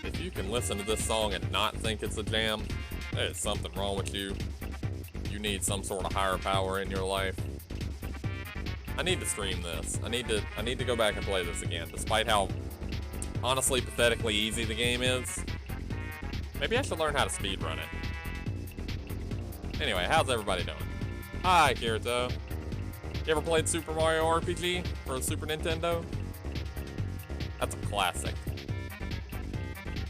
If you can listen to this song and not think it's a jam, there's something wrong with you. You need some sort of higher power in your life. I need to stream this. I need to go back and play this again, despite how honestly pathetically easy the game is. Maybe I should learn how to speedrun it. Anyway, how's everybody doing? Hi, Kirito. You ever played Super Mario RPG for the Super Nintendo? That's a classic.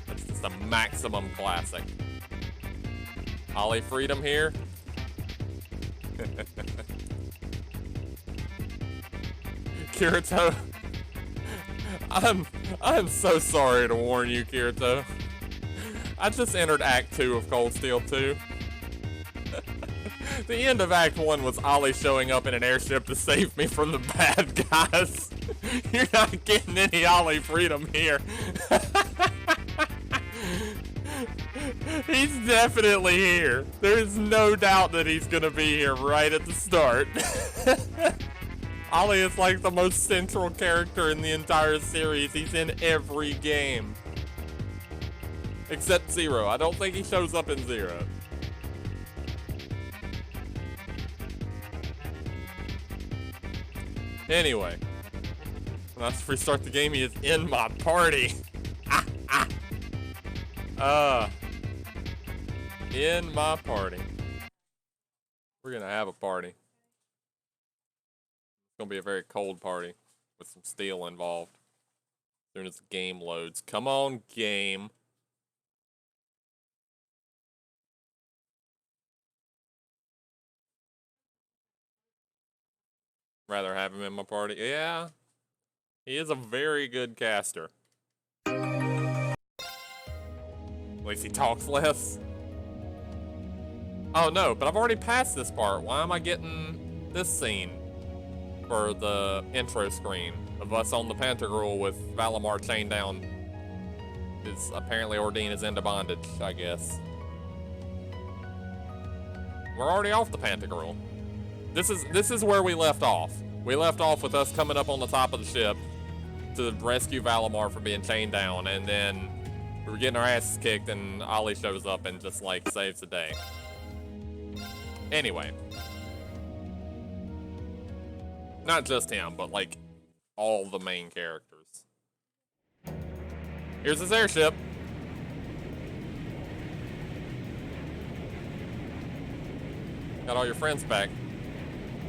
That's just a maximum classic. Ollie Freedom here. Kirito, I'm so sorry to warn you, Kirito. I just entered Act 2 of Cold Steel 2. The end of Act 1 was Ollie showing up in an airship to save me from the bad guys. You're not getting any Ollie Freedom here. He's definitely here. There's no doubt that he's gonna be here right at the start. Ollie is like the most central character in the entire series. He's in every game. Except Zero. I don't think he shows up in Zero. Anyway. When I restart the game, he is in my party. In my party. We're gonna have a party. It's gonna be a very cold party with some steel involved. As soon as the game loads. Come on, game. Rather have him in my party. Yeah. He is a very good caster. At least he talks less. Oh no, but I've already passed this part. Why am I getting this scene for the intro screen of us on the Pantagruel with Valimar chained down? Is apparently Ordine is into bondage, I guess. We're already off the Pantagruel. This is where we left off. We left off with us coming up on the top of the ship to rescue Valimar from being chained down, and then we were getting our asses kicked, and Ollie shows up and just like saves the day. Anyway. Not just him, but like all the main characters. Here's his airship. Got all your friends back.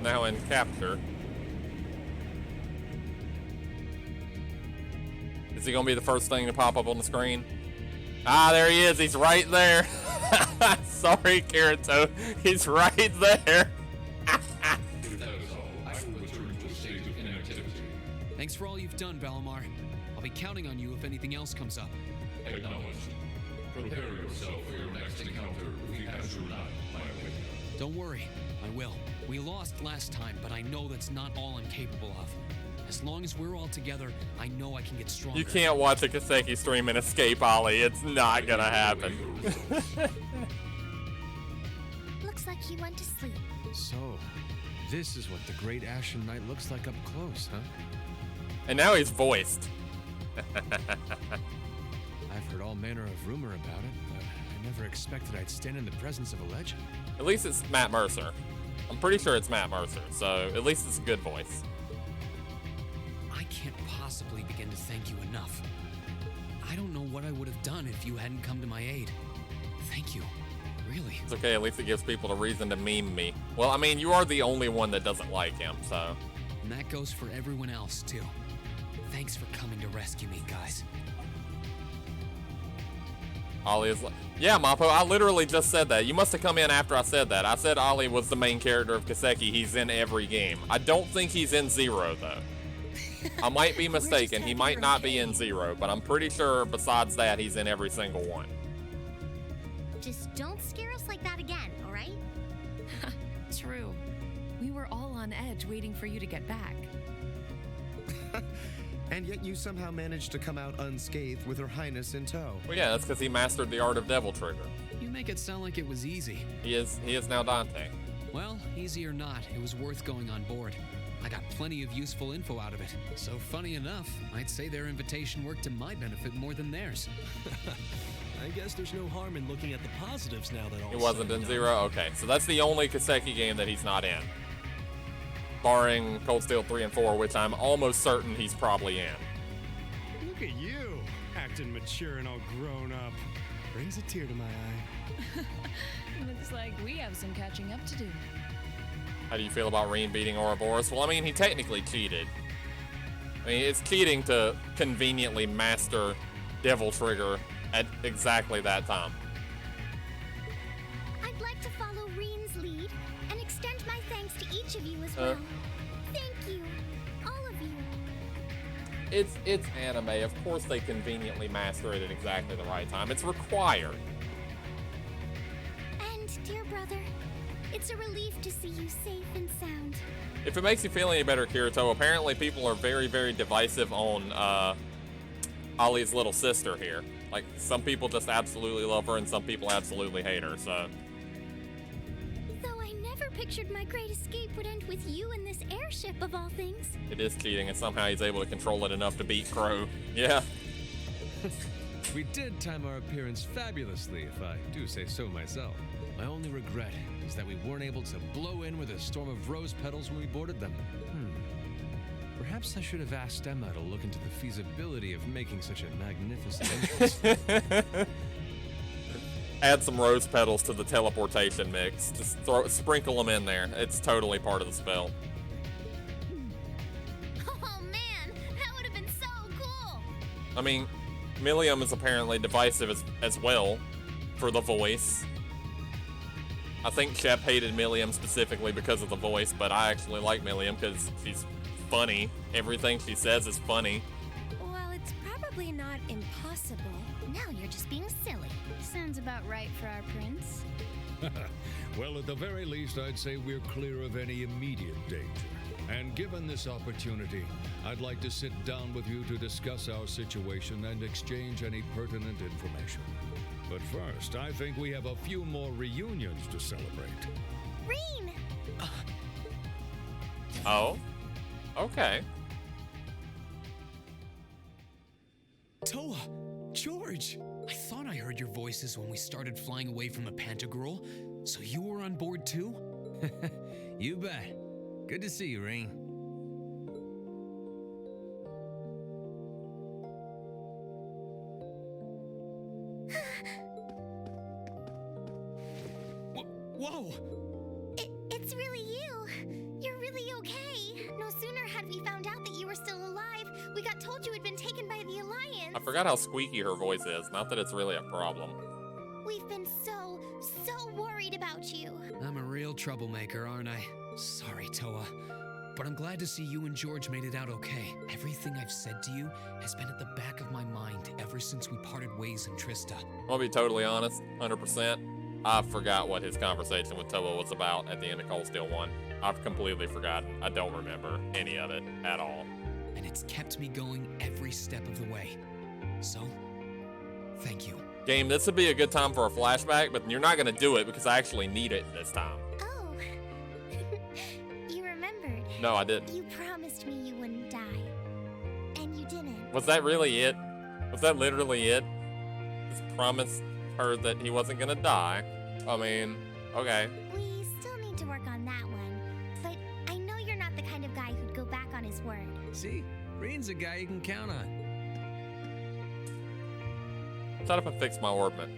Now in capture. Is he gonna be the first thing to pop up on the screen? Ah, there he is. He's right there. Sorry, Kirito. He's right there. Thanks for all you've done, Valimar. I'll be counting on you if anything else comes up. Acknowledged. Prepare yourself for your next encounter with the Astronaut, my way. Don't worry, I will. We lost last time, but I know that's not all I'm capable of. As long as we're all together, I know I can get stronger. You can't watch a Kaseki stream and escape, Ollie. It's not gonna happen. Looks like he went to sleep. So, this is what the Great Ashen Knight looks like up close, huh? And now he's voiced. I've heard all manner of rumor about it, but I never expected I'd stand in the presence of a legend. At least it's Matt Mercer. I'm pretty sure it's Matt Mercer, so at least it's a good voice. I can't possibly begin to thank you enough. I don't know what I would have done if you hadn't come to my aid. Thank you. Really. It's okay, at least it gives people a reason to meme me. Well, I mean, you are the only one that doesn't like him, so. And that goes for everyone else, too. Thanks for coming to rescue me, guys. Ollie is like, yeah, Mappo, I literally just said that. You must have come in after I said that. I said Ollie was the main character of Kaseki. He's in every game. I don't think he's in Zero, though. I might be mistaken. He might not be in Zero, but I'm pretty sure besides that, he's in every single one. Just don't scare us like that again, all right? True. We were all on edge waiting for you to get back. And yet you somehow managed to come out unscathed with Her Highness in tow. Well, yeah, that's because he mastered the art of Devil Trigger. You make it sound like it was easy. He is now Dante. Well, easy or not, it was worth going on board. I got plenty plenty of useful info out of it. So funny enough, I'd say their invitation worked to my benefit more than theirs. I guess there's no harm in looking at the positives now that all He wasn't in Zero? Okay, so that's the only Kaseki game that he's not in. Barring Cold Steel 3 and 4, which I'm almost certain he's probably in. Look at you, acting mature and all grown up. Brings a tear to my eye. Looks like we have some catching up to do. How do you feel about Reen beating Ouroboros? Well, I mean, he technically cheated. I mean, it's cheating to conveniently master Devil Trigger at exactly that time. I'd like to follow Reen's lead and extend my thanks to each of you as well. Thank you, all of you. It's anime. Of course they conveniently master it at exactly the right time. It's required. And, dear brother, it's a relief to see you safe and sound. If it makes you feel any better, Kirito, apparently people are very, very divisive on Ali's little sister here. Like, some people just absolutely love her and some people absolutely hate her, so... Though I never pictured my great escape would end with you in this airship of all things. It is cheating, and somehow he's able to control it enough to beat Crow. Yeah. We did time our appearance fabulously, if I do say so myself. My only regret is that we weren't able to blow in with a storm of rose petals when we boarded them. Perhaps I should have asked Emma to look into the feasibility of making such a magnificent entrance. Add some rose petals to the teleportation mix. Just sprinkle them in there. It's totally part of the spell. Oh man, that would have been so cool. I mean, Milliam is apparently divisive as well for the voice. I think Shep hated Milliam specifically because of the voice, but I actually like Milliam because she's funny. Everything she says is funny. Well, it's probably not impossible. Now you're just being silly. Sounds about right for our prince. Well, at the very least, I'd say we're clear of any immediate danger. And given this opportunity, I'd like to sit down with you to discuss our situation and exchange any pertinent information. But first, I think we have a few more reunions to celebrate. Reen! Oh? Okay. Toa! George! I thought I heard your voices when we started flying away from the Pantagruel. So you were on board too? You bet. Good to see you, Rain. Whoa! It's really you. You're really okay. No sooner had we found out that you were still alive, we got told you had been taken by the Alliance. I forgot how squeaky her voice is. Not that it's really a problem. We've been so worried about you. I'm a real troublemaker, aren't I? Sorry, Toa. But I'm glad to see you and George made it out okay. Everything I've said to you has been at the back of my mind ever since we parted ways in Trista. I'll be totally honest, 100%. I forgot what his conversation with Toa was about at the end of Cold Steel 1. I've completely forgotten. I don't remember any of it at all. And it's kept me going every step of the way. So, thank you. Game, this would be a good time for a flashback, but you're not going to do it because I actually need it this time. Oh. You remembered. No, I didn't. You promised me you wouldn't die. And you didn't. Was that really it? Was that literally it? Just promised her that he wasn't going to die. I mean, okay. We still need to work on that one. But I know you're not the kind of guy who'd go back on his word. See? Rain's a guy you can count on. Shut up and fix my orbit.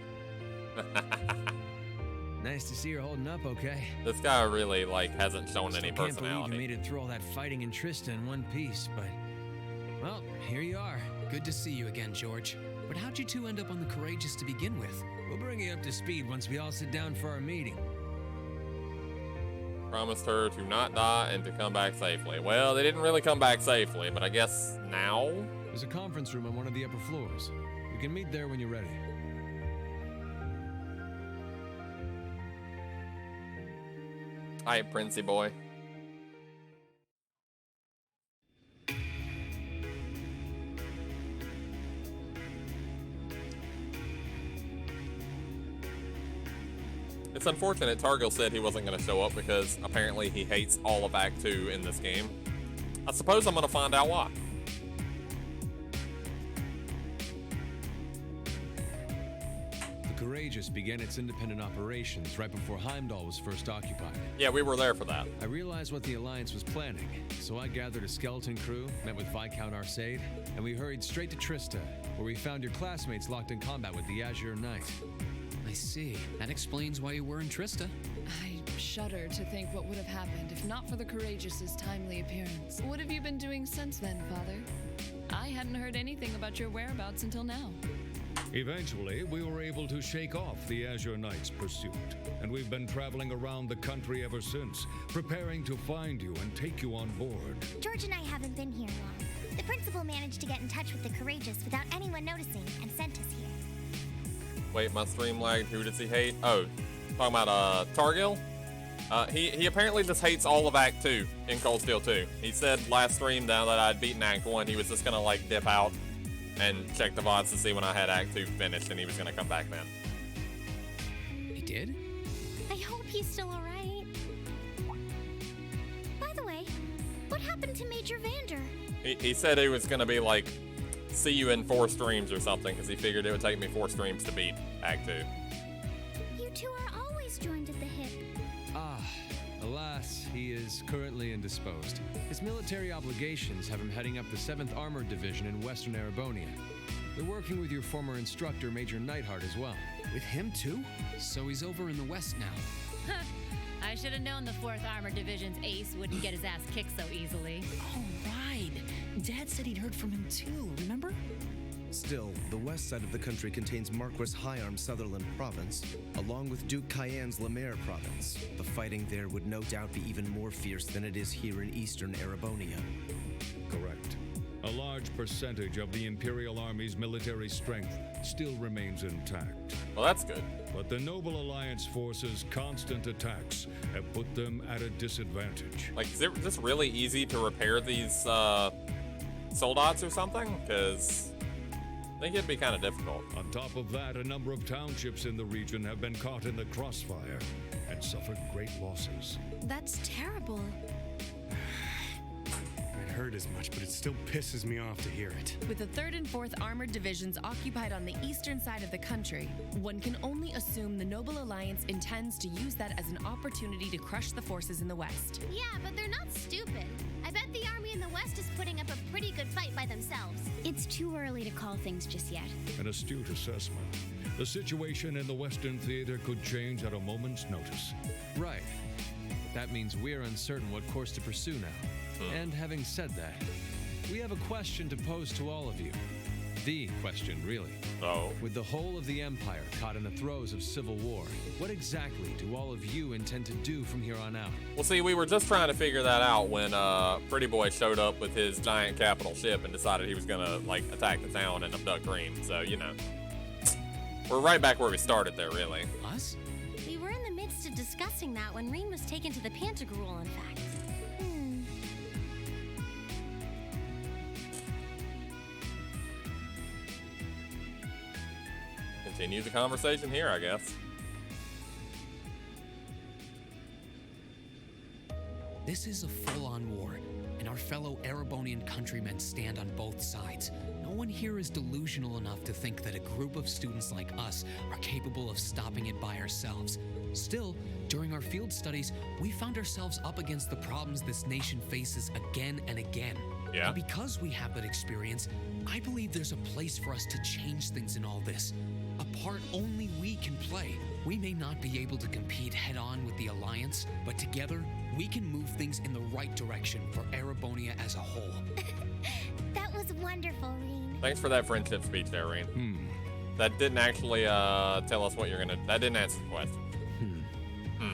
Nice to see you're holding up okay. This guy really, hasn't shown any Still can't believe you personality. made it through all that fighting in Trista in one piece, but... Well, here you are. Good to see you again, George. But how'd you two end up on the Courageous to begin with? We'll bring you up to speed once we all sit down for our meeting. Promised her to not die and to come back safely. Well, they didn't really come back safely, but I guess now? There's a conference room on one of the upper floors. We can meet there when you're ready. Hi, Princey boy. It's unfortunate Targil said he wasn't going to show up because apparently he hates all of Act 2 in this game. I suppose I'm gonna find out why. The Courageous began its independent operations right before Heimdall was first occupied. Yeah, we were there for that. I realized what the Alliance was planning, so I gathered a skeleton crew, met with Viscount Arcade, and we hurried straight to Trista, where we found your classmates locked in combat with the Azure Knight. I see. That explains why you were in Trista. I shudder to think what would have happened if not for the Courageous's timely appearance. What have you been doing since then, Father? I hadn't heard anything about your whereabouts until now. Eventually, we were able to shake off the Azure Knight's pursuit, and we've been traveling around the country ever since, preparing to find you and take you on board. George and I haven't been here long. The principal managed to get in touch with the Courageous without anyone noticing and sent us here. Wait, my stream lagged. Who does he hate? Oh, talking about Targil? He apparently just hates all of Act 2 in Cold Steel 2. He said last stream now that I'd beaten Act 1, he was just gonna like dip out and check the VODs to see when I had Act 2 finished, and he was gonna come back then. He did? I hope he's still alright. By the way, what happened to Major Vander? He said he was gonna be like, see you in 4 streams or something, because he figured it would take me 4 streams to beat Act 2. You two are always joined at the hip. Alas, he is currently indisposed. His military obligations have him heading up the 7th Armored Division in Western Erebonia. We're working with your former instructor, Major Nightheart, as well. With him too? So he's over in the west now. I should have known the 4th Armored Division's ace wouldn't get his ass kicked so easily. Oh, right. Dad said he'd heard from him too, remember? Still, the west side of the country contains Marquis Hyarm's Sutherland province, along with Duke Cayenne's Lemaire province. The fighting there would no doubt be even more fierce than it is here in eastern Erebonia. Correct. A large percentage of the Imperial Army's military strength still remains intact. Well, that's good. But the Noble Alliance forces' constant attacks have put them at a disadvantage. Like, is it just really easy to repair these soldats or something? Because I think it'd be kind of difficult. On top of that, a number of townships in the region have been caught in the crossfire and suffered great losses. That's terrible. I'd heard as much, but it still pisses me off to hear it. With the 3rd and 4th Armored Divisions occupied on the eastern side of the country, one can only assume the Noble Alliance intends to use that as an opportunity to crush the forces in the west. Yeah, but they're not stupid. I bet the army in the west is putting up a pretty good fight by themselves. It's too early to call things just yet. An astute assessment. The situation in the Western Theater could change at a moment's notice. Right. But that means we're uncertain what course to pursue now. And having said that, we have a question to pose to all of you. The question, really. Oh. With the whole of the Empire caught in the throes of civil war, what exactly do all of you intend to do from here on out? Well, see, we were just trying to figure that out when Pretty Boy showed up with his giant capital ship and decided he was gonna, like, attack the town and abduct Green. So, you know, we're right back where we started there, really. Us? We were in the midst of discussing that when Reen was taken to the Pantagruel, in fact. Continue the conversation here, I guess. This is a full-on war, and our fellow Erebonian countrymen stand on both sides. No one here is delusional enough to think that a group of students like us are capable of stopping it by ourselves. Still, during our field studies, we found ourselves up against the problems this nation faces again and again. Yeah. And because we have that experience, I believe there's a place for us to change things in all this. A part only we can play. We may not be able to compete head-on with the Alliance, but together, we can move things in the right direction for Erebonia as a whole. That was wonderful, Reen. Thanks for that friendship speech there, Reen. That didn't actually tell us what you're gonna... That didn't answer the question.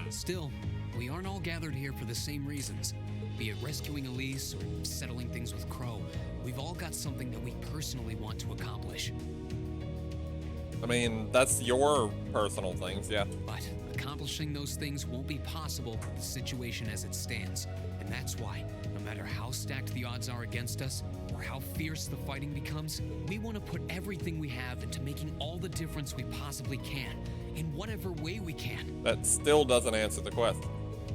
Still, we aren't all gathered here for the same reasons. Be it rescuing Elise or settling things with Crow, we've all got something that we personally want to accomplish. I mean, that's your personal things, yeah. But accomplishing those things won't be possible with the situation as it stands. And that's why, no matter how stacked the odds are against us, or how fierce the fighting becomes, we want to put everything we have into making all the difference we possibly can, in whatever way we can. That still doesn't answer the question.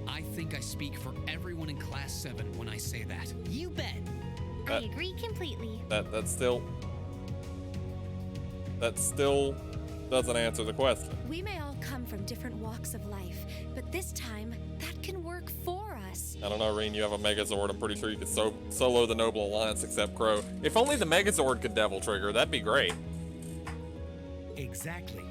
I think I speak for everyone everyone in Class 7 when I say that. You bet. I agree completely. That still doesn't answer the question. We may all come from different walks of life, but this time, that can work for us. I don't know, Reen, you have a Megazord. I'm pretty sure you could solo the Noble Alliance except Crow. If only the Megazord could Devil Trigger, that'd be great. Exactly.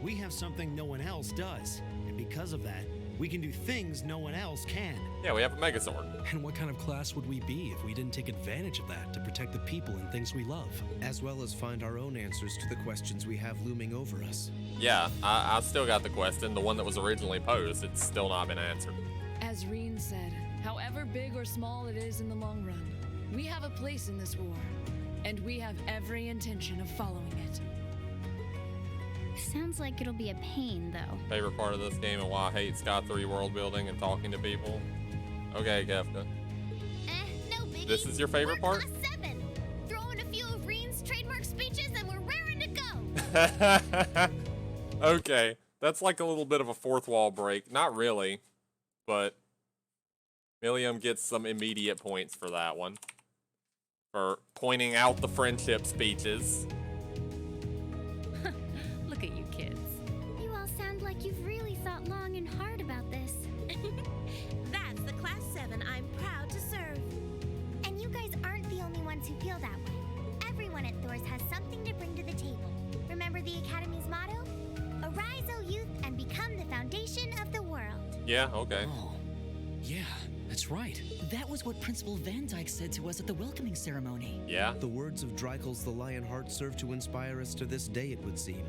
We have something no one else does, and because of that, we can do things no one else can. Yeah, we have a Megazord. And what kind of class would we be if we didn't take advantage of that to protect the people and things we love? As well as find our own answers to the questions we have looming over us. Yeah, I still got the question, the one that was originally posed. It's still not been answered. As Reen said, however big or small it is in the long run, we have a place in this war, and we have every intention of following it. Sounds like it'll be a pain, though. Favorite part of this game and why I hate Scott 3 world building and talking to people. Okay, Kefka. No biggie. This is your favorite We're part? Class 7. Throw in a few of Reen's trademark speeches and we're raring to go. Okay, that's like a little bit of a fourth wall break. Not really, but Milliam gets some immediate points for that one. For pointing out the friendship speeches. Look at you kids. You all sound like you've really thought long and hard about this. That's the Class 7 I'm proud to serve. And you guys aren't the only ones who feel that way. Everyone at Thor's has something to bring to the table. Remember the Academy's motto? Arise, O youth, and become the foundation of the world. Yeah, okay. Oh, yeah, that's right. That was what Principal Van Dyke said to us at the welcoming ceremony. Yeah? The words of Dreikel's the Lionheart serve to inspire us to this day, it would seem.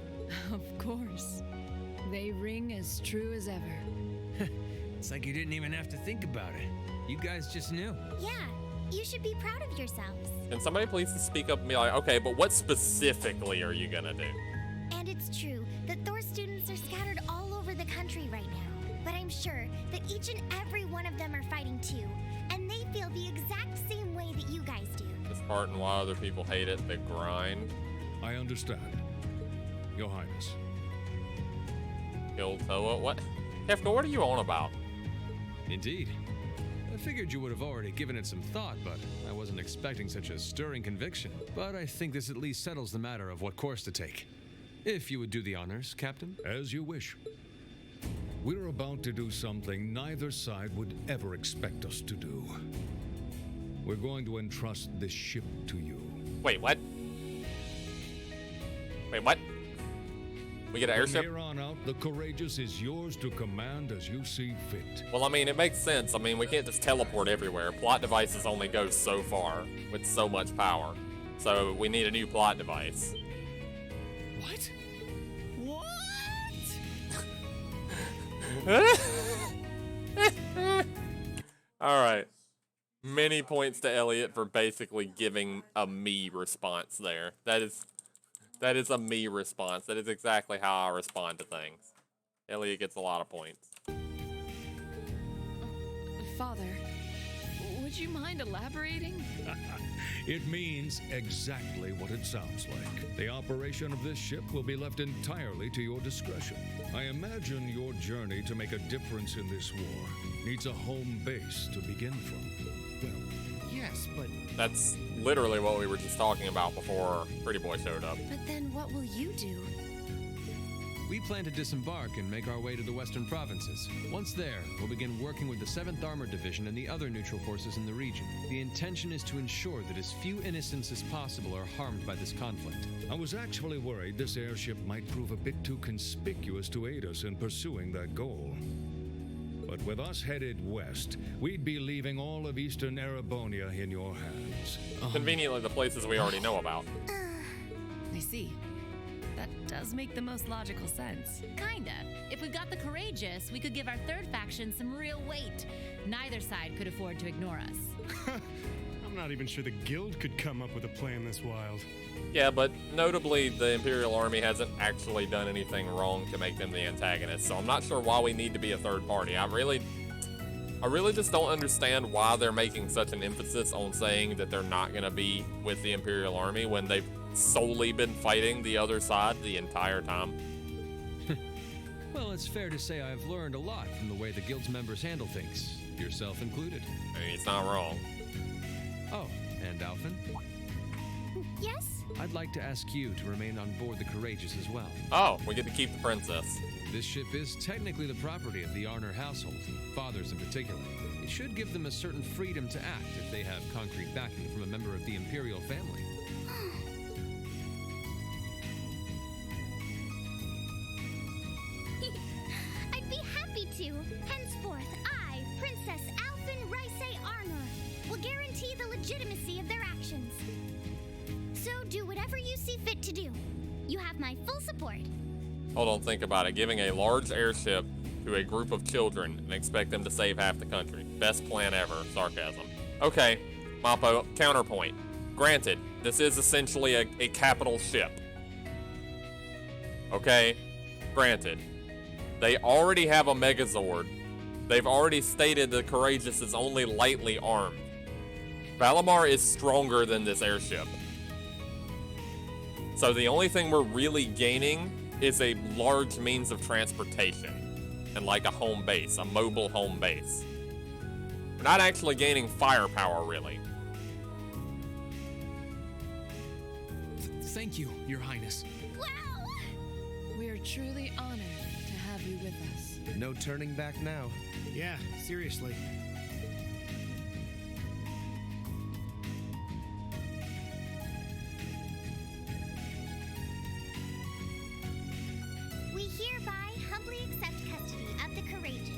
Of course. They ring as true as ever. It's like you didn't even have to think about it. You guys just knew. Yeah, you should be proud of yourselves. Can somebody please speak up and be like, okay, but what specifically are you gonna do? And it's true that Thor students are scattered all over the country right now. But I'm sure that each and every one of them are fighting too. And they feel the exact same way that you guys do. This part and why other people hate it, the grind. I understand. Your Highness. Kill Toa. What? Kefka, what are you on about? Indeed. I figured you would have already given it some thought, but I wasn't expecting such a stirring conviction. But I think this at least settles the matter of what course to take. If you would do the honors, Captain. As you wish. We're about to do something neither side would ever expect us to do. We're going to entrust this ship to you. Wait, what? Wait, what? We get an airship? From here on out, the Courageous is yours to command as you see fit. Well, I mean, it makes sense. I mean, we can't just teleport everywhere. Plot devices only go so far with so much power. So we need a new plot device. What? All right. Many points to Elliot for basically giving a me response there. That is a me response. That is exactly how I respond to things. Elliot gets a lot of points. Father, would you mind elaborating? It means exactly what it sounds like. The operation of this ship will be left entirely to your discretion. I imagine your journey to make a difference in this war needs a home base to begin from. Well, Yes, but That's literally what we were just talking about before Pretty Boy showed up. But then what will you do? We plan to disembark and make our way to the western provinces. Once there, we'll begin working with the 7th Armored Division and the other neutral forces in the region. The intention is to ensure that as few innocents as possible are harmed by this conflict. I was actually worried this airship might prove a bit too conspicuous to aid us in pursuing that goal. But with us headed west, we'd be leaving all of eastern Erebonia in your hands. Conveniently, the places we already know about. I see. That does make the most logical sense. Kinda. If we got the Courageous, we could give our third faction some real weight. Neither side could afford to ignore us. I'm not even sure the guild could come up with a plan this wild. Yeah, but notably, the Imperial Army hasn't actually done anything wrong to make them the antagonist, so I'm not sure why we need to be a third party. I really just don't understand why they're making such an emphasis on saying that they're not going to be with the Imperial Army when they've solely been fighting the other side the entire time. Well, it's fair to say I've learned a lot from the way the Guild's members handle things. yourself included. I mean, he's not wrong. Oh, and Alphen, Yes? I'd like to ask you to remain on board the Courageous as well. Oh, we get to keep the princess. This ship is technically the property of the Arner household, fathers in particular. It should give them a certain freedom to act if they have concrete backing from a member of the Imperial family. I'd be happy to. Henceforth, I, Princess Alphen Rice Arnor, will guarantee the legitimacy of their actions. So do whatever you see fit to do. You have my full support. Hold on, think about it. Giving a large airship to a group of children and expect them to save half the country. Best plan ever. Sarcasm. Okay, Mappo, counterpoint. Granted, this is essentially a capital ship. Okay? Granted. They already have a Megazord. They've already stated the Courageous is only lightly armed. Valimar is stronger than this airship. So the only thing we're really gaining is a large means of transportation. And like a home base, a mobile home base. We're not actually gaining firepower, really. Thank you, Your Highness. Wow! We are truly honored to have you with us. No turning back now. Yeah, seriously. We hereby humbly accept custody of the Courageous.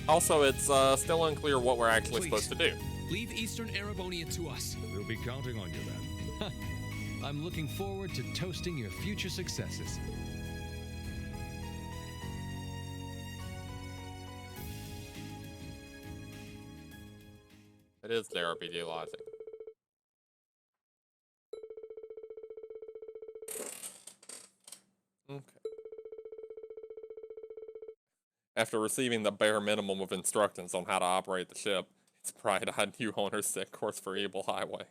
Also, it's still unclear what we're actually Please. supposed to do. Leave Eastern Erevonia to us. We'll be counting on you then. I'm looking forward to toasting your future successes. It is JRPG logic. Okay. After receiving the bare minimum of instructions on how to operate the ship, it's bright-eyed new owners set course for Evil Highway.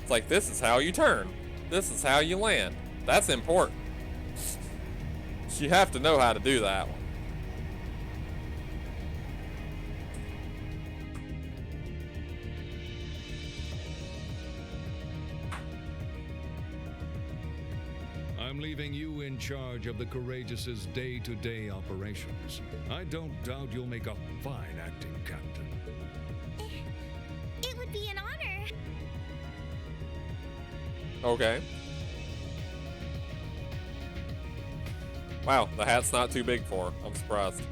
It's like, this is how you turn. This is how you land. That's important. You have to know how to do that one. I'm leaving you in charge of the Courageous's day-to-day operations. I don't doubt you'll make a fine acting captain. It would be an honor. Okay. Wow, the hat's not too big for her. I'm surprised.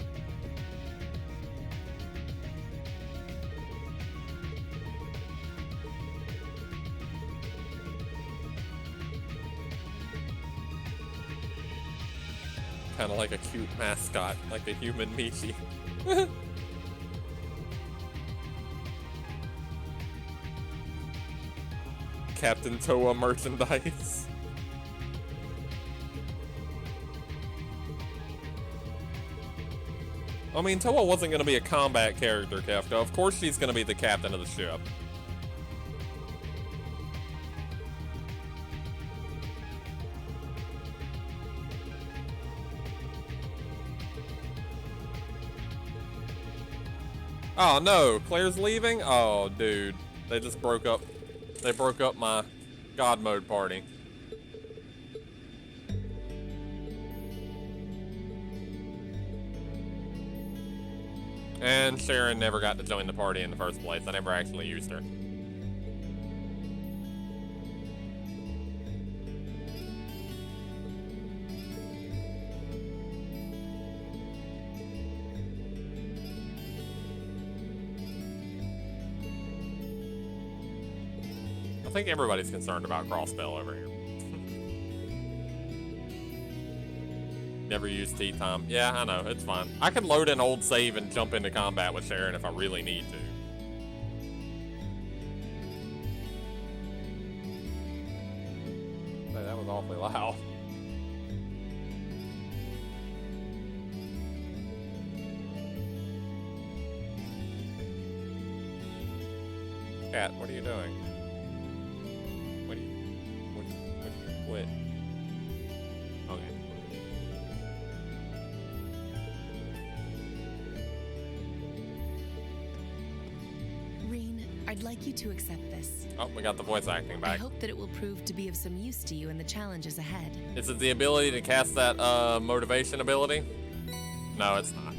Kind of like a cute mascot, like a human Michi. Captain Toa merchandise. I mean, Toa wasn't going to be a combat character, Kefka. Of course she's going to be the captain of the ship. Oh no, Claire's leaving? Oh dude, they just broke up. They broke up my God mode party. And Sharon never got to join the party in the first place. I never actually used her. I think everybody's concerned about Crossbell over here. Never used tea time. Yeah, I know, it's fine. I could load an old save and jump into combat with Sharon if I really need to. Hey, that was awfully loud. Cat, what are you doing? What? Okay. I'd like you to accept this. Oh, we got the voice acting I back. hope that it will prove to be of some use to you in the challenges ahead. Is it the ability to cast that motivation ability? No, it's not.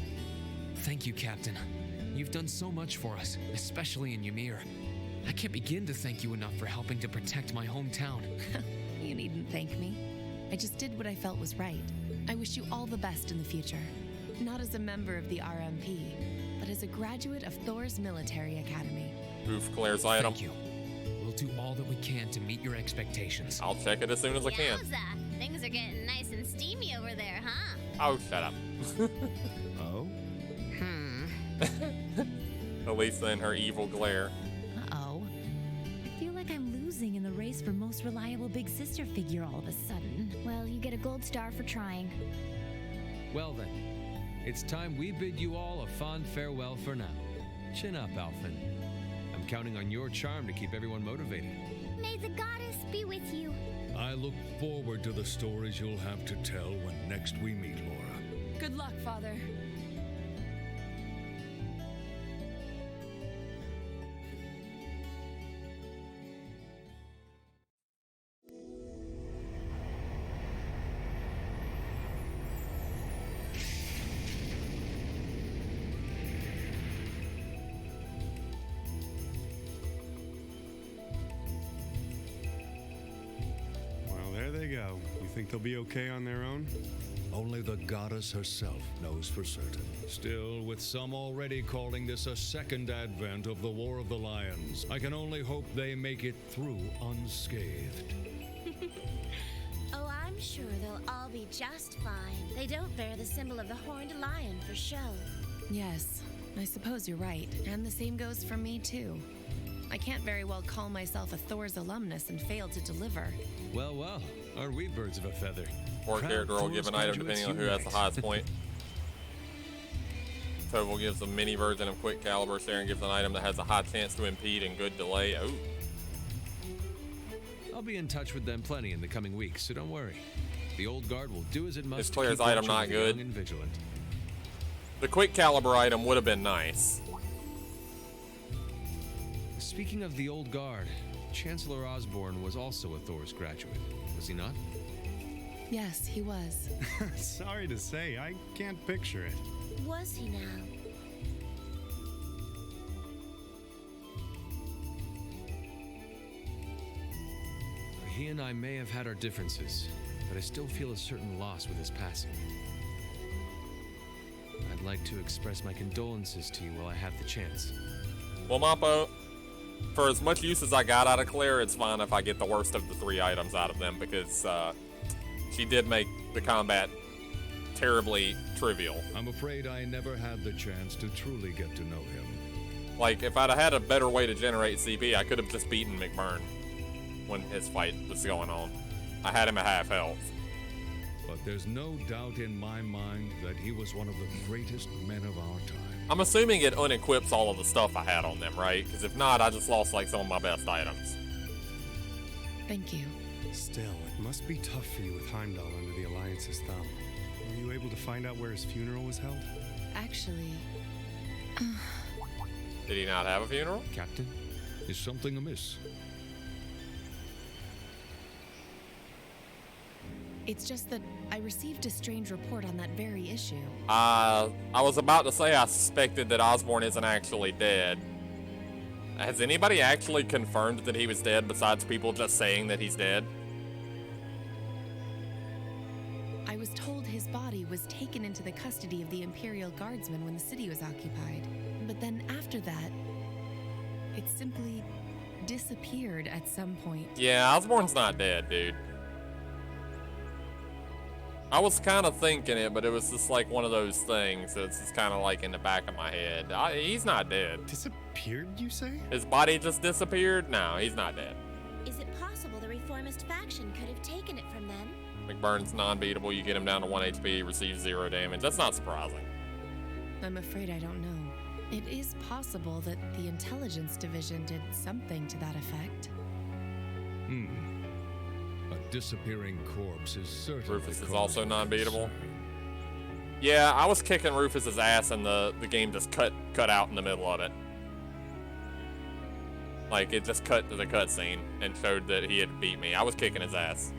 Thank you, Captain. You've done so much for us, especially in Ymir. I can't begin to thank you enough for helping to protect my hometown. You needn't thank me. I just did what I felt was right. I wish you all the best in the future. Not as a member of the RMP, but as a graduate of Thor's military academy. Oof, Claire's item. Thank you. We'll do all that we can to meet your expectations. I'll check it as soon as I can. Yowza, things are getting nice and steamy over there, huh? Oh, shut up. Oh? Elisa and her evil glare. Uh-oh. I feel like I'm losing in the race for most reliable big sister figure all of a sudden. Well, you get a gold star for trying. Well then, it's time we bid you all a fond farewell for now. Chin up, Alphen. I'm counting on your charm to keep everyone motivated. May the goddess be with you. I look forward to the stories you'll have to tell when next we meet, Laura. Good luck, Father. Well, there they go. You think they'll be okay on their own? Only the goddess herself knows for certain. Still, with some already calling this a second advent of the War of the Lions, I can only hope they make it through unscathed. Oh, I'm sure they'll all be just fine. They don't bear the symbol of the horned lion for show. Yes, I suppose you're right. And the same goes for me, too. I can't very well call myself a Thor's alumnus and fail to deliver. Well, well, are we birds of a feather? Or Proud character will Thor's give an item graduates depending on who has the unite. highest point. Toval gives a mini version of Quick Caliber. Sharon gives an item that has a high chance to impede and good delay. Oh, I'll be in touch with them plenty in the coming weeks, so don't worry. The old guard will do as it must Is to Claire's keep item watch not over the good? young and vigilant. the Quick Caliber item would have been nice. Speaking of the old guard, Chancellor Osborne was also a Thor's graduate, was he not? Yes, he was. Sorry to say, I can't picture it. Was he now? He and I may have had our differences, but I still feel a certain loss with his passing. I'd like to express my condolences to you while I have the chance. Well, Mappo, for as much use as I got out of Claire, it's fine if I get the worst of the 3 items out of them because she did make the combat terribly trivial. I'm afraid I never had the chance to truly get to know him. Like, if I'd have had a better way to generate CP, I could have just beaten McBurn when his fight was going on. I had him at half health. But there's no doubt in my mind that he was one of the greatest men of our time. I'm assuming it unequips all of the stuff I had on them, right? Because if not, I just lost like some of my best items. Thank you. Still, it must be tough for you with Heimdall under the Alliance's thumb. Were you able to find out where his funeral was held? Actually, Did he not have a funeral? Captain? Is something amiss? it's just that I received a strange report on that very issue. I was about to say I suspected that Osborne isn't actually dead. Has anybody actually confirmed that he was dead besides people just saying that he's dead? I was told his body was taken into the custody of the Imperial Guardsmen when the city was occupied. But then after that, it simply disappeared at some point. Yeah, Osborne's not dead, dude. I was kind of thinking it, but it was just like one of those things. So it's just kind of like in the back of my head. He's not dead. Disappeared, you say? His body just disappeared? No, he's not dead. Is it possible the Reformist faction could have taken it from them? McBurn's non-beatable. You get him down to 1 HP, receives 0 damage. That's not surprising. I'm afraid I don't know. It is possible that the Intelligence Division did something to that effect. A disappearing corpse is certainly Rufus is cause also for non-beatable. concern. Yeah, I was kicking Rufus's ass and the game just cut out in the middle of it. Like, it just cut to the cutscene and showed that he had beat me. I was kicking his ass.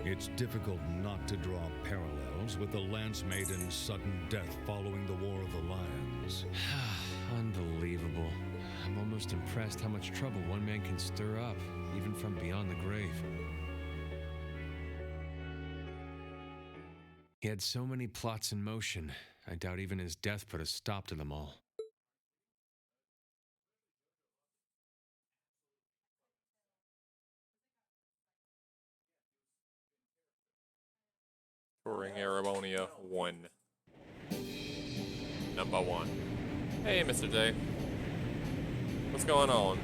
It's difficult not to draw parallels with the Lance Maiden's sudden death following the War of the Lions. Unbelievable. I'm almost impressed how much trouble one man can stir up, even from beyond the grave. He had so many plots in motion, I doubt even his death put a stop to them all. Touring Arabonia 1. Number 1. Hey, Mr. J. What's going on?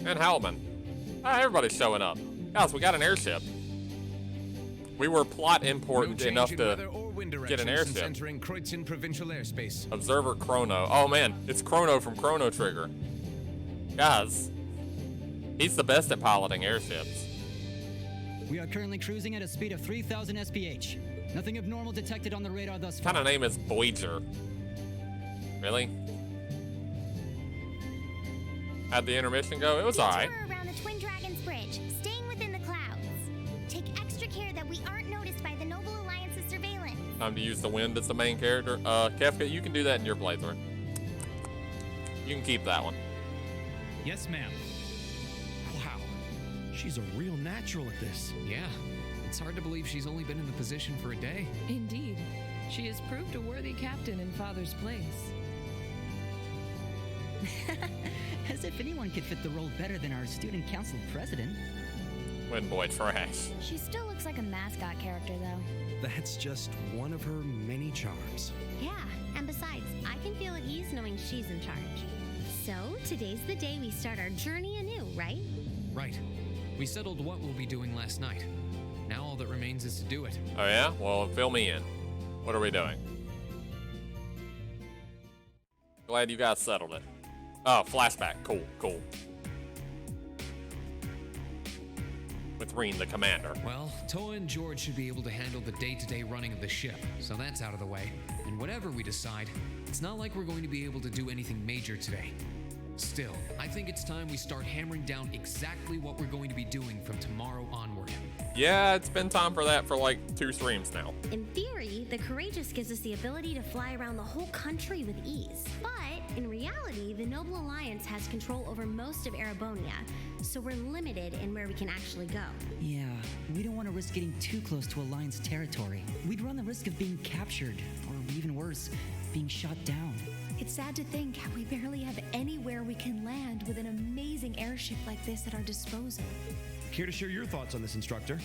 And Howlman. Ah, everybody's showing up. Guys, we got an airship. We were plot important enough to get an airship. Entering Kreuzin provincial airspace. Observer Chrono. Oh man, it's Chrono from Chrono Trigger. Guys, he's the best at piloting airships. We are currently cruising at a speed of 3,000 SPH. Nothing abnormal detected on the radar thus far. What kind of name is Voyager? Really? How'd the intermission go? It was alright. Detour around the Twin Dragons Bridge, staying within the clouds. Take extra care that we aren't noticed by the Noble Alliance's surveillance. Time to use the wind as the main character. Kefka, you can do that in your playthrough. You can keep that one. Yes, ma'am. Wow. She's a real natural at this. Yeah. It's hard to believe she's only been in the position for a day. Indeed. She has proved a worthy captain in Father's place. As if anyone could fit the role better than our student council president. Wind boy trash. She still looks like a mascot character, though. That's just one of her many charms. Yeah, and besides, I can feel at ease knowing she's in charge. So, today's the day we start our journey anew, right? Right. We settled what we'll be doing last night. Now all that remains is to do it. Oh yeah? Well, fill me in. What are we doing? Glad you guys settled it. Oh, flashback. Cool, cool. With Reen, the commander. Well, Toa and George should be able to handle the day-to-day running of the ship, so that's out of the way. And whatever we decide, it's not like we're going to be able to do anything major today. Still, I think it's time we start hammering down exactly what we're going to be doing from tomorrow onward. Yeah, it's been time for that for like 2 streams now. In theory, the Courageous gives us the ability to fly around the whole country with ease. But in reality, the Noble Alliance has control over most of Arabonia, so we're limited in where we can actually go. Yeah, we don't want to risk getting too close to Alliance territory. We'd run the risk of being captured, or even worse, being shot down. It's sad to think how we barely have anywhere we can land with an amazing airship like this at our disposal. Care to share your thoughts on this, instructor?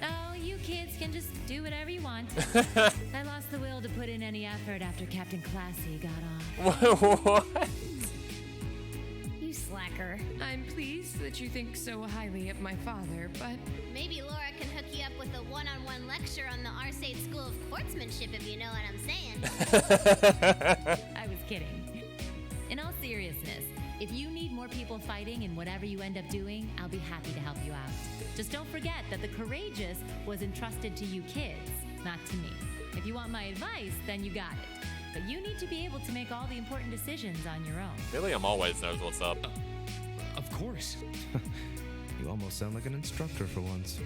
Oh, you kids can just do whatever you want. I lost the will to put in any effort after Captain Classy got off. What? You slacker. I'm pleased that you think so highly of my father, but Maybe Laura can hook you up with a one-on-one lecture on the Arcade School of Sportsmanship, if you know what I'm saying. I was kidding. In all seriousness, if you need more people fighting in whatever you end up doing, I'll be happy to help you out. Just don't forget that the Courageous was entrusted to you kids, not to me. If you want my advice, then you got it. But you need to be able to make all the important decisions on your own. William always knows what's up. Of course. You almost sound like an instructor for once.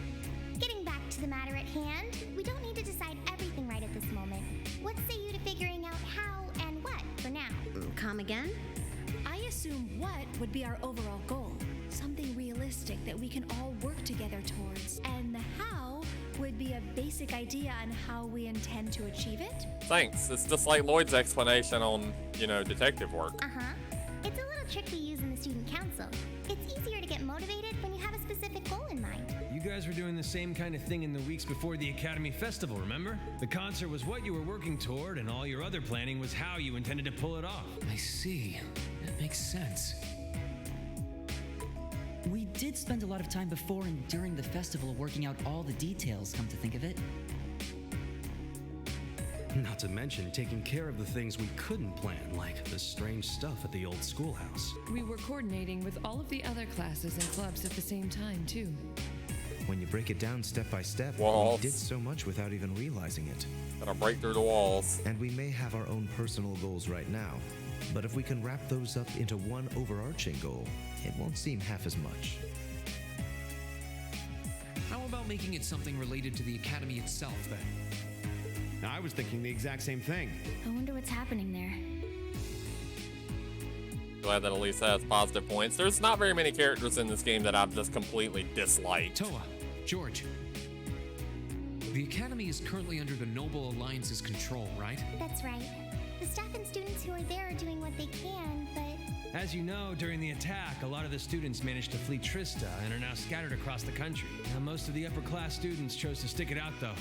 Getting back to the matter at hand, we don't need to decide everything right at this moment. What say you to figuring out how and what for now? Come again? I assume what would be our overall goal, something realistic that we can all work together towards, and the how would be a basic idea on how we intend to achieve it. Thanks. It's just like Lloyd's explanation on, detective work. Uh-huh. It's a little trick we use in the student council. It's easier to get motivated when you have a specific goal in mind. You guys were doing the same kind of thing in the weeks before the Academy Festival, remember? The concert was what you were working toward, and all your other planning was how you intended to pull it off. I see. That makes sense. We did spend a lot of time before and during the festival working out all the details, come to think of it. Not to mention taking care of the things we couldn't plan, like the strange stuff at the old schoolhouse. we were coordinating with all of the other classes and clubs at the same time, too. When you break it down step by step, Walls. we did so much without even realizing it. Gotta break through the walls. And we may have our own personal goals right now, but if we can wrap those up into one overarching goal, it won't seem half as much. How about making it something related to the Academy itself, then? I was thinking the exact same thing. I wonder what's happening there. Glad that Elise has positive points. There's not very many characters in this game that I've just completely disliked. Toa, George. The Academy is currently under the Noble Alliance's control, right? That's right. The staff and students who are there are doing what they can, but... As you know, during the attack, a lot of the students managed to flee Trista and are now scattered across the country. Now, most of the upper class students chose to stick it out, though.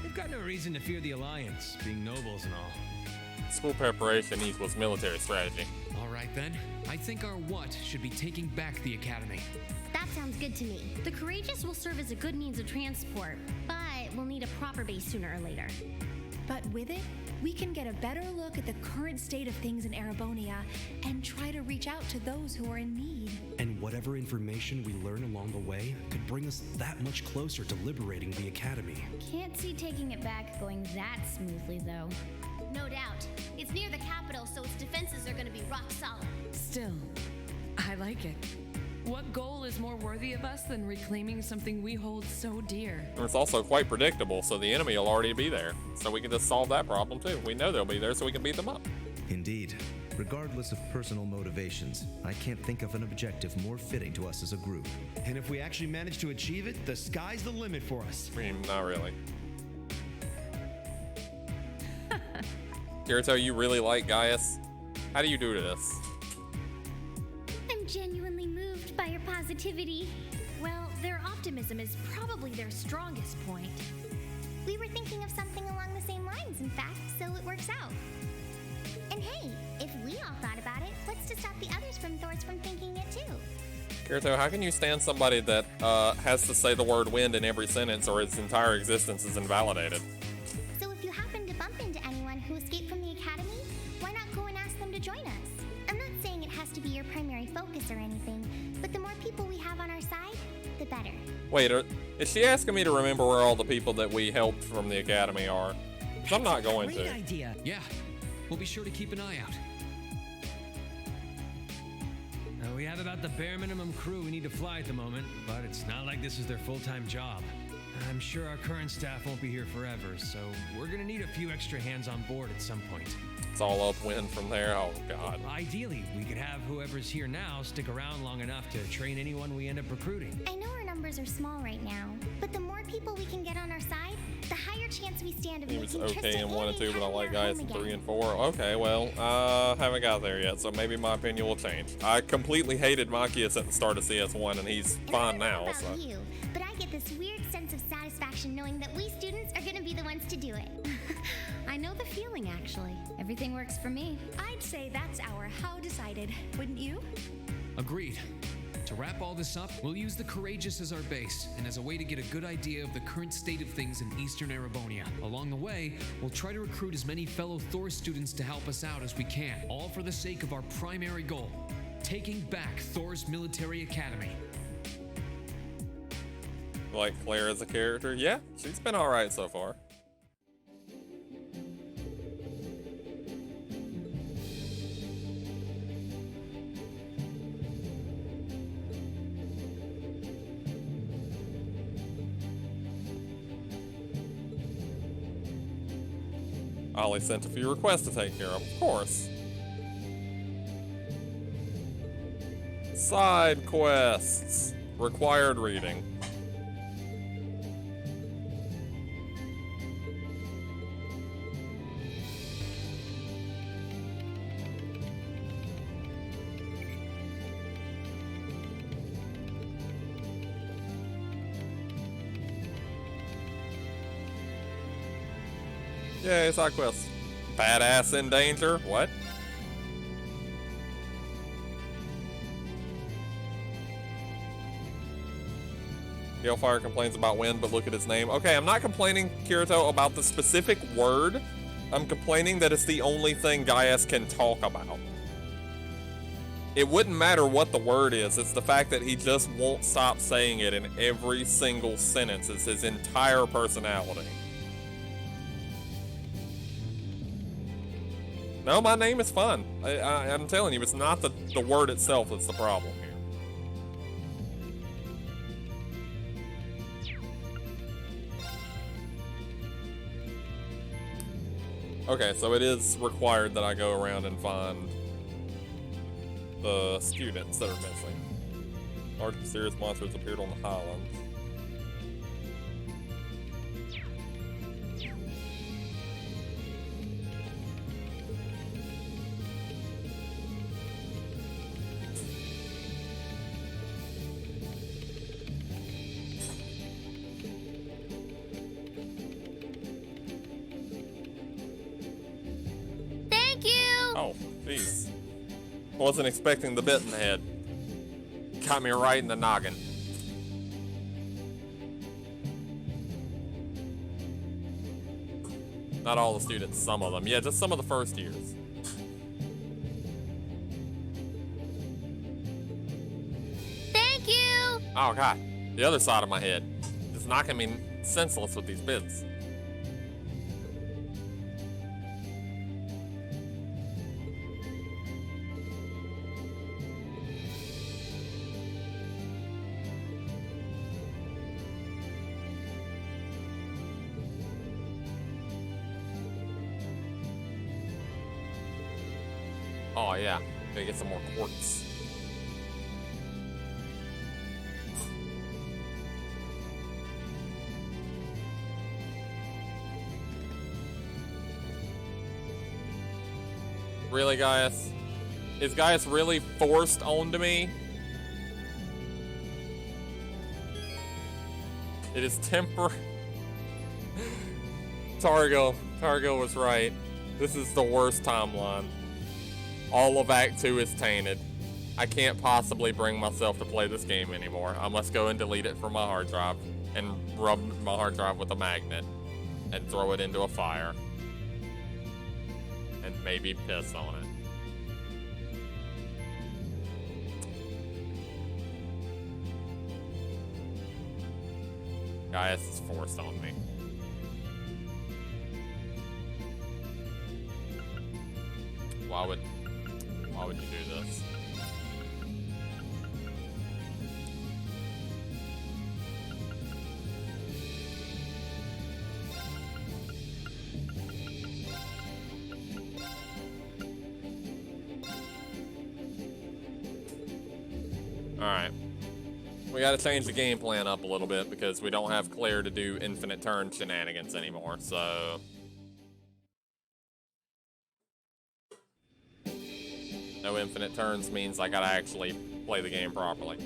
They've got no reason to fear the Alliance, being nobles and all. School preparation equals military strategy. All right, then. I think our what should be taking back the Academy. That sounds good to me. The Courageous will serve as a good means of transport, but we'll need a proper base sooner or later. But with it, we can get a better look at the current state of things in Erebonia and try to reach out to those who are in need. And whatever information we learn along the way could bring us that much closer to liberating the Academy. Can't see taking it back going that smoothly, though. No doubt. It's near the capital, so its defenses are gonna be rock solid. Still, I like it. What goal is more worthy of us than reclaiming something we hold so dear? And it's also quite predictable, so the enemy will already be there. So we can just solve that problem too. We know they'll be there, so we can beat them up. Indeed. Regardless of personal motivations, I can't think of an objective more fitting to us as a group. And if we actually manage to achieve it, the sky's the limit for us. I mean, not really. Kirito, you really like Gaius? How do you do this? I'm genuinely moved by your positivity. Well, their optimism is probably their strongest point. We were thinking of something along the same lines, in fact, so it works out. And hey, if we all thought about it, what's to stop the others from thinking it too? Kirito, how can you stand somebody that has to say the word wind in every sentence or its entire existence is invalidated? So if you happen to bump into anyone who escaped from the academy, why not go and ask them to join us? I'm not saying it has to be your primary focus or anything, but the more people we have on our side, the better. Wait, is she asking me to remember where all the people that we helped from the academy are? 'Cause I'm not going Great to. idea. Yeah, we'll be sure to keep an eye out. We have about the bare minimum crew we need to fly at the moment, but it's not like this is their full-time job. I'm sure our current staff won't be here forever, so we're gonna need a few extra hands on board at some point. It's all upwind from there. Oh, God. Ideally, we could have whoever's here now stick around long enough to train anyone we end up recruiting. I know our numbers are small right now, but the more people we can get on our side, the higher chance we stand of He making was okay Trista in 1 and 2, but I Academy like our Gaius home in 3 again. and 4. Okay, well, haven't got there yet, so maybe my opinion will change. I completely hated Machias at the start of CS1, and he's And I fine don't know now, about so. you, but I get this weird sense of satisfaction knowing that we students are gonna be the ones to do it. I know the feeling, actually. Everything works for me. I'd say that's our how decided, wouldn't you? Agreed. To wrap all this up, we'll use the Courageous as our base, and as a way to get a good idea of the current state of things in Eastern Erebonia. Along the way, we'll try to recruit as many fellow Thor students to help us out as we can, all for the sake of our primary goal, taking back Thor's military academy. Like Claire as a character? Yeah, she's been alright so far. Ollie sent a few requests to take care of course. Side quests. Required reading. Yay, side quest. Badass in danger? What? Galefire complains about wind, but look at his name. Okay, I'm not complaining, Kirito, about the specific word. I'm complaining that it's the only thing Gaius can talk about. It wouldn't matter what the word is. It's the fact that he just won't stop saying it in every single sentence. It's his entire personality. No, my name is fun. I'm telling you, it's not the word itself that's the problem here. Okay, so it is required that I go around and find the students that are missing. Large mysterious monsters appeared on the Highlands. Thank you! Oh, jeez. Wasn't expecting the bit in the head. Got me right in the noggin. Not all the students, some of them. Yeah, just some of the first years. Thank you! Oh god, the other side of my head. Just knocking me senseless with these bits. Oh yeah, gotta get some more quartz. Really, Gaius? Is Gaius really forced onto me? It is Targo was right. This is the worst timeline. All of Act 2 is tainted. I can't possibly bring myself to play this game anymore. I must go and delete it from my hard drive and rub my hard drive with a magnet and throw it into a fire. And maybe piss on it. Gaius is forced on me. Why would you do this? Alright. We gotta change the game plan up a little bit because we don't have Claire to do infinite turn shenanigans anymore, so... No infinite turns means I gotta actually play the game properly.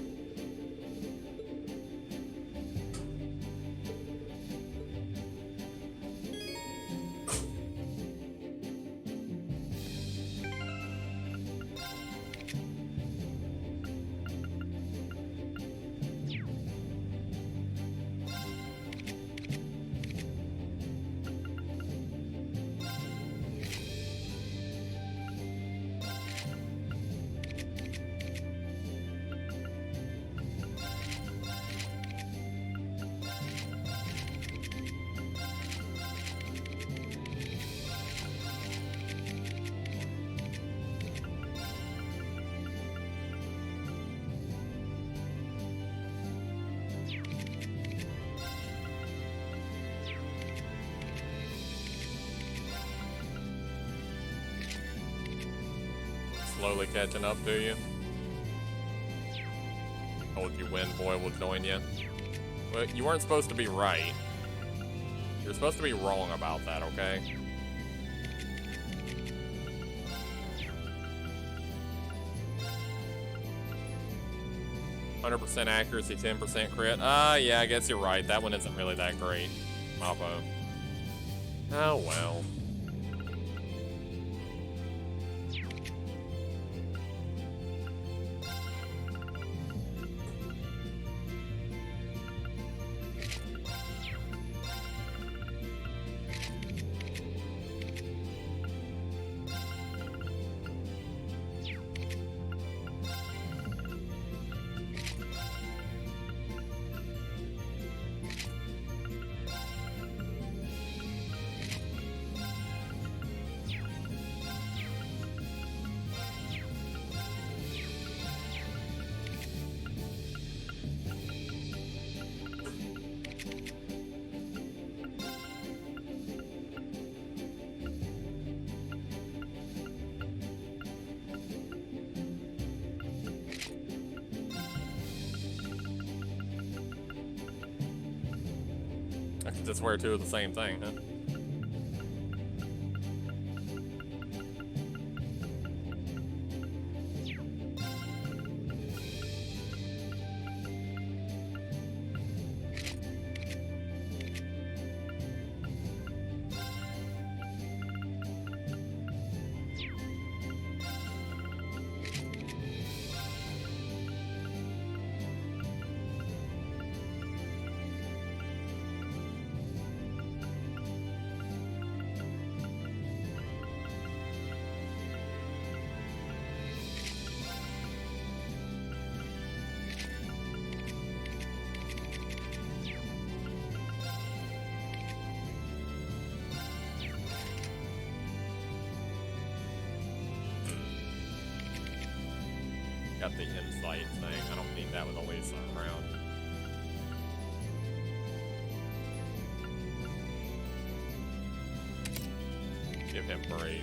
Slowly catching up to you. Told you when boy will join you. Well, you weren't supposed to be right. You're supposed to be wrong about that, okay? %, accuracy, 10% crit. Yeah, I guess you're right. That one isn't really that great. Mavo. Oh well. Just wear two of the same thing, huh? Got the insight thing. I don't need that with Elisa around. Give him brave.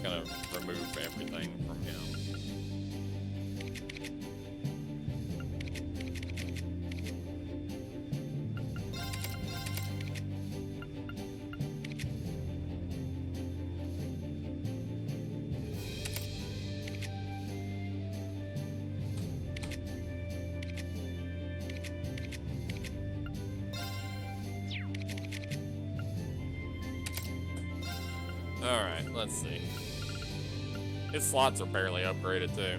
Gonna remove everything from him. All right, let's see. His slots are barely upgraded too.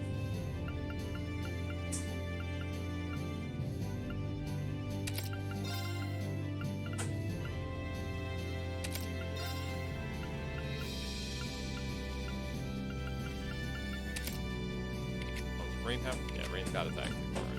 Oh, Green have? Yeah, Green's got attack. All right.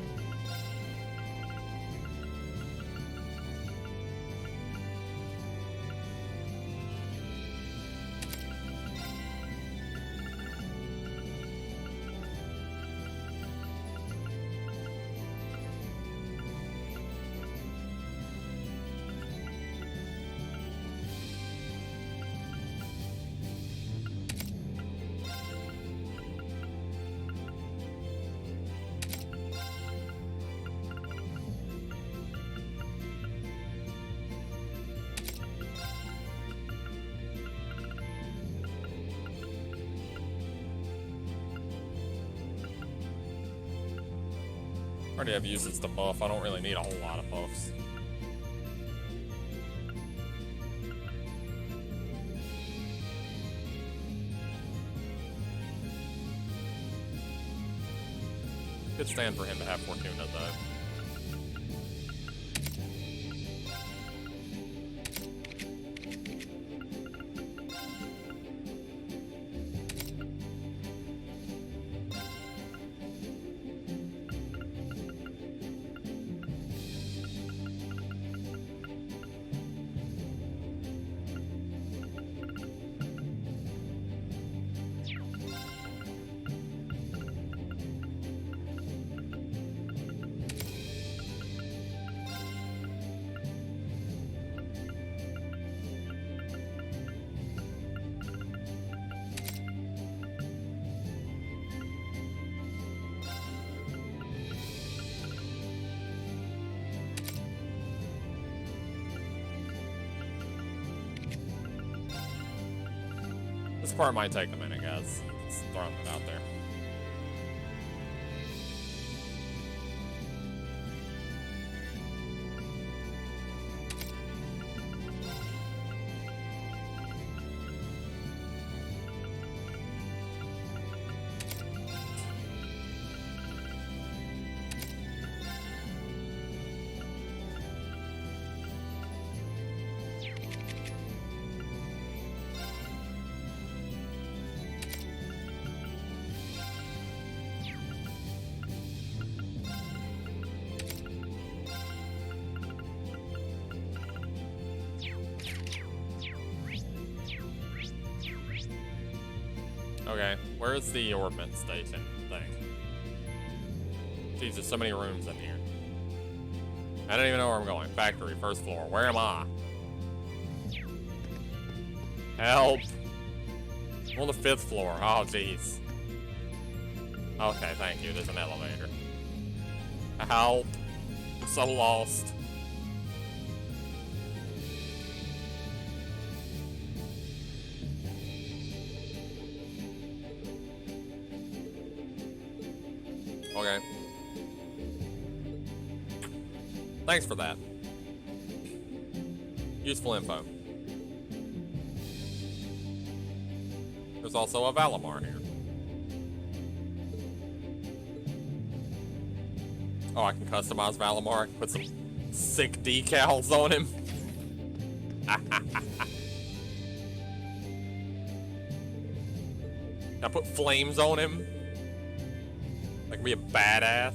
Already have uses to buff. I don't really need a whole lot of buffs. Good stand for him to have Fortuna though. This part might take a minute, guys. Just throwing it out there. Okay, where's the orbit station thing? Jeez, there's so many rooms in here. I don't even know where I'm going. Factory, first floor. Where am I? Help! I'm on the 5th floor. Oh, jeez. Okay, thank you. There's an elevator. Help! I'm so lost. Okay. Thanks for that. Useful info. There's also a Valimar here. Oh, I can customize Valimar. I can put some sick decals on him. I put flames on him. I can be a badass.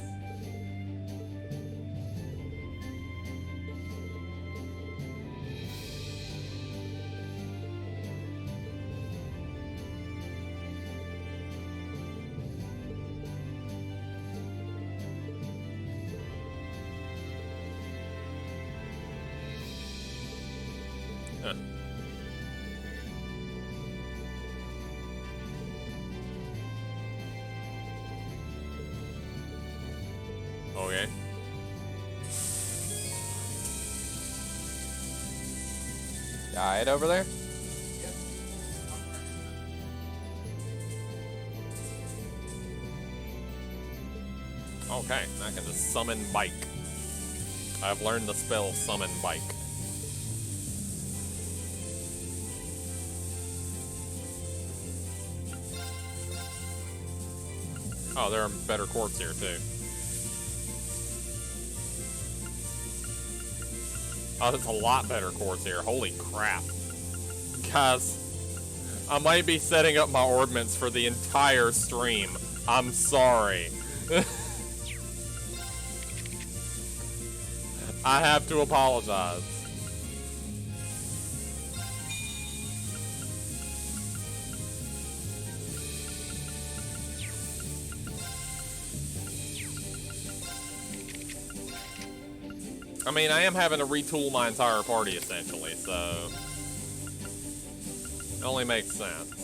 Huh. Okay. Guide over there? Okay, I can just summon bike. I've learned the spell summon bike. Oh, there are better quartz here too. Oh, there's a lot better quartz here. Holy crap. Guys, I might be setting up my ordnance for the entire stream. I'm sorry. I have to apologize. I mean, I am having to retool my entire party, essentially, so it only makes sense.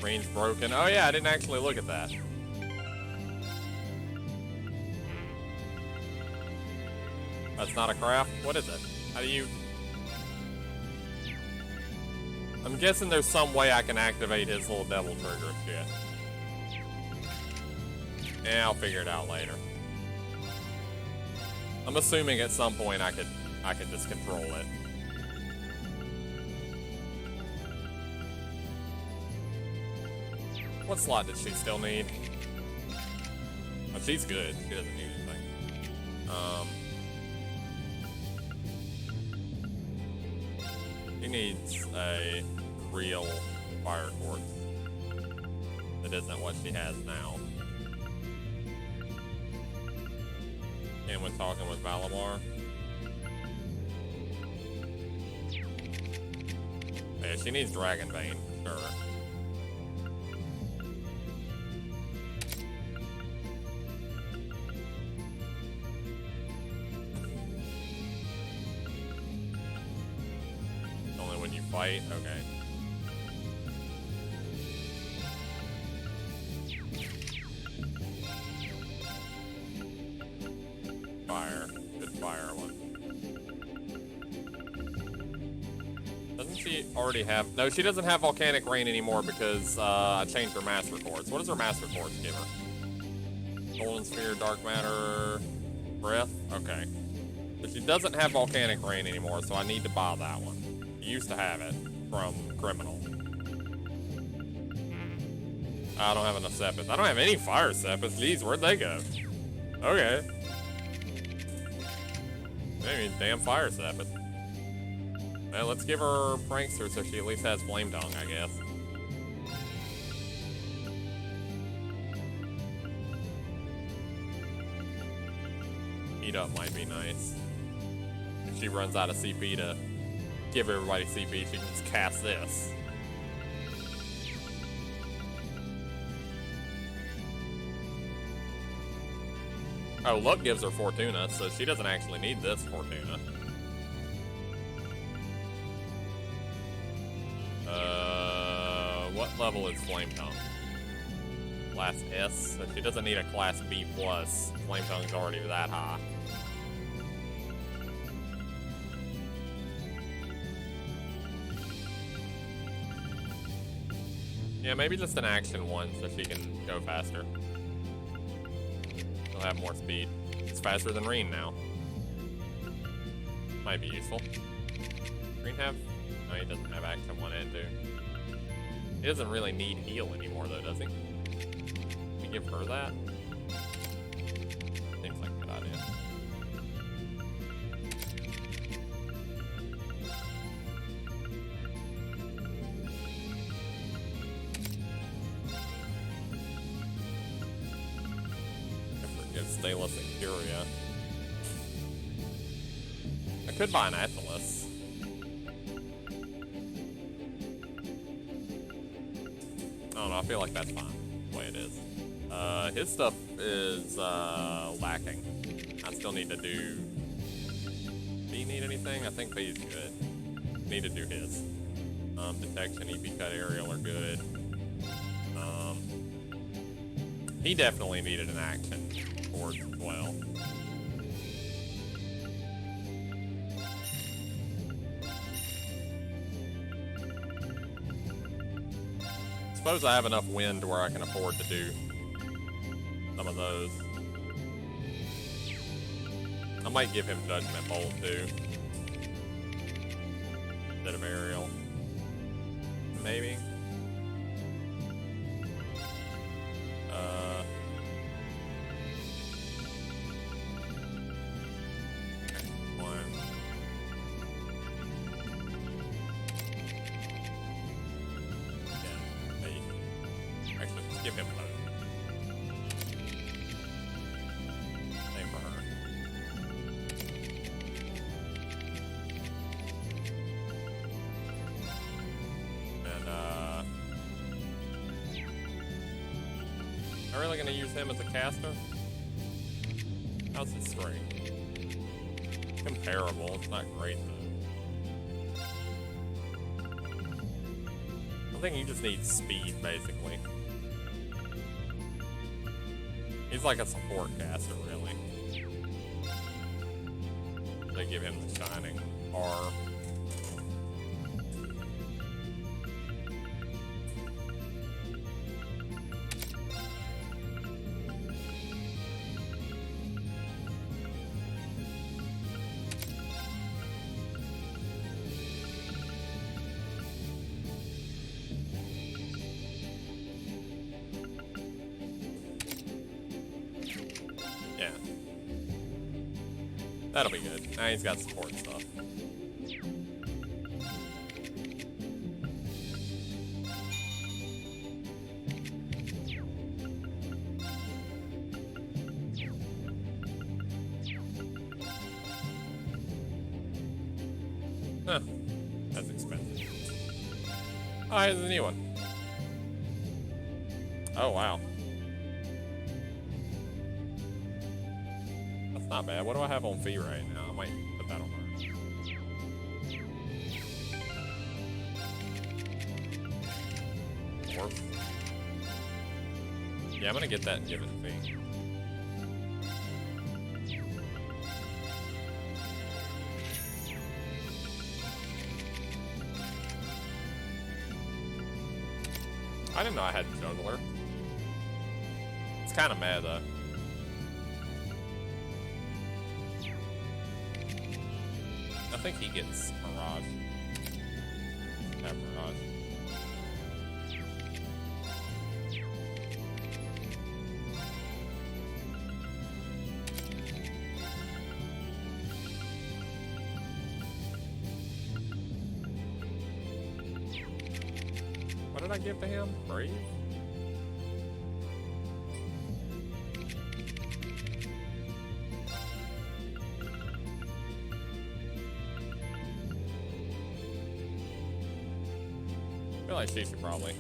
Range broken. Oh yeah, I didn't actually look at that. That's not a craft? What is it? How do you... I'm guessing there's some way I can activate his little devil trigger shit. Yeah, I'll figure it out later. I'm assuming at some point I could just control it. What slot did she still need? Oh, she's good. She doesn't need anything. She needs a real fire quartz. That isn't what she has now. And when talking with Valimar. Yeah, she needs Dragon Bane, sure. Fight? Okay. Fire. Good fire one. Doesn't she already have... No, she doesn't have Volcanic Rain anymore because I changed her Master Quartz. What does her Master Quartz give her? Golden Sphere, Dark Matter, Breath? Okay. But she doesn't have volcanic rain anymore, so I need to buy that one. She used to have it from Criminal. I don't have enough sepets. I don't have any fire sepets. Jeez, where'd they go? Okay. Maybe damn fire sepet. Well, let's give her Prankster so she at least has Flame Tongue, I guess. Heat Up might be nice. If she runs out of CP to give everybody CP, she can just cast this. Oh, Luck gives her Fortuna, so she doesn't actually need this Fortuna. What level is Flame Tongue? Class S, so she doesn't need a Class B+. Flame Tongue's already that high. Yeah, maybe just an action one so she can go faster. She'll have more speed. It's faster than Reen now. Might be useful. Reen have? No, he doesn't have action 1 and 2. He doesn't really need heal anymore though, does he? Can we give her that? Seems like a good idea. Stainless and Curia. I could buy an Atlas. I don't know, I feel like that's fine, the way it is. His stuff is lacking. I still need to do... Do you need anything? I think B's good. Need to do his. Detection, EP Cut, Aerial are good. He definitely needed an action. As well. Suppose I have enough wind where I can afford to do some of those. I might give him Judgment Bolt too. Instead of Aerial. Maybe. Give him both. Same for her. And I'm really gonna use him as a caster. How's his string? Comparable, it's not great though. I think he just needs speed basically. He's like a support caster, really. They give him the Shining R. That'll be good. Now he's got support stuff. Huh. That's expensive. Oh, here's a new one. Oh, wow. Not bad. What do I have on fee right now? I might put that on her. Worth. Yeah, I'm gonna get that and give it a fee. I didn't know I had a juggler. It's kind of mad though. think he gets Mirage. Have Mirage. What did I give to him? Brave? I feel like she should probably.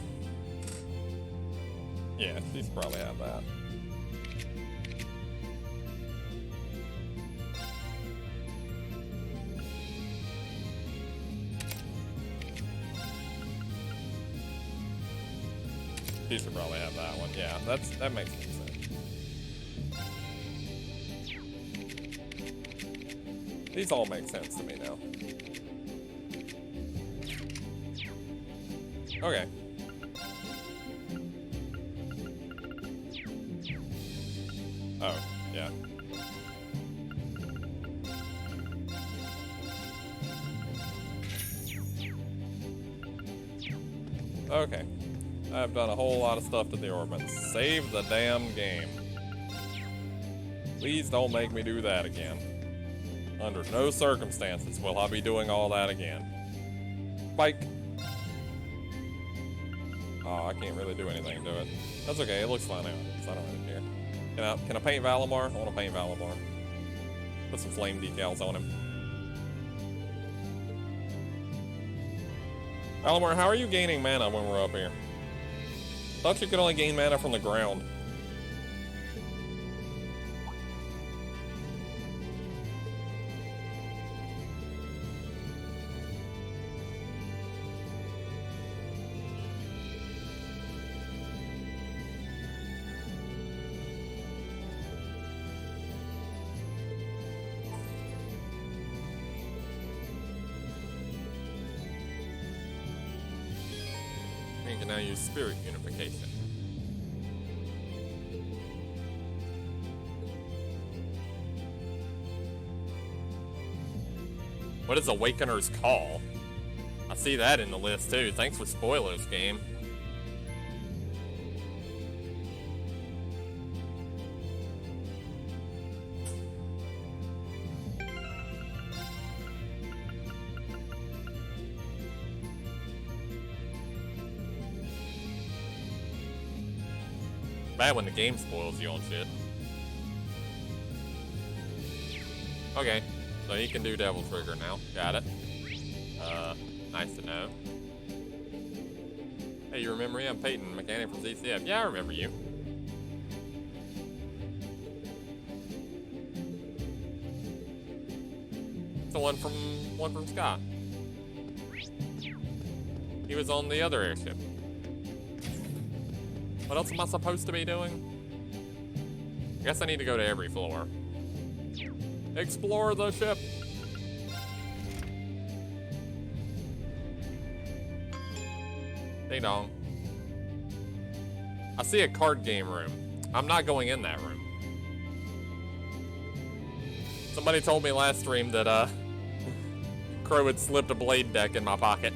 Yeah, she should probably have that. She should probably have that one. Yeah, that makes sense. These all make sense to me now. Okay. Oh, yeah. Okay. I've done a whole lot of stuff to the orbits. Save the damn game. Please don't make me do that again. Under no circumstances will I be doing all that again. Spike. Oh, I can't really do anything to it. That's okay, it looks fine now, so I don't really care. Can I paint Valimar? I want to paint Valimar. Put some flame decals on him. Valimar, how are you gaining mana when we're up here? Thought you could only gain mana from the ground. You can now use spirit unification. What is Awakener's Call? I see that in the list too. Thanks for spoilers, game. Bad when the game spoils you on shit. Okay, so he can do Devil Trigger now. Got it. Nice to know. Hey, you remember me? I'm Peyton, mechanic from ZCF. Yeah, I remember you. It's the one from Scott. He was on the other airship. What else am I supposed to be doing? I guess I need to go to every floor. Explore the ship. Ding dong. I see a card game room. I'm not going in that room. Somebody told me last stream that Crow had slipped a blade deck in my pocket.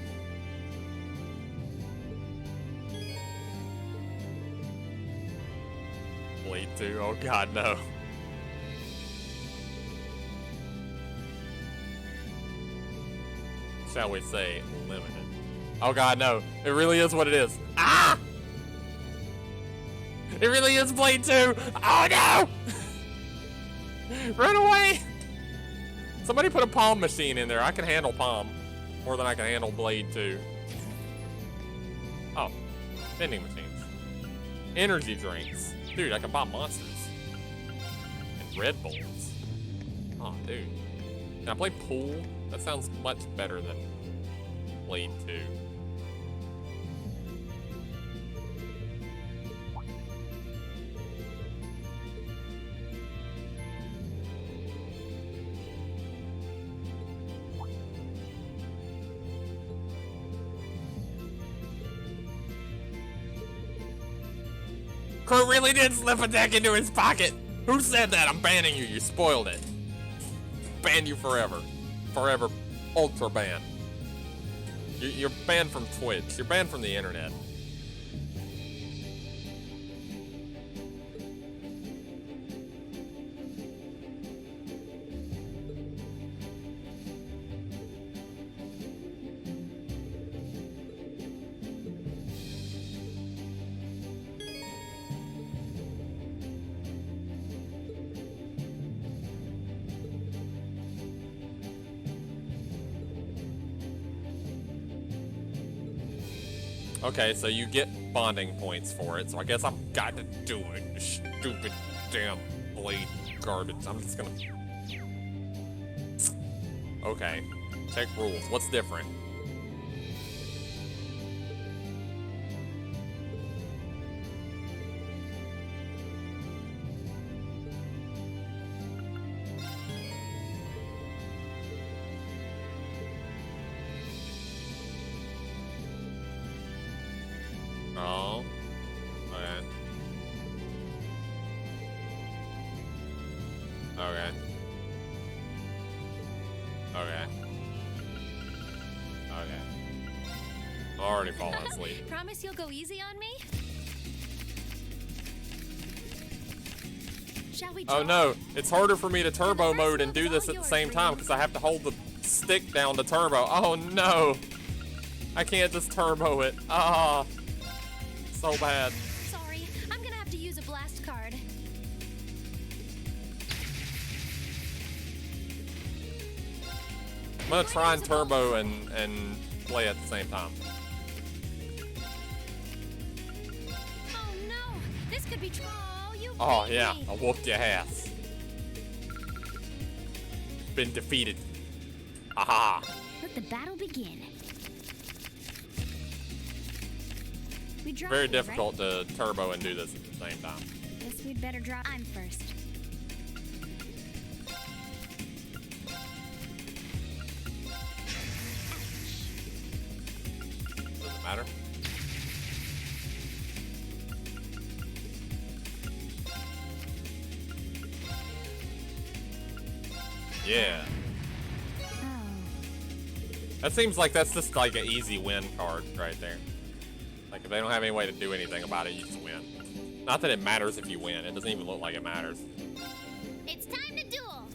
Blade 2, oh god, no. Shall we say limited? Oh god, no. It really is what it is. Ah! It really is Blade 2! Oh no! Run away! Somebody put a palm machine in there. I can handle palm more than I can handle Blade 2. Oh. Vending machines. Energy drinks. Dude, I can buy monsters. And Red Bulls. Oh, dude. Can I play pool? That sounds much better than Blade 2. Crow really did slip a deck into his pocket. Who said that? I'm banning you. You spoiled it. Ban you forever. Forever ultra banned. You're banned from Twitch. You're banned from the internet. Okay, so you get bonding points for it, so I guess I've got to do it. Stupid damn blade garbage. I'm just gonna... Okay. Check rules. What's different? Oh. Okay. Okay. Okay. Okay. I'm already falling asleep. Promise you'll go easy on me? Shall we Oh no, it's harder for me to turbo mode and do this at the same time because I have to hold the stick down to turbo. Oh no. I can't just turbo it. Ah. So bad. Sorry, I'm gonna have to use a blast card. I'm gonna try and turbo and play at the same time. Oh no, this could be you Oh beat yeah, me. I whooped your ass. Been defeated. Aha. Let the battle begin. We draw Very here, difficult to turbo and do this at the same time. Right? Guess we'd better draw. I'm first. Doesn't matter. Yeah. That seems like that's just like an easy win card right there. Like if they don't have any way to do anything about it, you just win. Not that it matters if you win. It doesn't even look like it matters. It's time to duel.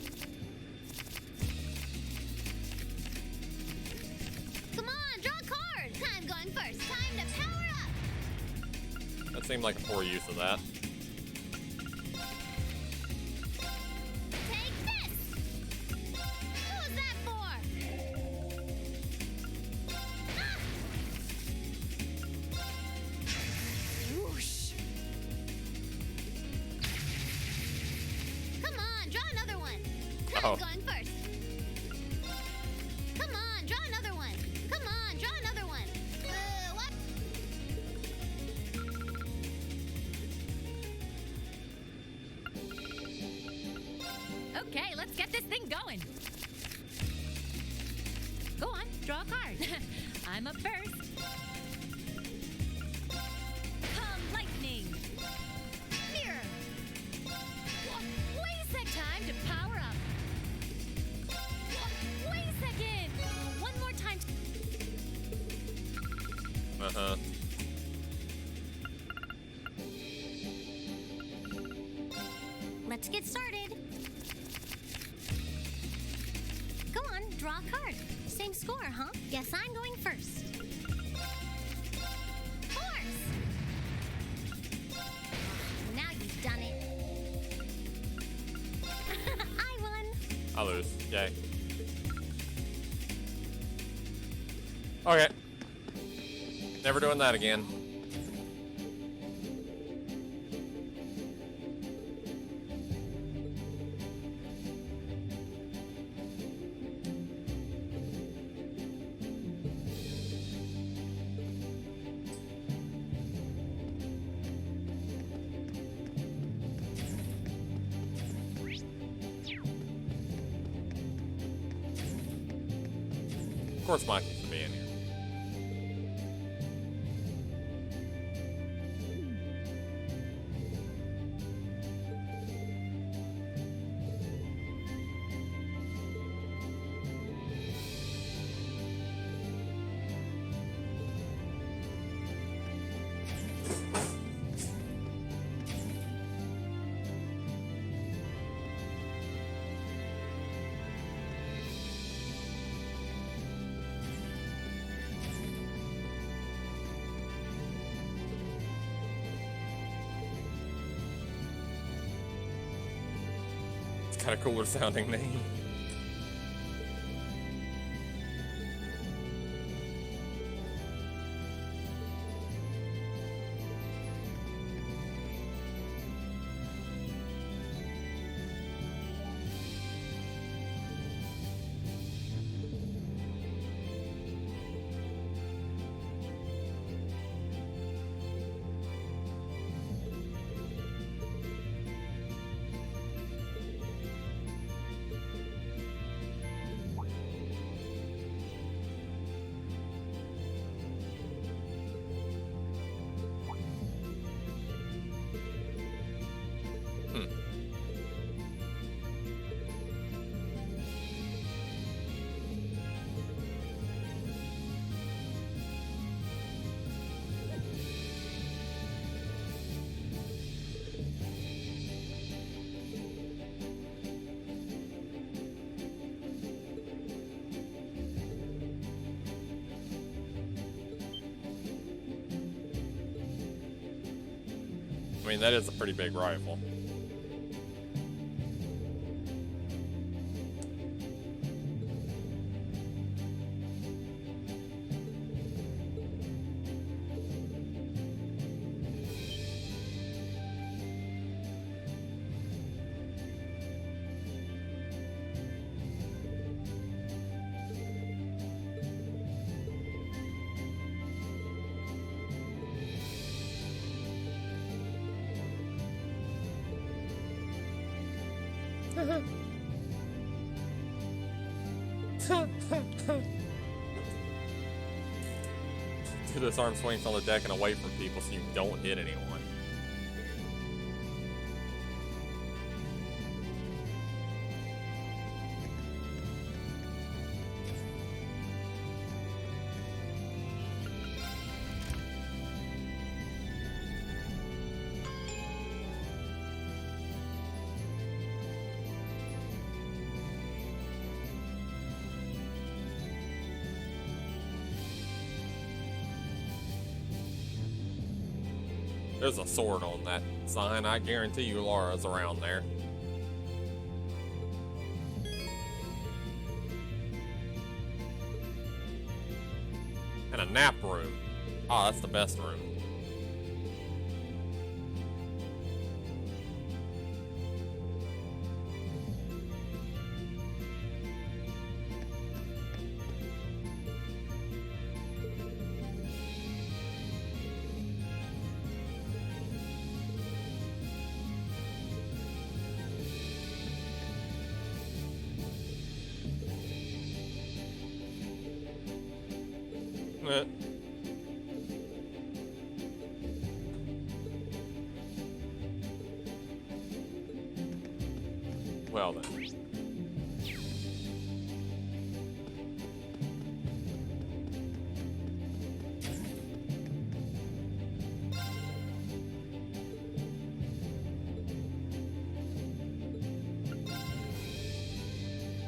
Come on, draw a card. I'm going first. Time to power up. That seemed like a poor use of that. Take this. Who was that for? Whoosh. Come on, draw another one. I'm going first. Come on, draw another one. Come on, draw another one. What? Okay, let's get this thing going. Go on, draw a card. I'm up first. Come lightning. Mirror. Wait a sec. Time to power up. Wait a second. One more time. Uh-huh. Let's get started. Go on, draw a card. Same score, huh? Guess I'm going first. Force! Now you've done it. I won. I lose. Yay. Okay. Never doing that again. Of course Mike needs to be in here. had a cooler sounding name. I mean, that is a pretty big rifle. Do those arm swings on the deck and away from people so you don't hit anyone. There's a sword on that sign. I guarantee you Laura's around there. And a nap room. Oh, that's the best room. Well then.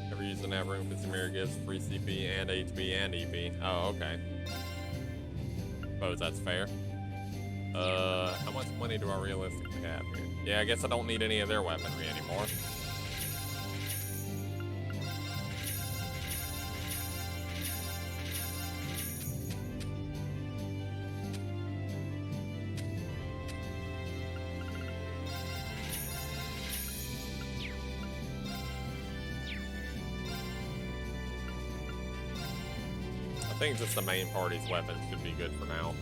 Never use the nav room because the mirror gives free CP and HP and EP. Oh, okay. Suppose that's fair. How much money do I realistically have here? Yeah, I guess I don't need any of their weaponry anymore. I think just the main party's weapons should be good for now.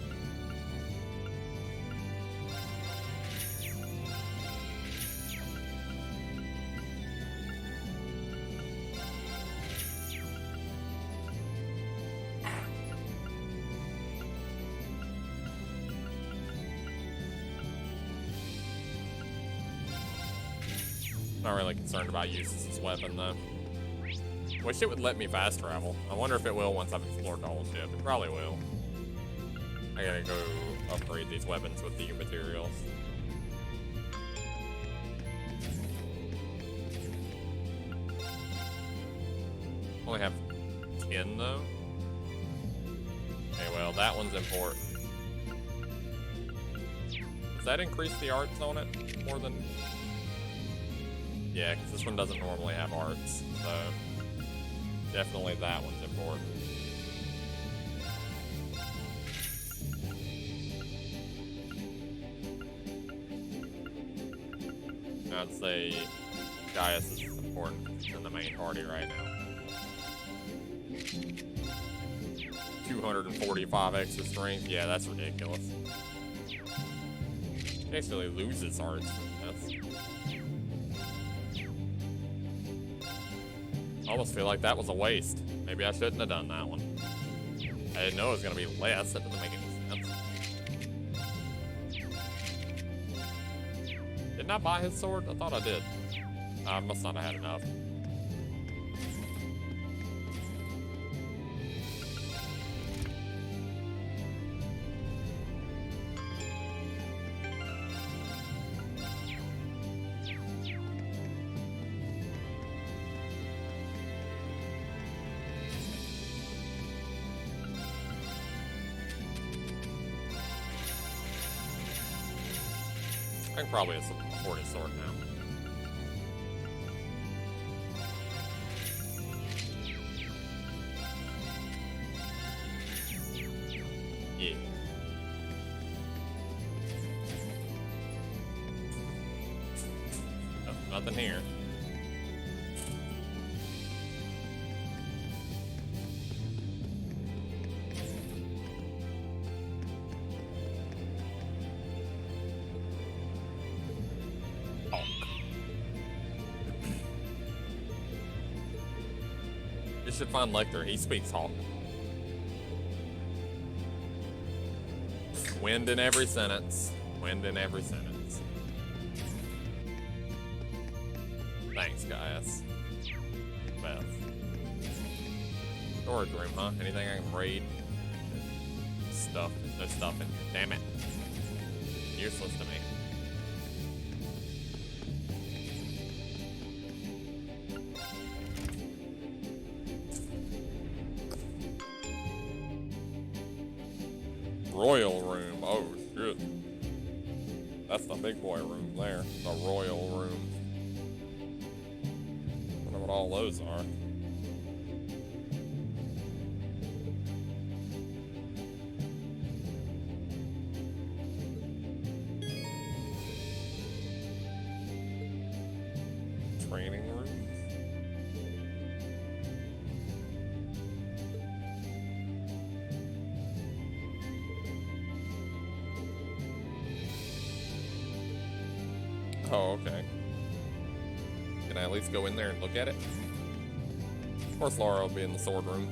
Not really concerned about Eustace's weapon though. Wish it would let me fast travel. I wonder if it will once I've explored the whole ship. It probably will. I gotta go upgrade these weapons with the materials. Only have 10 though. Okay, well that one's important. Does that increase the arts on it more than? Yeah, because this one doesn't normally have arts, so definitely that one's important. I'd say Gaius is important in the main party right now. 245 extra strength, yeah, that's ridiculous. He actually loses arts from this. I almost feel like that was a waste. Maybe I shouldn't have done that one. I didn't know it was going to be less. That doesn't make any sense. Didn't I buy his sword? I thought I did. I must not have had enough. I can probably afford his sword now. Yeah. Oh, nothing here. You should find Lecter. He speaks Hawk. Wind in every sentence. Wind in every sentence. Thanks, Gaius. Beth. Storage room, huh? Anything I can raid? Stuff. There's no stuff in here. Damn it. Useless to me. Royal room. Oh, shit. That's the big boy room there. The royal room. Wonder what all those are. Training rooms? Oh, okay. Can I at least go in there and look at it? Of course Laura will be in the sword room.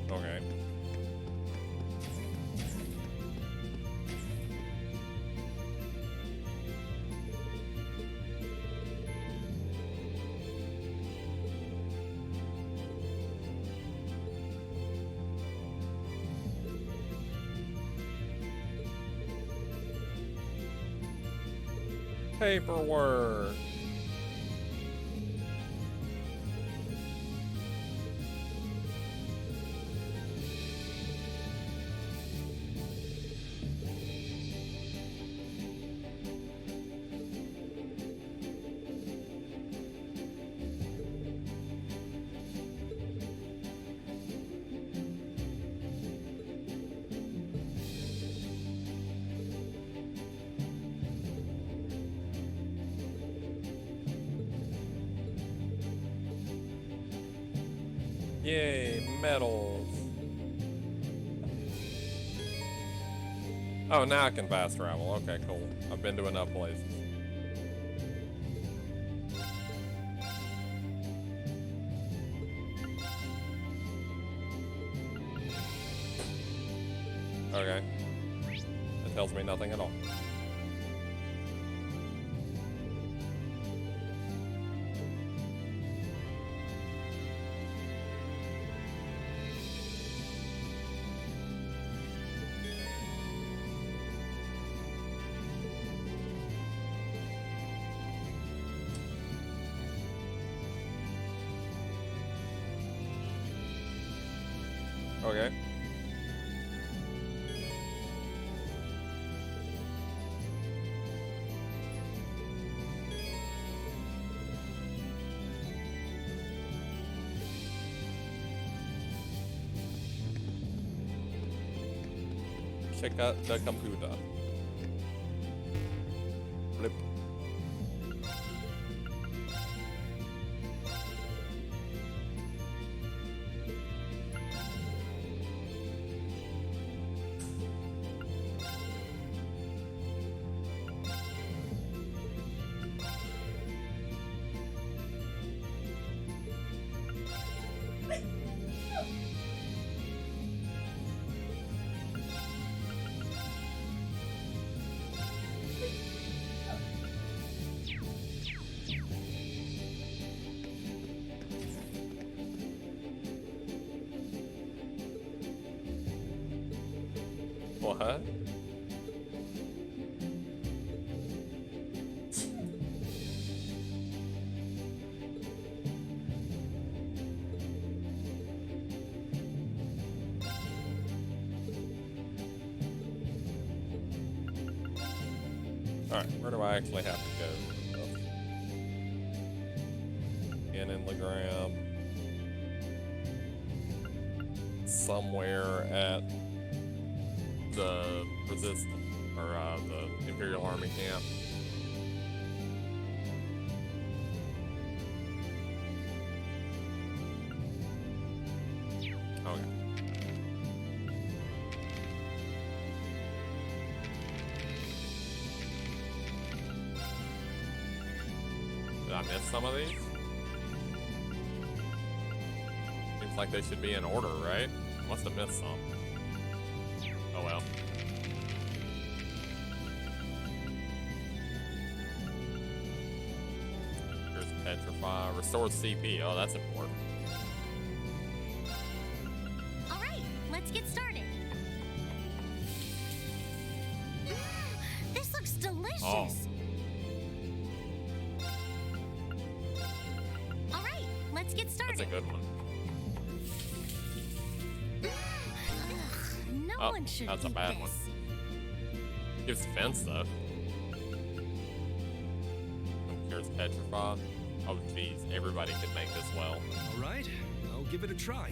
Okay. Paperwork. Yay, medals. Oh, now I can fast travel. Okay, cool. I've been to enough places. Okay. It tells me nothing at all. Okay. Check out the computer. Flip. What? Alright, where do I actually have to go? In the ground. Somewhere at the resistance, or the Imperial Army camp. Okay. Did I miss some of these? Seems like they should be in order, right? Must have missed some. Oh well. Here's Petrify. Restores CP. Oh, that's important. All right, let's get started. This looks delicious. Oh. All right, let's get started. That's a good one. No one should that's a eat bad this. one. Gives defense though. Here's Petrify. Oh geez, everybody could make this well. All right, I'll give it a try.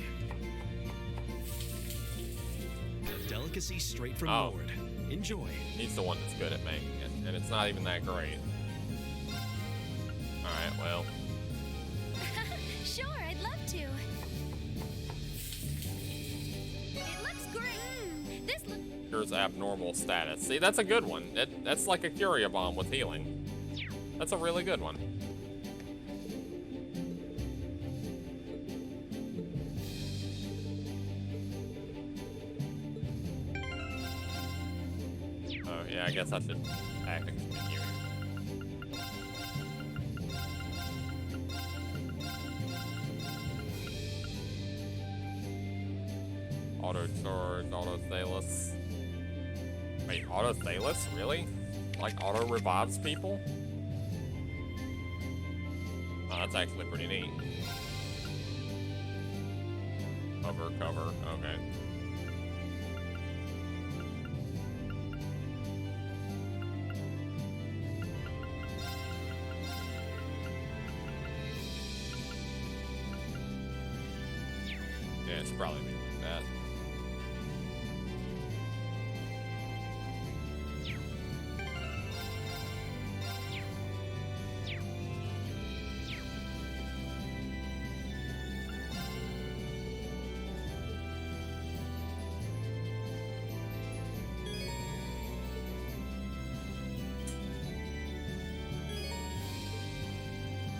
A delicacy straight from Lord. Enjoy. He's the one that's good at making it, and it's not even that great. Alright, well. Sure, I'd love to. It looks great. This looks... Here's abnormal status. See, that's a good one. That's like a Curia bomb with healing. That's a really good one. Oh, yeah, I guess I should back and continue. Auto charge, auto Thalos. Wait, auto Thalos? Really? Like auto revives people? Oh, that's actually pretty neat. Cover, okay. Yeah, it should probably be like that.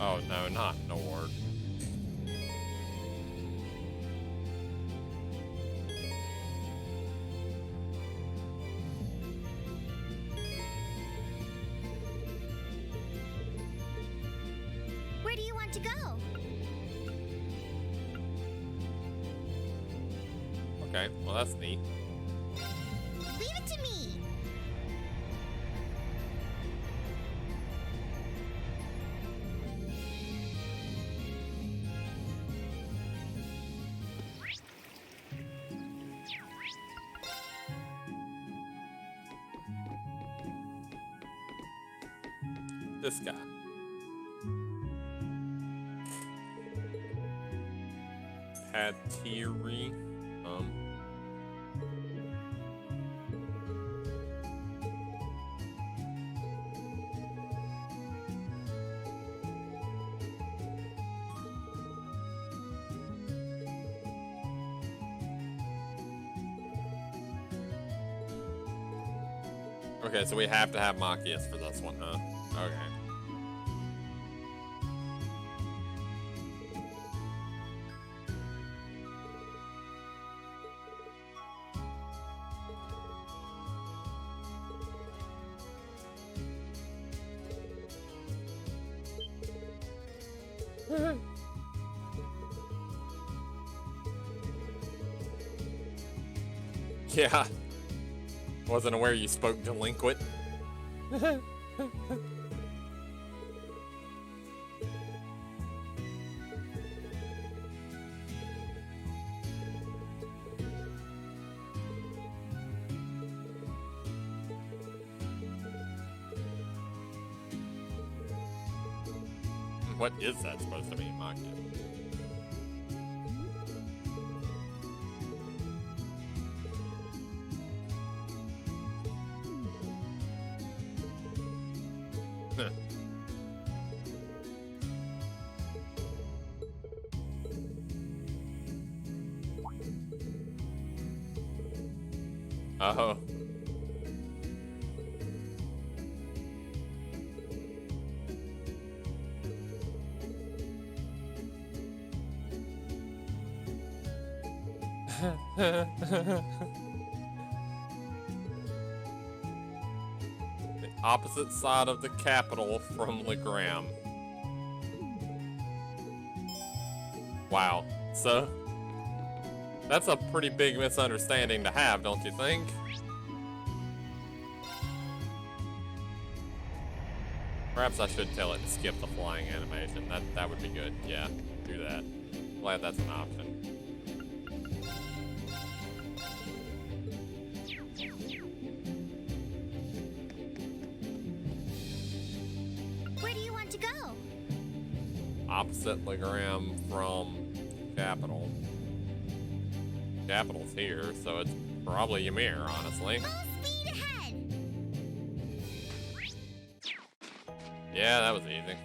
Oh no, not Nord. Okay, well that's neat. Leave it to me. This guy. Patiri. Okay, so we have to have Machias for this one, huh? Okay. Yeah. Wasn't aware you spoke delinquent. What is that supposed to mean, Maki? Oh. The opposite side of the capital from Legram. Wow. So, that's a pretty big misunderstanding to have, don't you think? Perhaps I should tell it to skip the flying animation. That would be good. Yeah, do that. Glad that's an option. Where do you want to go? Opposite Legram from Capital. Capital's here, so it's probably Ymir, honestly. Full speed ahead. Yeah, that was easy.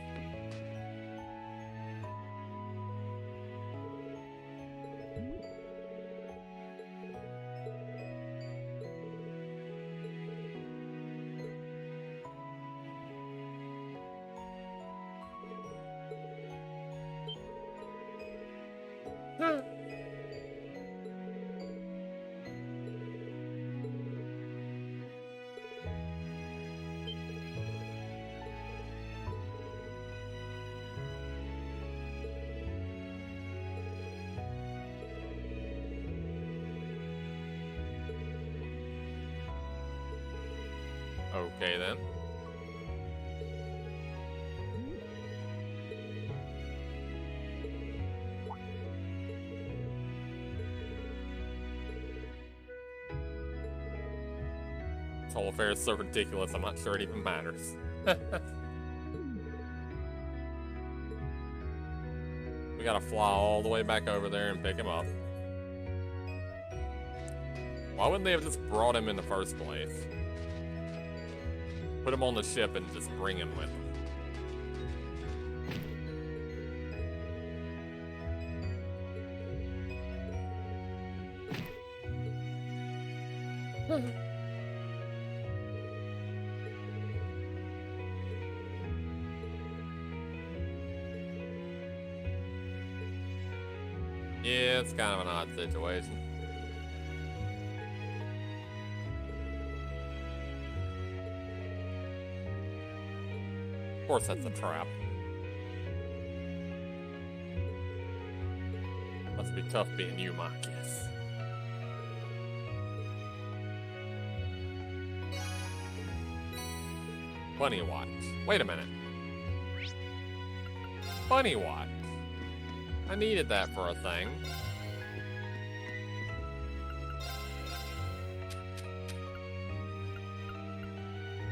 Okay then. This whole affair is so ridiculous, I'm not sure it even matters. We gotta fly all the way back over there and pick him up. Why wouldn't they have just brought him in the first place? Put him on the ship and just bring him with them. Yeah, it's kind of an odd situation. Of course, that's a trap. Must be tough being you, Marcus. Bunny watch. Wait a minute. Bunny watch. I needed that for a thing.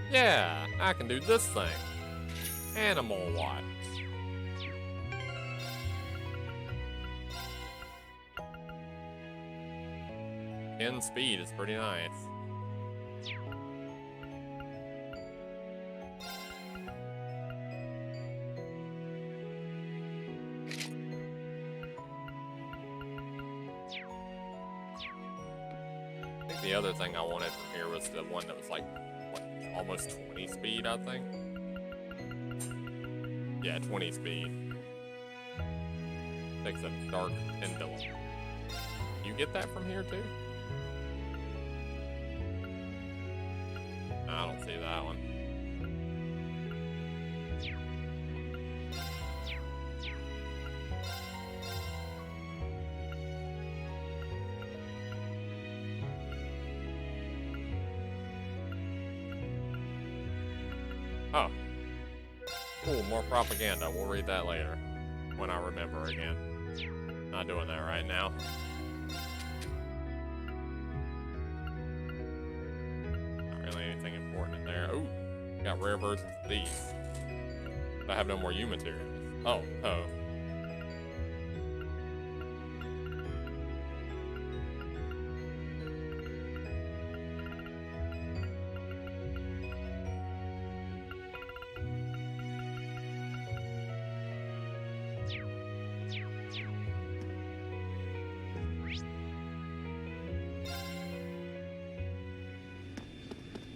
Yeah, I can do this thing. Animal watch. In speed is pretty nice. I think the other thing I wanted from here was the one that was like, what, almost 20 speed, I think? Yeah, 20 speed. Takes a dark pendulum. You get that from here too? I don't see that one. Oh. Cool, more propaganda. We'll read that later. When I remember again. Not doing that right now. Not really anything important in there. Ooh, got rare versions of these. I have no more U materials. Oh.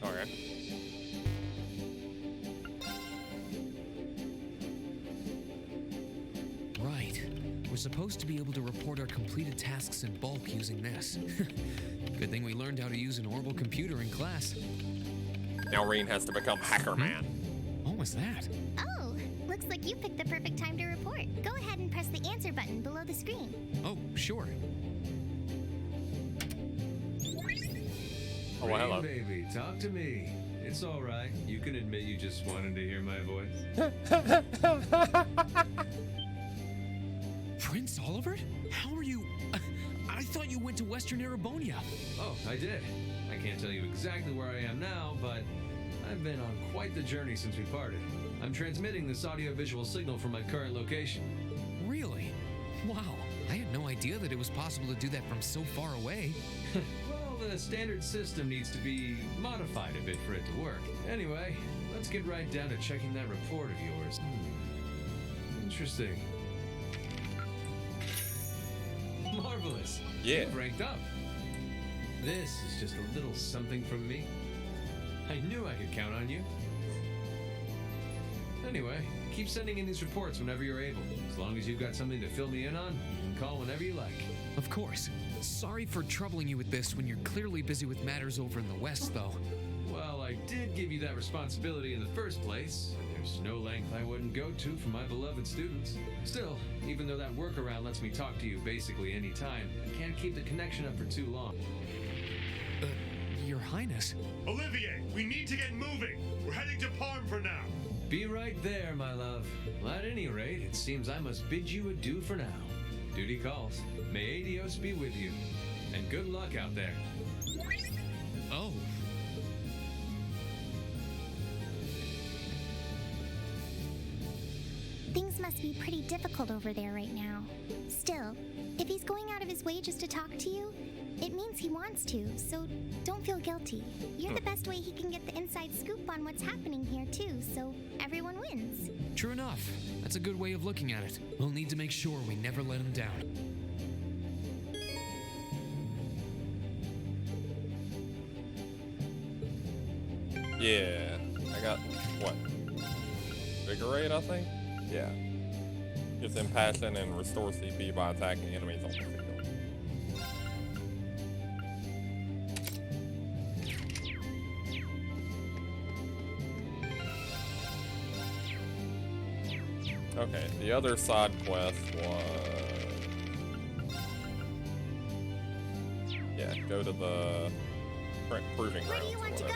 Okay. Right. We're supposed to be able to report our completed tasks in bulk using this. Good thing we learned how to use an orbital computer in class. Now Reen has to become Hacker Man. What was that? Oh, looks like you picked the perfect time to report. Go ahead and press the answer button below the screen. Oh, sure. Oh, well, hello. Rain baby, talk to me. It's all right. You can admit you just wanted to hear my voice. Prince Oliver? How are you? I thought you went to Western Erebonia. Oh, I did. I can't tell you exactly where I am now, but I've been on quite the journey since we parted. I'm transmitting this audio-visual signal from my current location. Really? Wow. I had no idea that it was possible to do that from so far away. Well, the standard system needs to be modified a bit for it to work. Anyway, let's get right down to checking that report of yours. Interesting. Marvelous. Yeah. You've ranked up. This is just a little something from me. I knew I could count on you. Anyway, keep sending in these reports whenever you're able. As long as you've got something to fill me in on, you can call whenever you like. Of course. Sorry for troubling you with this when you're clearly busy with matters over in the West, though. Well, I did give you that responsibility in the first place, and there's no length I wouldn't go to for my beloved students. Still, even though that workaround lets me talk to you basically any time, I can't keep the connection up for too long. Your Highness. Olivier, we need to get moving. We're heading to Parm for now. Be right there, my love. Well, at any rate, it seems I must bid you adieu for now. Duty calls. May Adios be with you. And good luck out there. Oh. Things must be pretty difficult over there right now. Still, if he's going out of his way just to talk to you, it means he wants to, so don't feel guilty. You're the best way he can get the inside scoop on what's happening here, too, so everyone wins. True enough. That's a good way of looking at it. We'll need to make sure we never let him down. Yeah. I got, what? Vigorate, I think? Yeah. Gives him passion and restores CP by attacking enemies on the field. Okay, the other side quest was... Yeah, go to the proving grounds. Where do you want to go?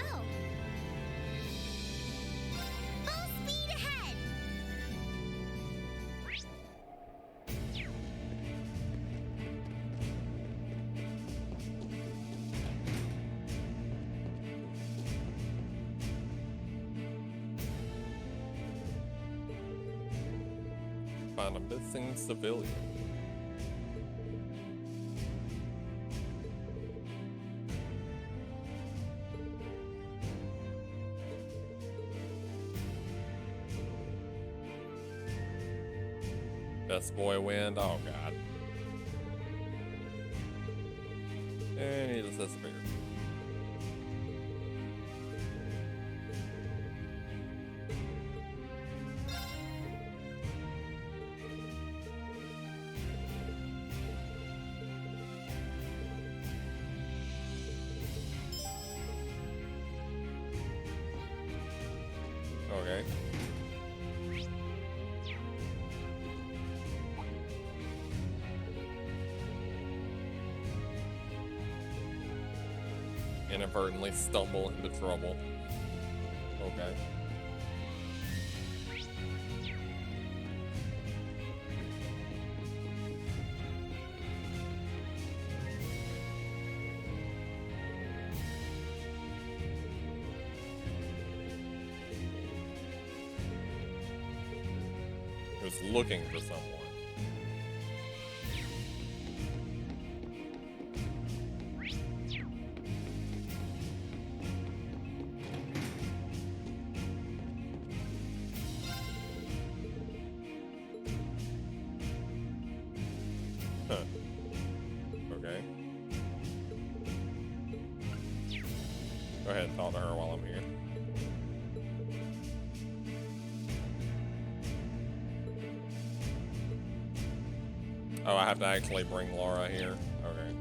Find a missing civilian. Best boy wind. Oh god. And he just disappeared. Okay. Inadvertently stumble into trouble. Okay. He was looking for someone. Huh. Okay. Go ahead and talk to her while I'm here. Oh, I have to actually bring Laura here. Okay.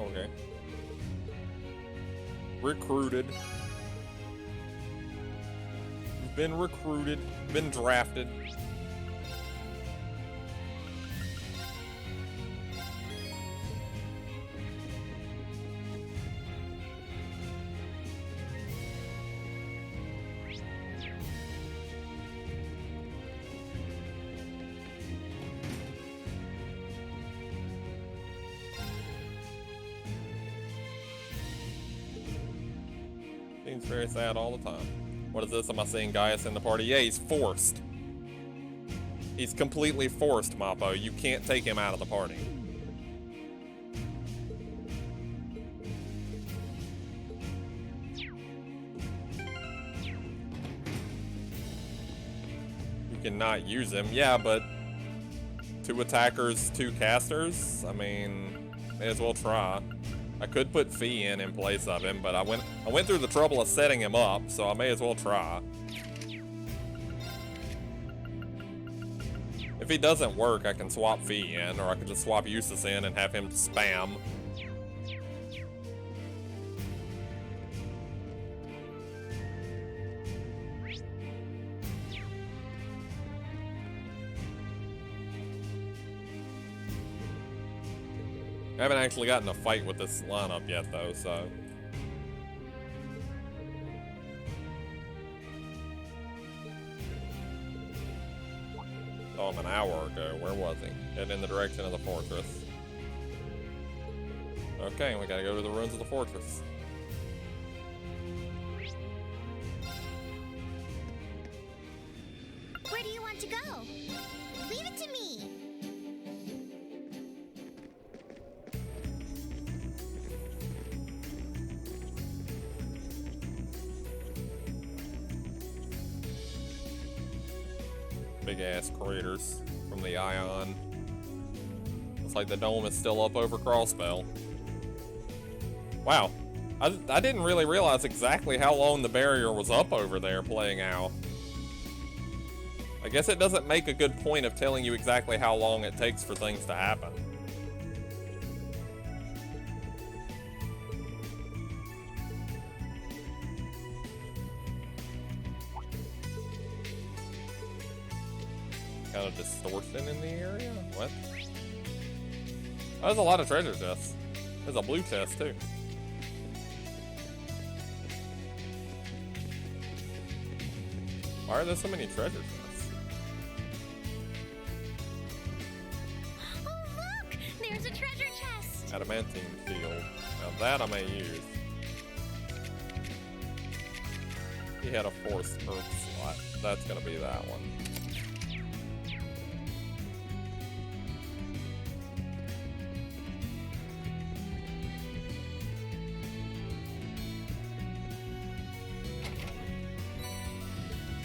Okay. Recruited. Been recruited. Been drafted. Seems very sad all the time. What is this? Am I seeing Gaius in the party? Yeah, he's forced. He's completely forced, Mappo. You can't take him out of the party. You cannot use him. Yeah, but 2 attackers, 2 casters? I mean, may as well try. I could put Fee in place of him, but I went through the trouble of setting him up, so I may as well try. If he doesn't work, I can swap Fee in, or I could just swap Eustace in and have him spam. I haven't actually gotten a fight with this lineup yet, though, so. Saw him an hour ago. Where was he? Heading in the direction of the fortress. Okay, we gotta go to the ruins of the fortress. Where do you want to go? Leave it to me. Big ass craters from the ion. Looks like the dome is still up over Crossbell. Wow. I didn't really realize exactly how long the barrier was up over there playing out. I guess it doesn't make a good point of telling you exactly how long it takes for things to happen. Kind of distortion in the area? What? Oh, there's a lot of treasure chests. There's a blue chest too. Why are there so many treasure chests? Oh, look! There's a treasure chest! Adamantine shield. Now that I may use. He had a forced earth slot. That's gonna be that one.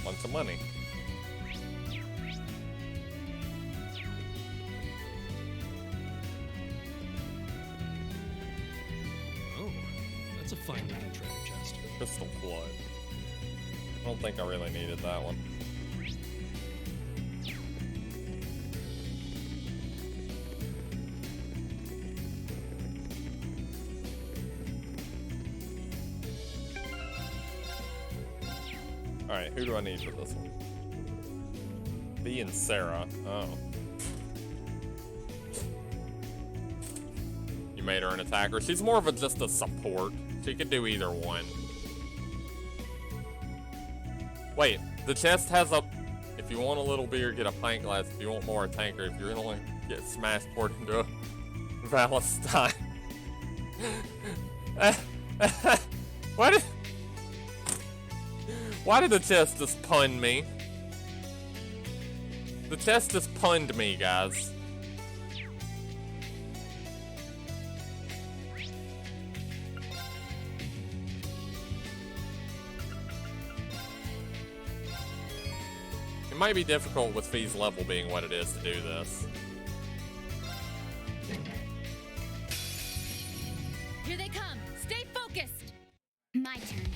Bunch of money. Oh, that's a fine looking treasure chest. Crystal blood. I don't think I really needed that one. Alright, who do I need for this one? B and Sarah. Oh. You made her an attacker. She's more of just a support. She could do either one. Wait, the chest has a... If you want a little beer, get a pint glass. If you want more, a tanker. If you're gonna get smashed, poured into a Valentine. What? Why did the chest just pun me? The chest just punned me, guys. It might be difficult with Fee's level being what it is to do this. Here they come. Stay focused. My turn.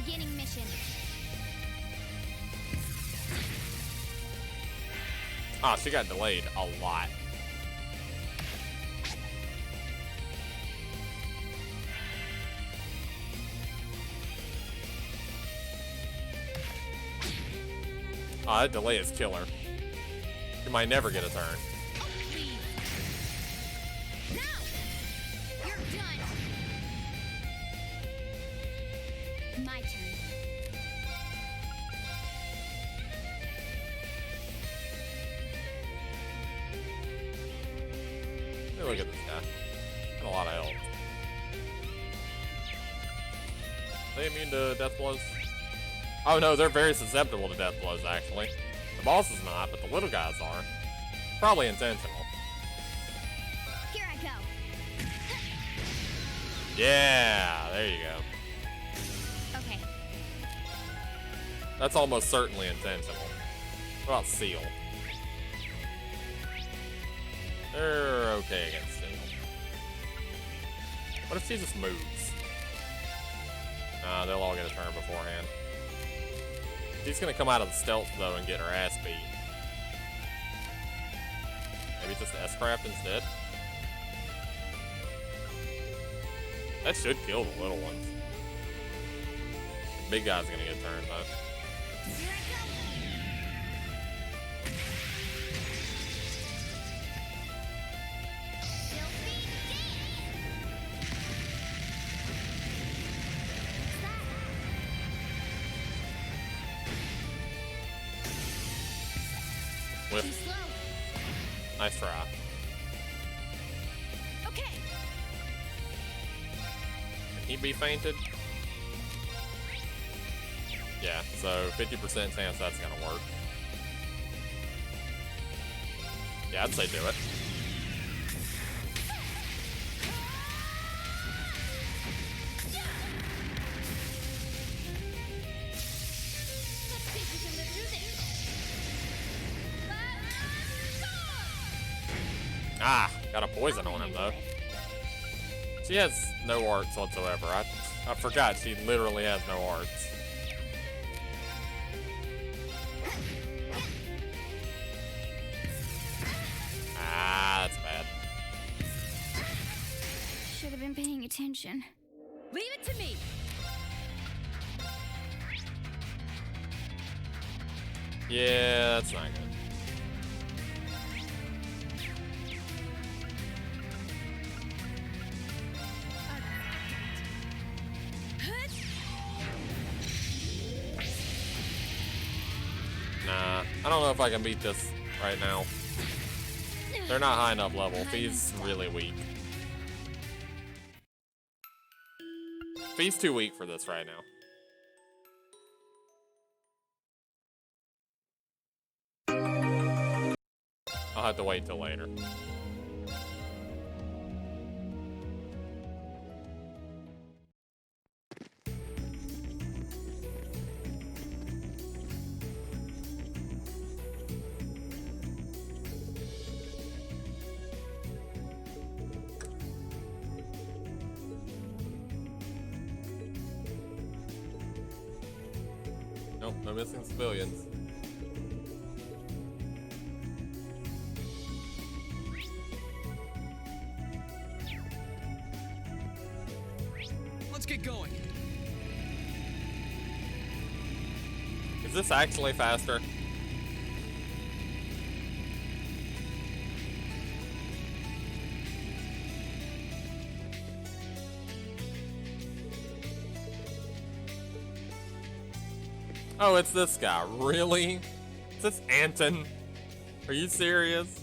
Beginning mission. Ah, she got delayed a lot. Ah, that delay is killer. You might never get a turn. You're done. My turn. Hey, look at this guy. Got a lot of health. They immune to death blows? Oh no, they're very susceptible to death blows, actually. The boss is not, but the little guys are. Probably intentional. Here I go. Yeah, there you go. Okay. That's almost certainly intentional. What about Seal? They're okay against Seal. What if she just moves? Nah, they'll all get a turn beforehand. She's gonna come out of the stealth though and get her ass beat. Maybe just S-Craft instead? That should kill the little ones. The big guy's gonna get turned though. Whip. Nice try. Okay. Can he be fainted? Yeah, so 50% chance that's gonna work. Yeah, I'd say do it. Ah, got a poison on him though. She has no arts whatsoever. I forgot she literally has no arts. Ah, that's bad. Should have been paying attention. Leave it to me. Yeah, that's not good. Nah, I don't know if I can beat this right now. They're not high enough level. Fee's really weak. Fee's too weak for this right now. I'll have to wait till later. Nope, no missing civilians. Let's get going. Is this actually faster? Oh, it's this guy. Really? Is this Anton? Are you serious?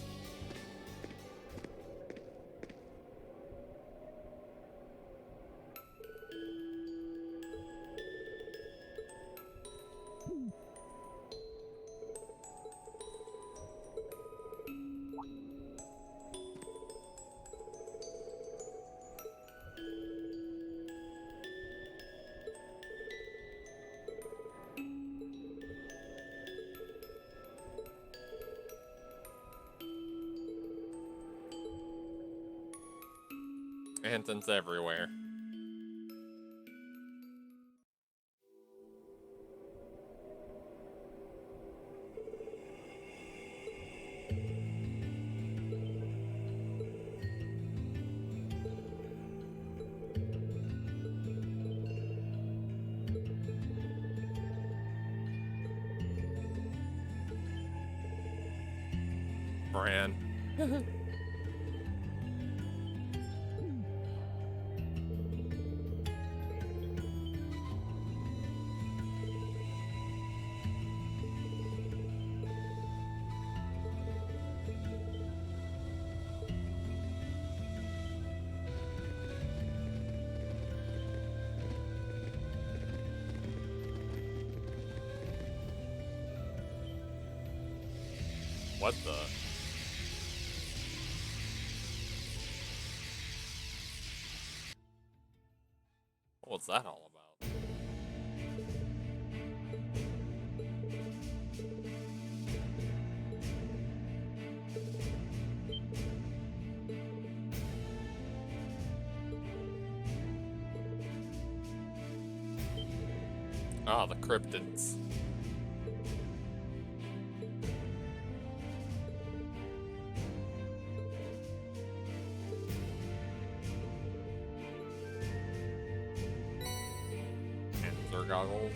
Anton's everywhere. Bran. What the? What's that all about? Ah, the cryptids. Goggles.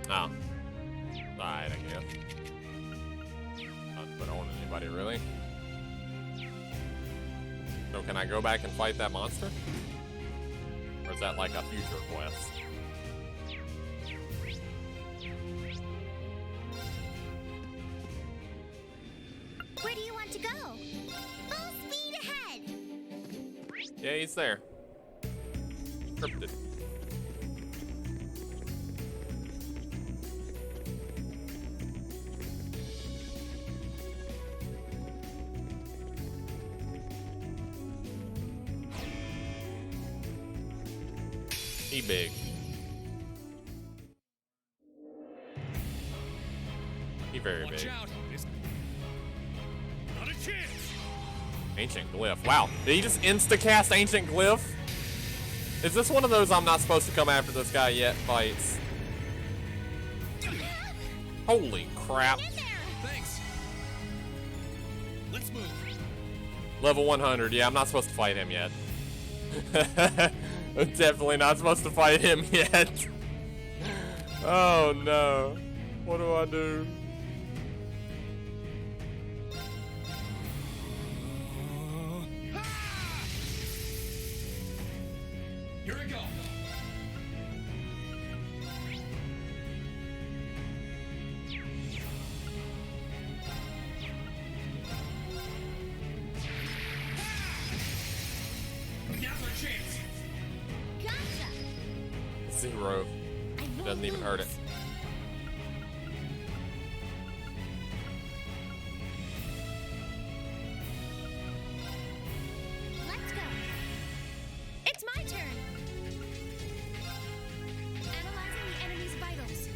Oh. Died, I guess. Not put on anybody, really. So can I go back and fight that monster? Or is that like a future quest? Where do you want to go? Full speed ahead! Yeah, he's there. Cryptid. He big. He very big. Out. Not a chance. Ancient Glyph. Wow. Did he just insta-cast Ancient Glyph? Is this one of those I'm not supposed to come after this guy yet fights? Holy crap. Thanks. Let's move. Level 100. Yeah, I'm not supposed to fight him yet. I'm definitely not supposed to fight him yet. Oh no. What do I do? Here we go. Now's our chance. Gotcha. Zero. He doesn't even hurt it. Let's go. It's my turn. Analyzing the enemy's vitals.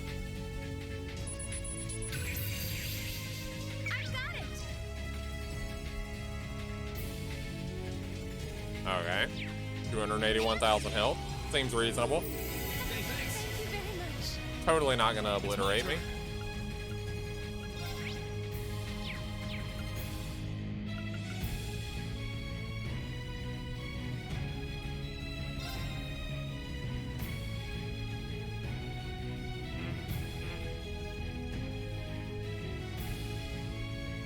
I got it. Okay. 281,000 health. Seems reasonable. Thank you very much. Totally not gonna obliterate me.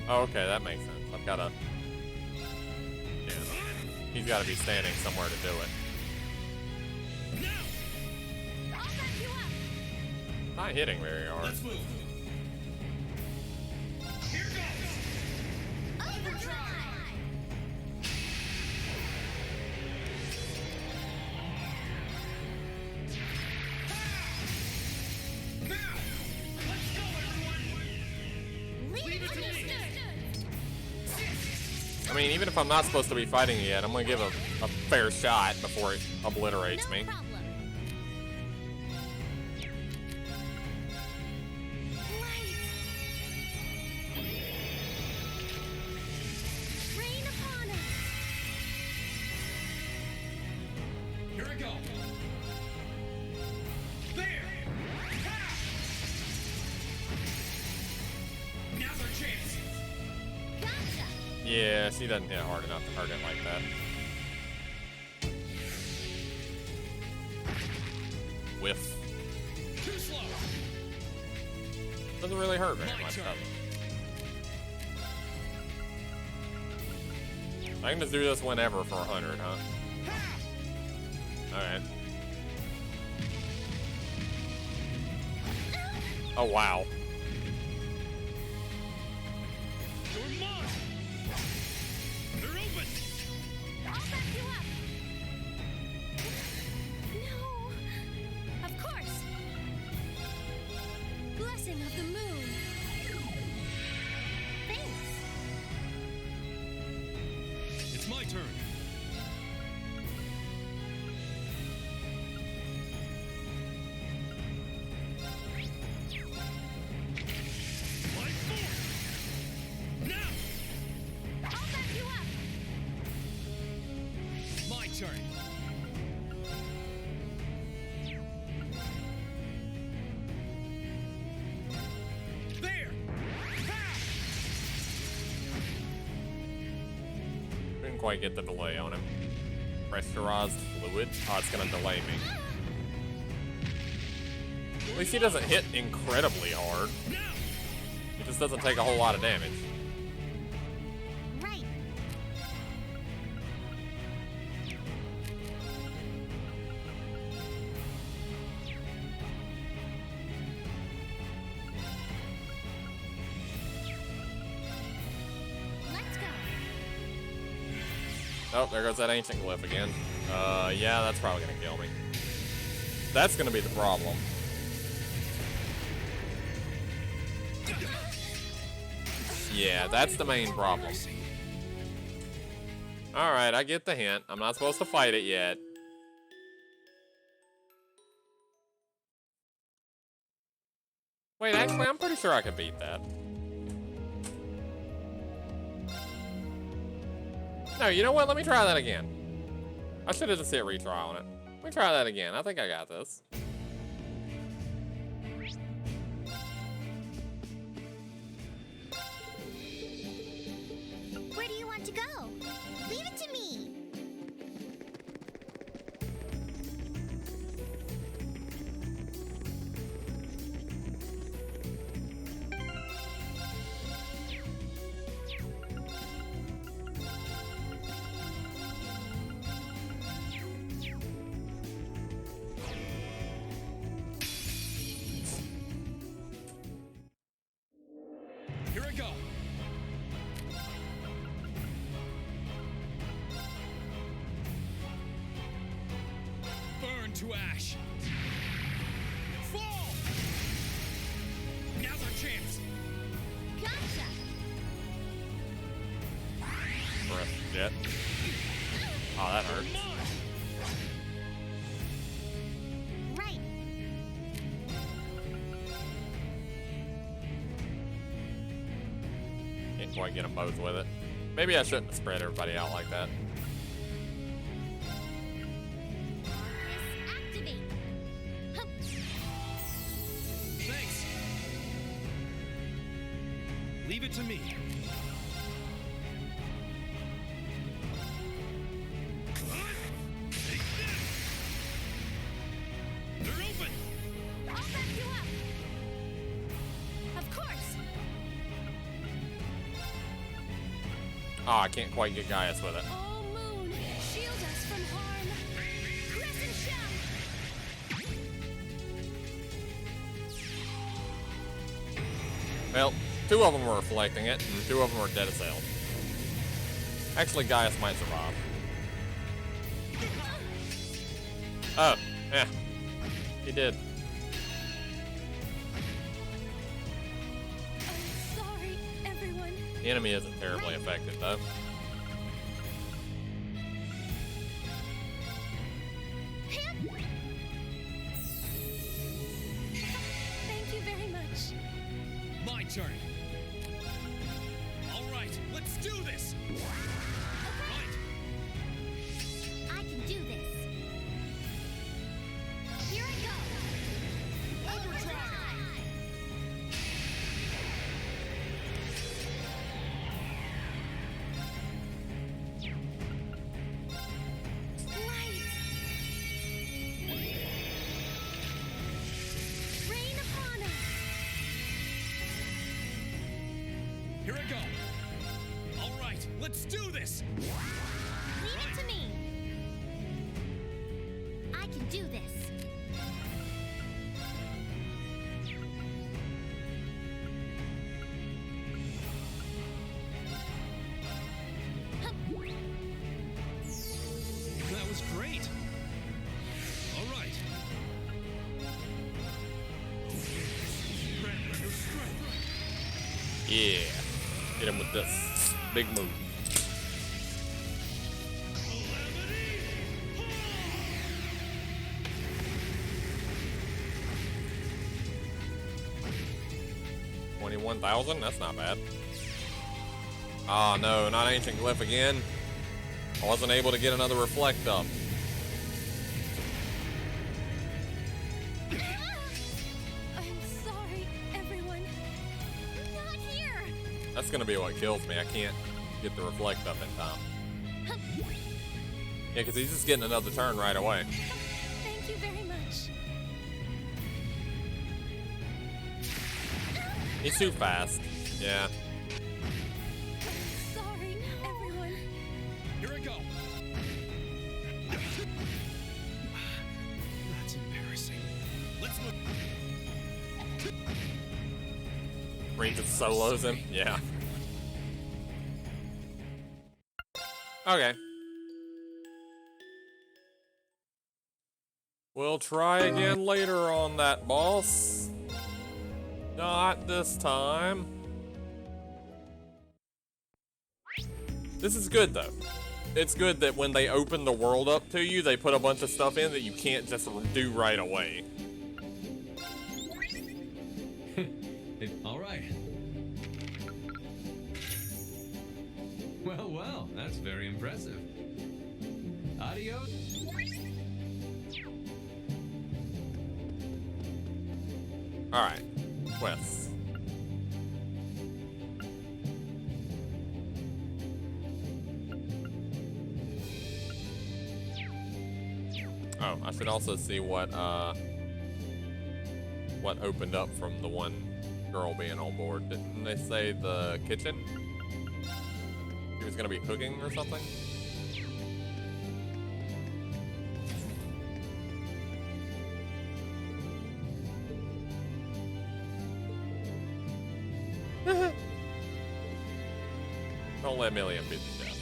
Oh, okay, that makes sense. I've gotta... Yeah. He's gotta be standing somewhere to do it. I'll back you up. Not hitting very hard. Let's move. Here goes. Overdrive. Now, let's go, everyone. Leave it to me. I mean, even if I'm not supposed to be fighting yet, I'm gonna give a fair shot before it obliterates me. No problem. Light. Rain upon us. Here we go. There. Now's our chance. Gotcha. Yeah, she doesn't hit hard enough to hurt it like that. Whiff. Too slow. Doesn't really hurt very My much, turn. does it? I can just do this whenever for 100, huh? Alright. Oh, wow. You're mine. They're open. I'll back you up. No. Of course. Blessing of the moon. Thanks. It's my turn. My force. Now. I'll back you up. My turn. There. Didn't quite get the delay on him. Pressurized fluid. Oh, it's gonna delay me. At least he doesn't hit incredibly hard. He just doesn't take a whole lot of damage. Right. Let's go. Oh, there goes that ancient glyph again. Yeah, that's probably gonna kill me. That's gonna be the problem. Yeah, that's the main problem. Alright, I get the hint. I'm not supposed to fight it yet. Wait, actually, I'm pretty sure I could beat that. No, you know what? Let me try that again. I should have just hit retry on it. Let me try that again. I think I got this. Where do you want to go? Leave it to me. Here I go. Burn to ash. Fall! Now's our chance. Gotcha. Breath jet. Oh, that hurt. Right. Can't quite get them both with it. Maybe I shouldn't have spread everybody out like that. Activate. Hup. Thanks. Leave it to me. They're open. I'll back you up. Of course. Oh, I can't quite get Gaius with it. Oh, Moon, shield us from harm. Crescent shell. Well, two of them were reflecting it, and two of them were dead assailed. Actually, Gaius might survive. Oh, yeah. He did. I'm sorry, everyone. The enemy isn't terribly affected, though. Thank you very much. My turn. All right, let's do this. Right. I can do this. Here I go. Overdrive. Light. Rain upon us. Here I go. All right, let's do this. Leave it to me. I can do this. That was great. All right. Yeah. Get him with this. Big move. $21,000? That's not bad. Oh no, not ancient glyph again. I wasn't able to get another reflect up. I'm sorry, everyone. Not here. That's gonna be what kills me. I can't get the reflect up in time. Yeah, because he's just getting another turn right away. Thank you very much. He's too fast. Yeah. Sorry, everyone. Here I go. That's embarrassing. Let's move. Ring just solos him. Yeah. Okay. We'll try again later on that boss. Not this time. This is good though. It's good that when they open the world up to you, they put a bunch of stuff in that you can't just do right away. All right. Well, Well, that's very impressive. Adios. Alright. Quests. Oh, I should also see what opened up from the one girl being on board. Didn't they say the kitchen? He was gonna be cooking or something? Don't let Million beat the death.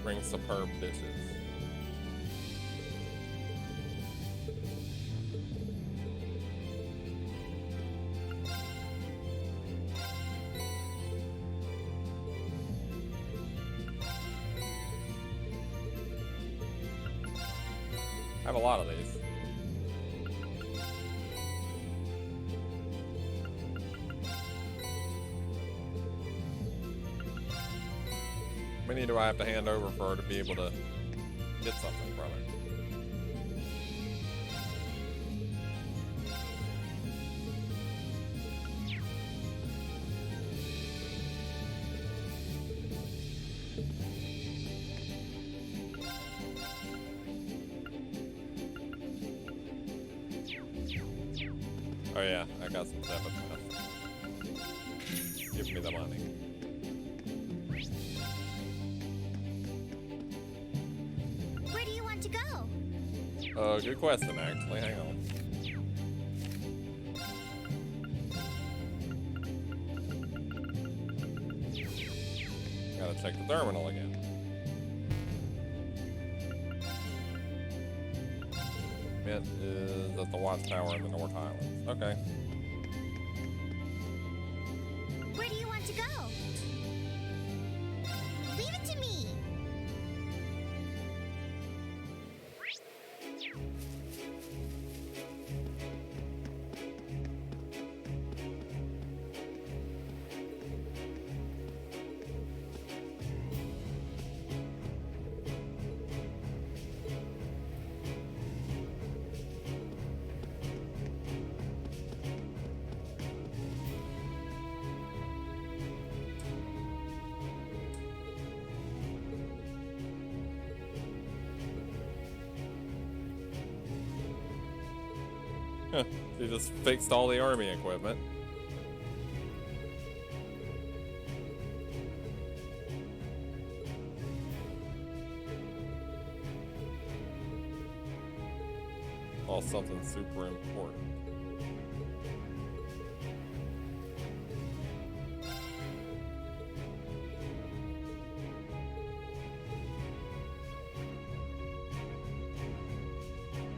Bring superb dishes. I have a lot of these. How many do I have to hand over for her to be able to get something from it? Oh yeah, I got some stuff left. Give me the money. Where do you want to go? Good question, actually. Hang on. Gotta check the terminal again. It is at the watchtower in the North Highlands. Okay. Where do you want to go? Leave it to me. She just fixed all the army equipment. Oh, something super important.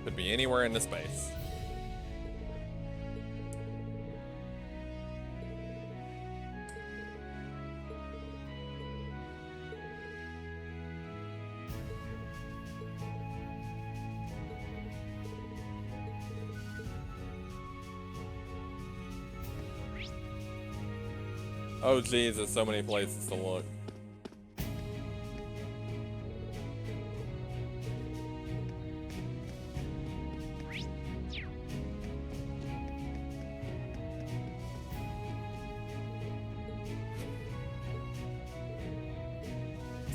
Could be anywhere in the space. Oh geez, there's so many places to look.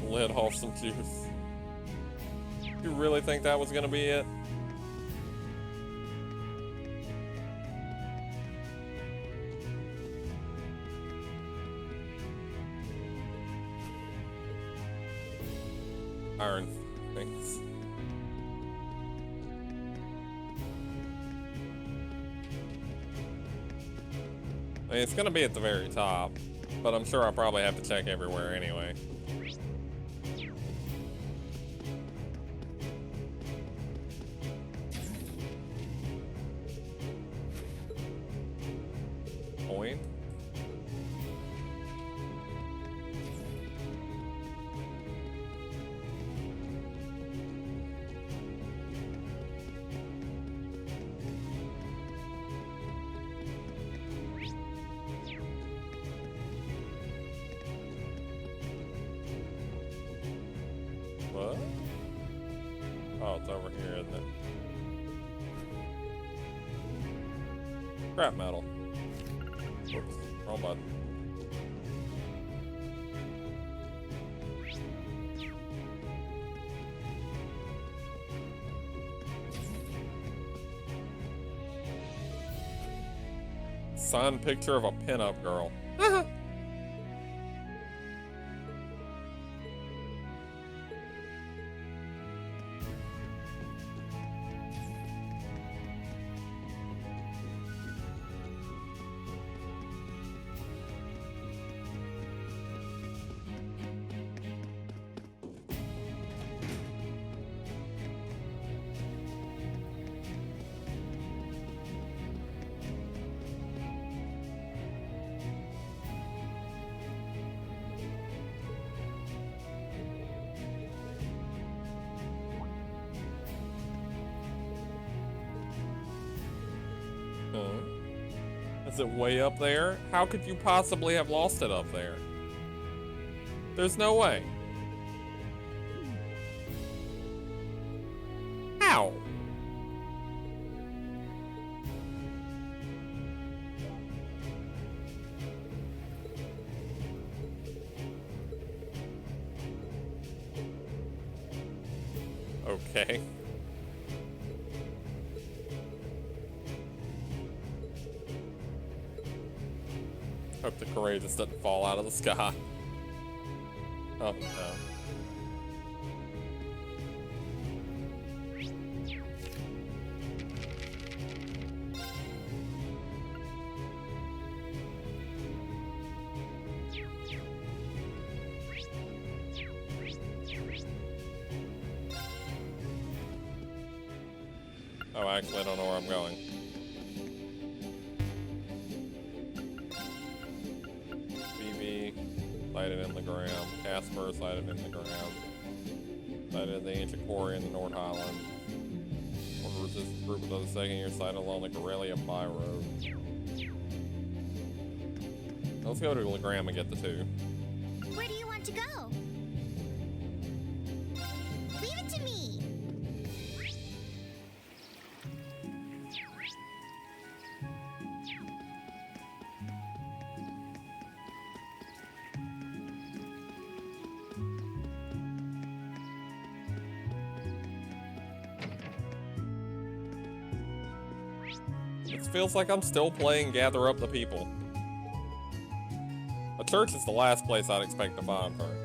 Lid off some juice. You really think that was gonna be it? Iron things. I mean, it's gonna be at the very top, but I'm sure I'll probably have to check everywhere anyway. here, isn't it? Scrap metal. Oops, wrong button. Signed picture of a pinup girl. Is it way up there? How could you possibly have lost it up there? There's no way. How? Okay. Hope the courageous doesn't fall out of the sky. Oh no. Oh, actually, I don't know where I'm going. Sighted in the ground. Casper sighted in the ground. Sighted in the ancient quarry in the North Highland. One resistance group of those second year sighted along the Corellia byroad. Let's go to Legram and get the two. Where do you want to go? Leave it to me. It feels like I'm still playing Gather Up the People. A church is the last place I'd expect to find her.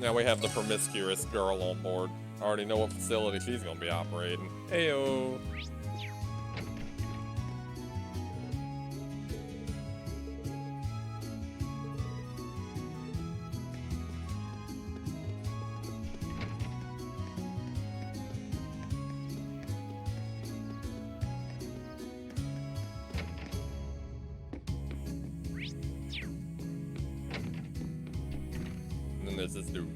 Now we have the promiscuous girl on board. I already know what facility she's gonna be operating. Heyo. And then there's this dude.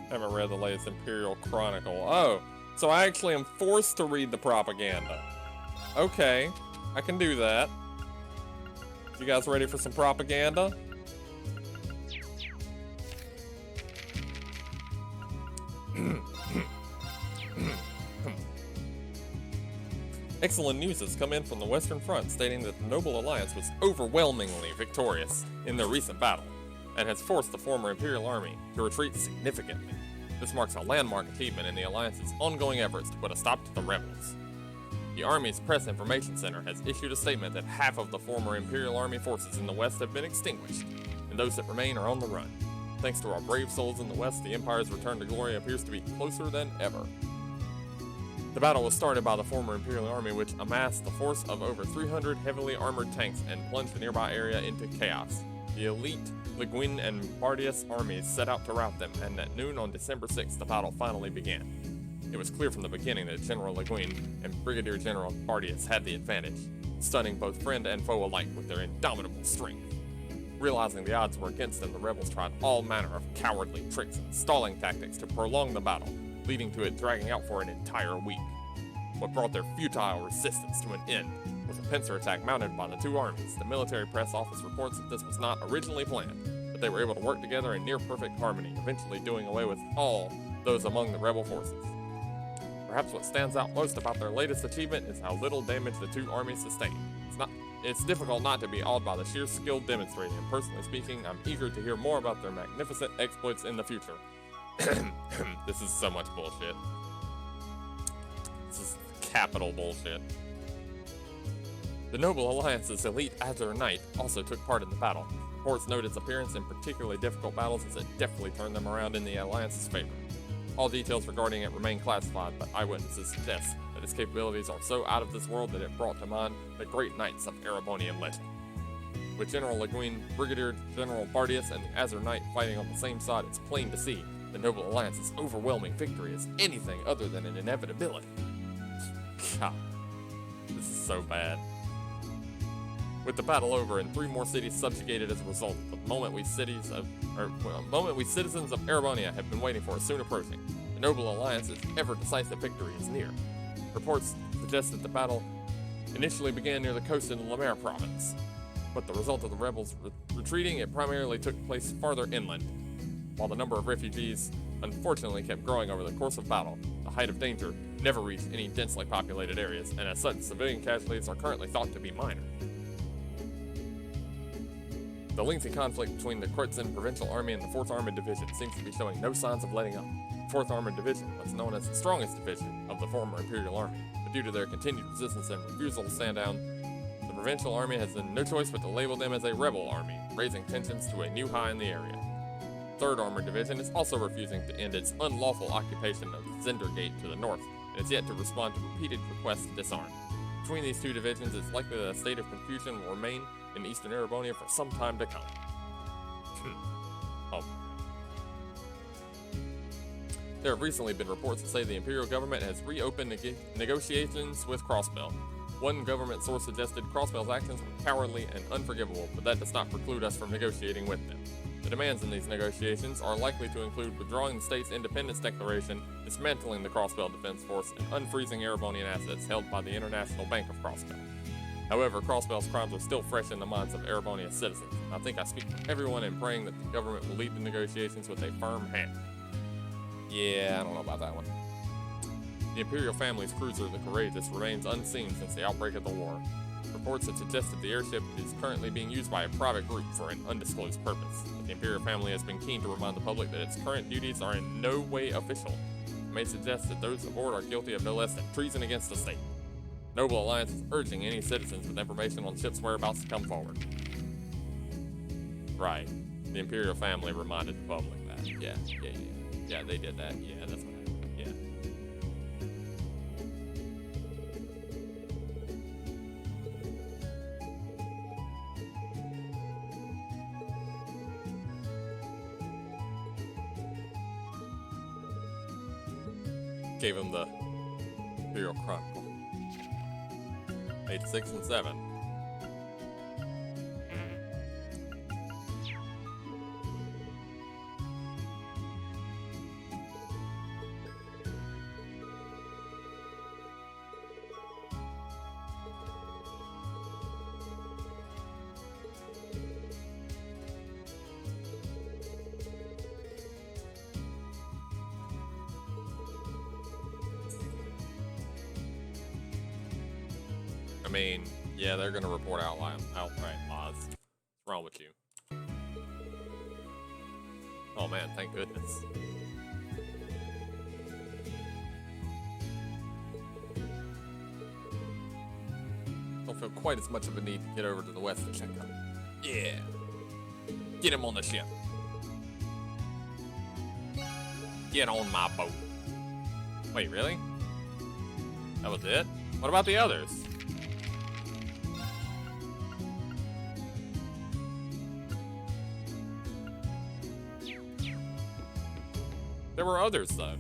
Haven't read the latest Imperial Chronicle. Oh, so I actually am forced to read the propaganda. Okay. I can do that. You guys ready for some propaganda? Excellent news has come in from the Western Front stating that the Noble Alliance was overwhelmingly victorious in their recent battle, and has forced the former Imperial Army to retreat significantly. This marks a landmark achievement in the Alliance's ongoing efforts to put a stop to the rebels. The Army's Press Information Center has issued a statement that half of the former Imperial Army forces in the West have been extinguished, and those that remain are on the run. Thanks to our brave souls in the West, the Empire's return to glory appears to be closer than ever. The battle was started by the former Imperial Army, which amassed the force of over 300 heavily armored tanks and plunged the nearby area into chaos. The elite Leguin and Bardius armies set out to rout them, and at noon on December 6th, the battle finally began. It was clear from the beginning that General Leguin and Brigadier General Bardius had the advantage, stunning both friend and foe alike with their indomitable strength. Realizing the odds were against them, the rebels tried all manner of cowardly tricks and stalling tactics to prolong the battle, leading to it dragging out for an entire week. What brought their futile resistance to an end was a pincer attack mounted by the two armies. The military press office reports that this was not originally planned, but they were able to work together in near-perfect harmony, eventually doing away with all those among the rebel forces. Perhaps what stands out most about their latest achievement is how little damage the two armies sustained. It's difficult not to be awed by the sheer skill demonstrated, and personally speaking, I'm eager to hear more about their magnificent exploits in the future. This is so much bullshit. This is capital bullshit. The Noble Alliance's elite Azure Knight also took part in the battle. Reports note its appearance in particularly difficult battles as it definitely turned them around in the Alliance's favor. All details regarding it remain classified, but eyewitnesses suggest that its capabilities are so out of this world that it brought to mind the great knights of Erebonian legend. With General Leguin, Brigadier General Bardius, and the Azure Knight fighting on the same side, it's plain to see the Noble Alliance's overwhelming victory is anything other than an inevitability. God, this is so bad. With the battle over and 3 more cities subjugated as a result, the moment we citizens of Erebonia have been waiting for is soon approaching. The Noble Alliance's ever-decisive victory is near. Reports suggest that the battle initially began near the coast in the Lemaire province, but the result of the rebels retreating, it primarily took place farther inland. While the number of refugees unfortunately kept growing over the course of battle, the height of danger never reached any densely populated areas, and as such, civilian casualties are currently thought to be minor. The lengthy conflict between the Kreuzin Provincial Army and the 4th Armored Division seems to be showing no signs of letting up. The 4th Armored Division was known as the strongest division of the former Imperial Army, but due to their continued resistance and refusal to stand down, the Provincial Army has then no choice but to label them as a rebel army, raising tensions to a new high in the area. The 3rd Armored Division is also refusing to end its unlawful occupation of Zender Gate to the north, and is yet to respond to repeated requests to disarm. Between these two divisions, it's likely that a state of confusion will remain in eastern Erebonia for some time to come. Oh. There have recently been reports that say the Imperial government has reopened negotiations with Crossbell. One government source suggested Crossbell's actions were cowardly and unforgivable, but that does not preclude us from negotiating with them. The demands in these negotiations are likely to include withdrawing the state's independence declaration, dismantling the Crossbell Defense Force, and unfreezing Erebonian assets held by the International Bank of Crossbell. However, Crossbell's crimes are still fresh in the minds of Erebonian citizens. I think I speak for everyone in praying that the government will lead the negotiations with a firm hand. Yeah, I don't know about that one. The Imperial family's cruiser, the Courageous, remains unseen since the outbreak of the war. Reports have suggested the airship is currently being used by a private group for an undisclosed purpose. But the Imperial family has been keen to remind the public that its current duties are in no way official. It may suggest that those aboard are guilty of no less than treason against the state. Noble Alliance is urging any citizens with information on ship's whereabouts to come forward. Right. The Imperial family reminded the public that. Yeah, they did that. Yeah, that's what happened. Yeah. Gave him the Imperial Chronicle. Page 6 and 7. mean, yeah, they're gonna report outright lies. What's wrong with you? Oh man, thank goodness. Don't feel quite as much of a need to get over to the west to check out. Yeah. Get him on the ship. Get on my boat. Wait, really? That was it? What about the others? There were others, though.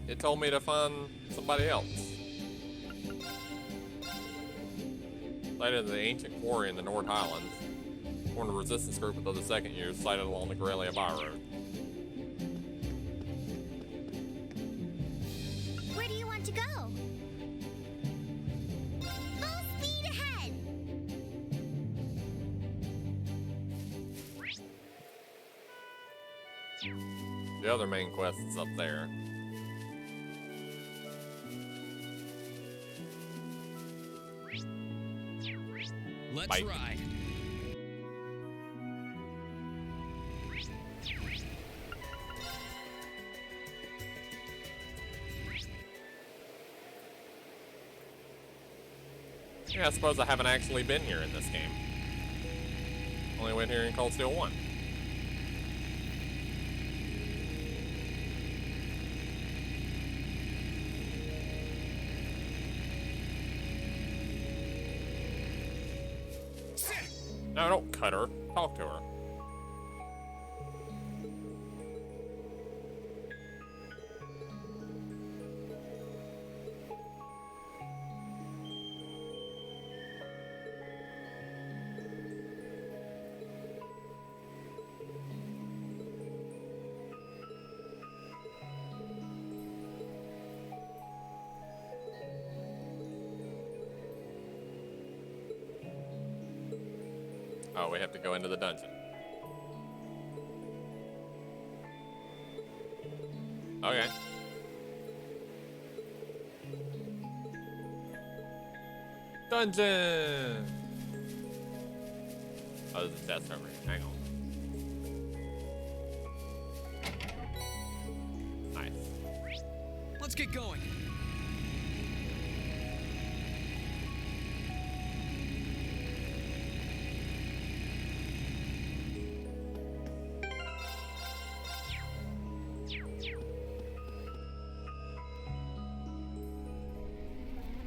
It told me to find somebody else. Sighted the ancient quarry in the North Highlands. Formed a resistance group of the second year, sighted along the Corellia Byroad. Where do you want to go? Full speed ahead! The other main quest is up there. Let's Bye. ride. Yeah, I suppose I haven't actually been here in this game. Only went here in Cold Steel 1. No, don't cut her. Talk to her. Oh, we have to go into the dungeon. Okay. Dungeon! Oh, there's a chest over here. Hang on. Nice. Let's get going.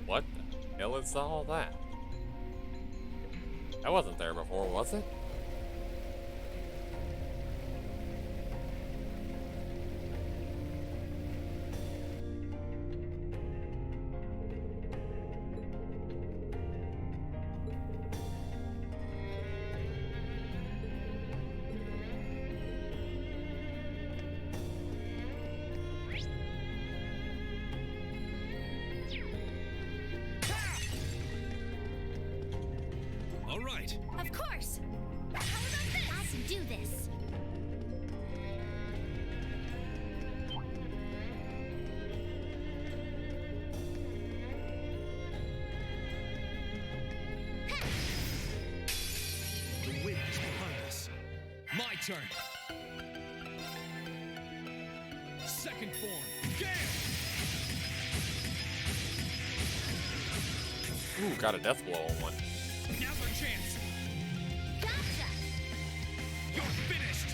What the hell is all that? That wasn't there before, was it? All right. Of course! How about this? I can do this. The wind is behind us. My turn. Second form. Gale! Ooh, got a death blow on one. Now's our chance. Gotcha! You're finished.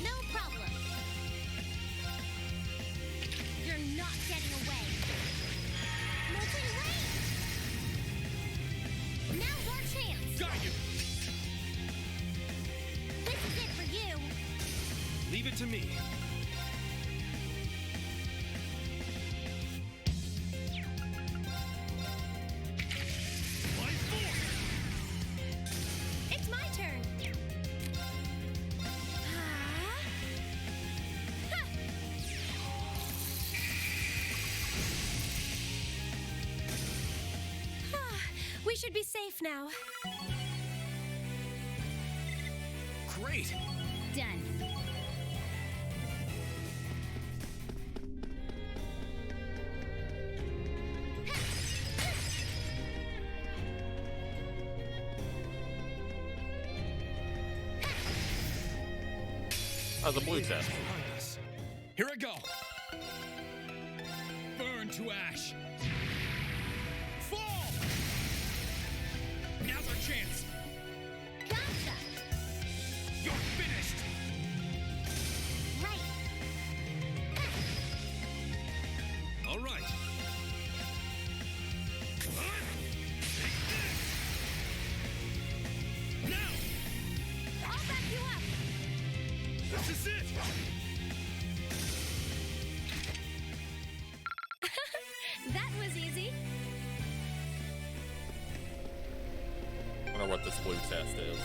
No problem. You're not getting away. Molten wait! Now's our chance. Got you. This is it for you. Leave it to me. It's my turn. We should be safe now. Great. Done. there's a blue chest. Here I go. Burn to ash. Fall. Now's our chance. Gotcha! You're finished. Right. All right. Now. I'll back you up. This is it. That was easy. I wonder what this blue chest is.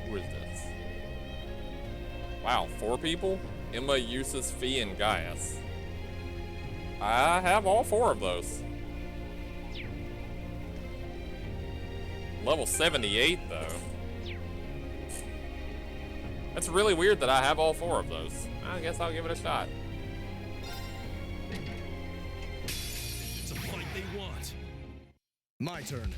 Who is this? Wow, 4 people? Emma, Eustace, Fee, and Gaius. I have all 4 of those. Level 78, though. That's really weird that I have all 4 of those. I guess I'll give it a shot. It's a fight they want. My turn.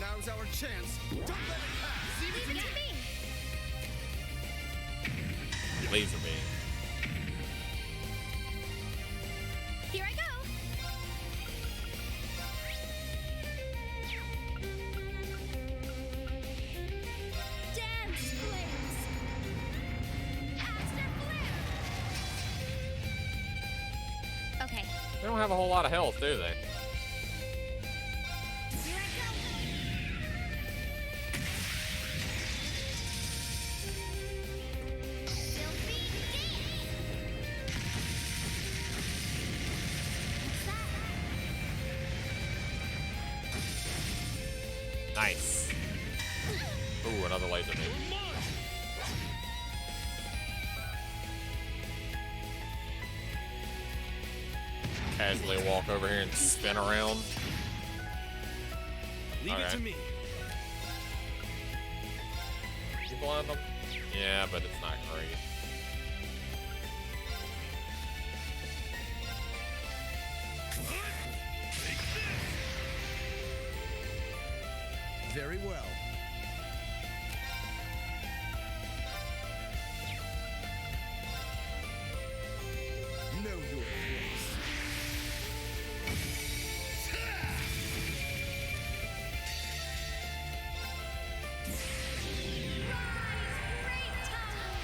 Now's our chance. Don't let it pass. Leave it to me. Laser beam. Here I go. Dance flames. Aster flare. Okay. They don't have a whole lot of health, do they? Here I go. Filthy dance. What's that? Nice. Ooh, another laser beam. Casually walk over here and spin around. Leave it to Alright. me. You blind them? Yeah, but it's not great. Very well. Know your place. Great times.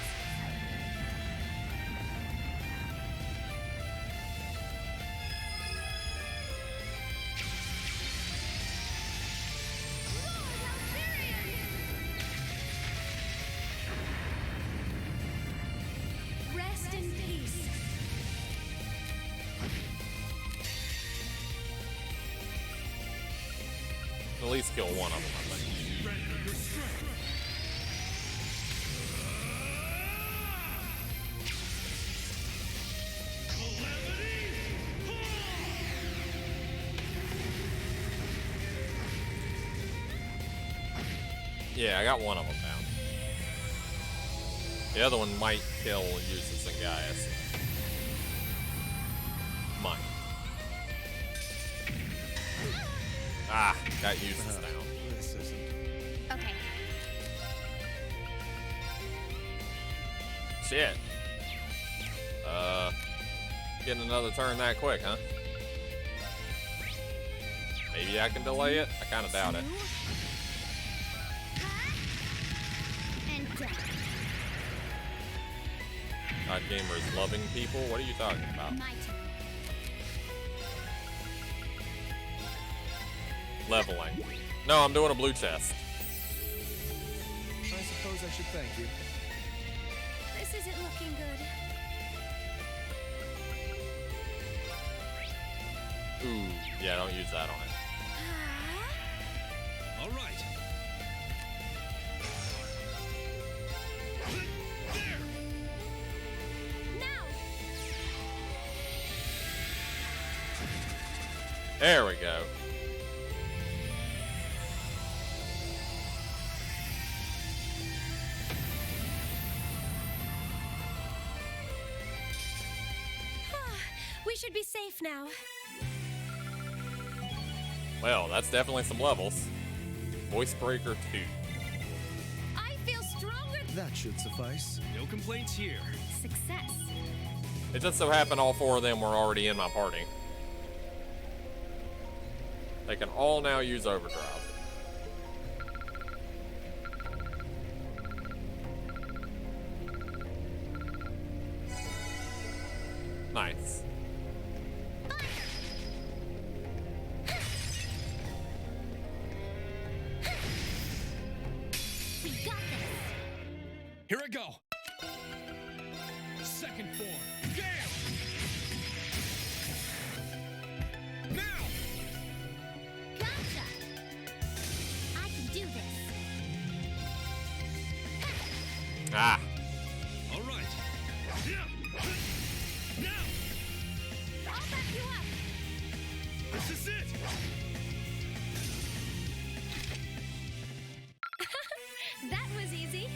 Rest in peace. At least kill one of them, I think. Render your strength. Yeah, I got one of them down. The other one might kill Eustace and Gaius. Might. Ah, got Eustace down. This isn't. Okay. Shit. Getting another turn that quick, huh? Maybe I can delay it? I kinda doubt it. And down. God Gamer's loving people? What are you talking about? My turn. Leveling. No, I'm doing a blue chest. I suppose I should thank you. This isn't looking good. Ooh, yeah, don't use that on it. All right. Now. There we go. We should be safe now. Well, that's definitely some levels. Voice Breaker 2. I feel stronger. That should suffice. No complaints here. Success. It just so happened all 4 of them were already in my party. They can all now use overdrive. Nice. We got this. Here I go. Second form. Gale! Now! Gotcha. I can do this. Ah. All right. Now! I'll back you up. This is it! That was easy.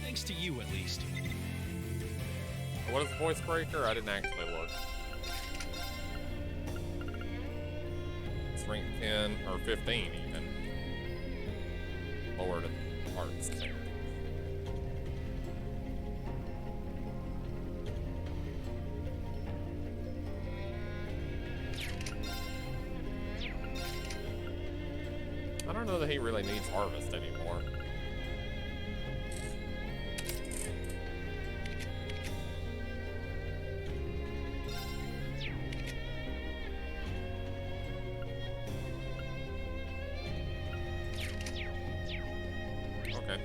Thanks to you, at least. What is the Voice Breaker? I didn't actually look. It's rank 10 or 15 even. Lower to arts. I don't know that he really needs Harvest anymore. Okay.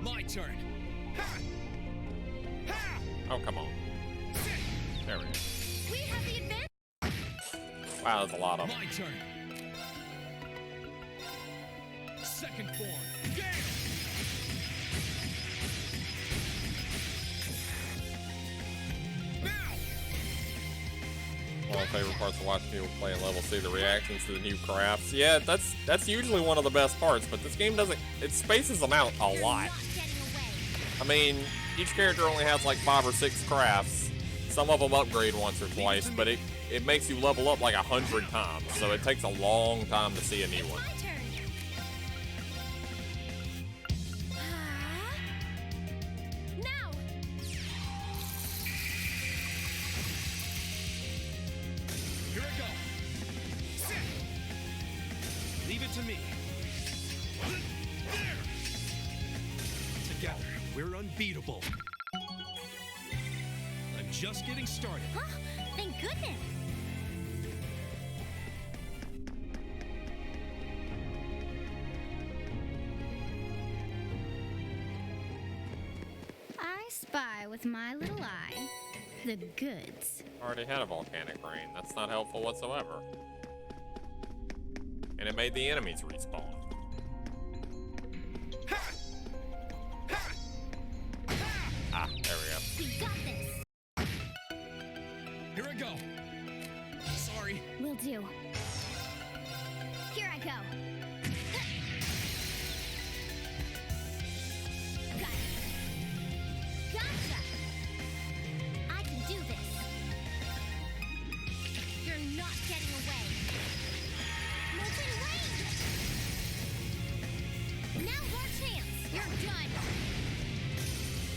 My turn. Oh, come on. There we go. We have the advantage. Wow, that's a lot of them. My turn. Second form. Gale! One of my favorite parts of watching people play in level, see the reactions to the new crafts. Yeah, that's usually one of the best parts, but this game doesn't, it spaces them out a lot. I mean, each character only has like 5 or 6 crafts. Some of them upgrade once or twice, but it makes you level up like 100 times, so it takes a long time to see a new one. Now. Here I go. Leave it to me. There! Together, we're unbeatable. I'm just getting started. Huh? Thank goodness. I spy with my little eye the goods. Already had a volcanic rain. That's not helpful whatsoever. And it made the enemies respawn. Ah, there we go. We got this. Here I go. Sorry. Will do. Here I go. Got it. Gotcha. I can do this. You're not getting away. Molten Rain! Now your chance. You're done.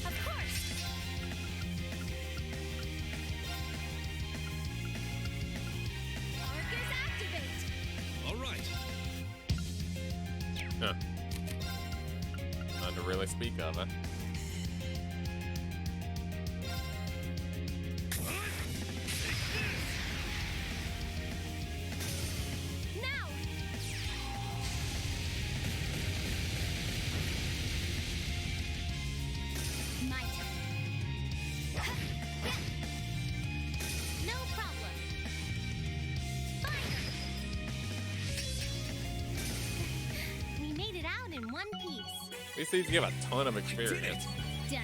Of course. Arcus activate. All right. Huh. None to really speak of, huh? Now. My turn. No problem. Fire. We made it out in one piece. These things give a ton of experience. Done.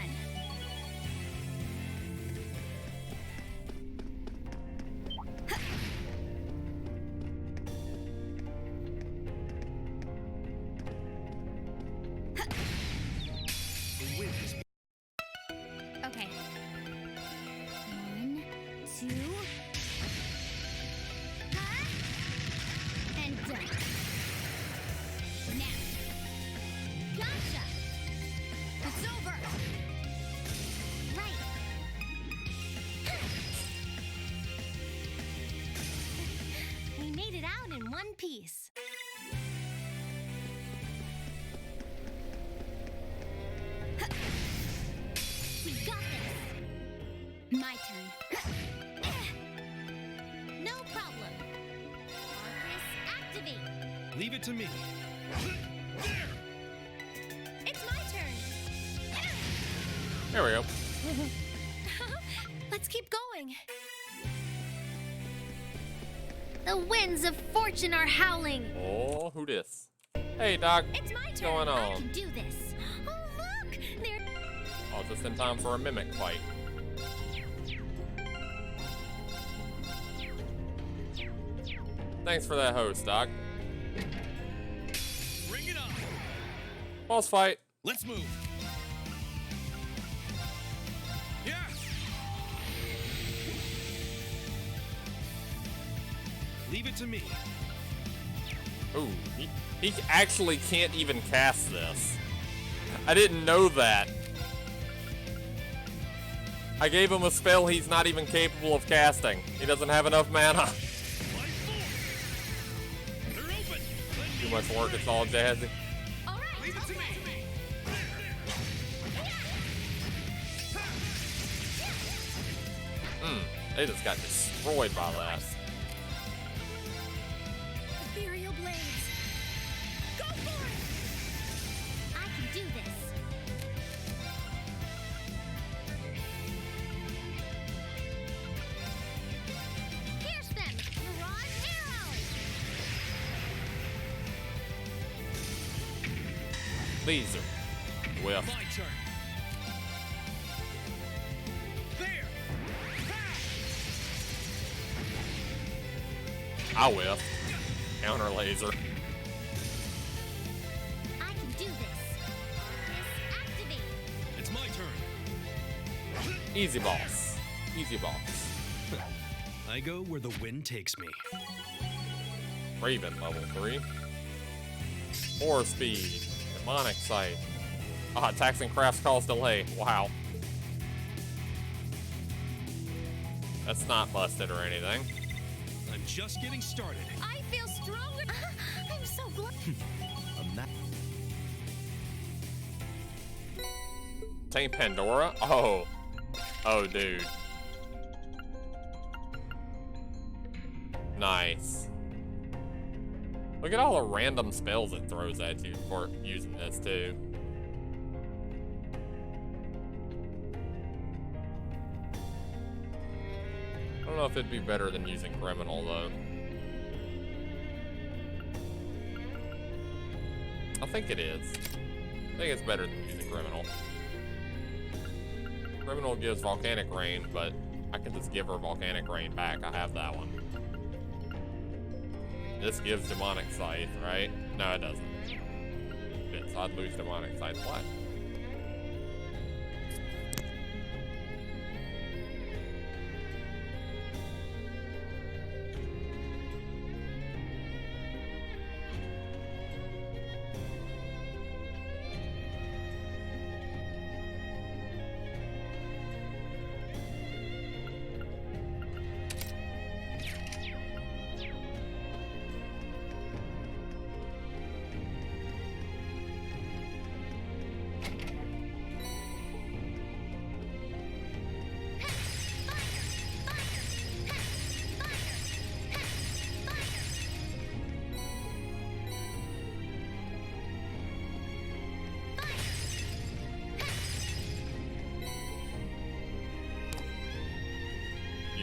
2. And done. Now. Gotcha! It's over! Right. We made it out in one piece. We got this. My turn. No problem. Marcus, activate. Leave it to me. It's my turn. There we go. Let's keep going. The winds of fortune are howling. Oh, who this? Hey, Doc. It's my What's turn. going I on? can do this. Oh, look! There. Oh, just in time for a mimic fight. Thanks for that host, Doc. Bring it on. Boss fight. Let's move. Yeah. Leave it to me. Ooh, he actually can't even cast this. I didn't know that. I gave him a spell he's not even capable of casting. He doesn't have enough mana. Too much work, it's all jazzy. Leave it to me. They just got destroyed by that. Ethereal blades. Go for it! I can do this. Pierce them! Mirage arrow! Laser. Whiff. My turn. There. I whiff. Counter laser. I can do this. Marcus, activate. It's my turn. Easy boss. Easy boss. I go where the wind takes me. Raven level 3. 4 speed. Demonic sight. Ah, attacks and crafts cause delay. Wow. That's not busted or anything. I'm just getting started. I feel stronger. I'm so glad. Tame Pandora? Oh. Oh, dude. Nice. Look at all the random spells it throws at you for using this, too. I don't know if it'd be better than using Criminal, though. I think it is. I think it's better than using Criminal. Criminal gives Volcanic Rain, but I can just give her Volcanic Rain back. I have that one. This gives Demonic Scythe, right? No, it doesn't. So I'd lose Demonic Scythe. What?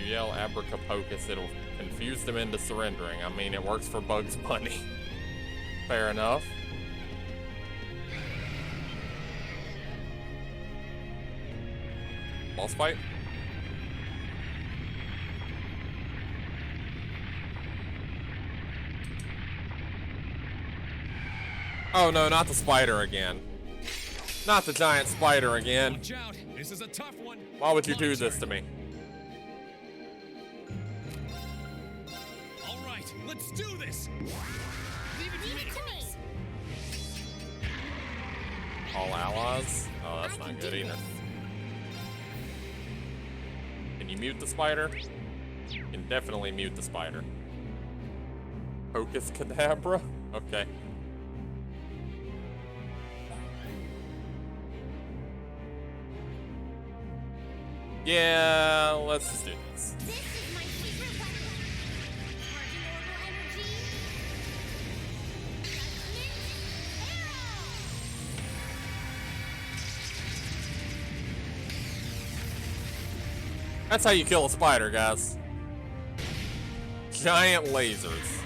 Yell Abracapocus, it'll confuse them into surrendering. I mean, it works for Bugs Bunny. Fair enough. Boss fight? Oh no, not the spider again. Not the giant spider again. Watch out. This is a tough one. Why would you do this to me? do this! Leave it to me! All allies? Oh, that's not good either. Can you mute the spider? You can definitely mute the spider. Hocus Cadabra? Okay. Yeah, let's just do this. This is my secret weapon. Charging orbital energy. Judgment arrow. That's how you kill a spider, guys. Giant lasers.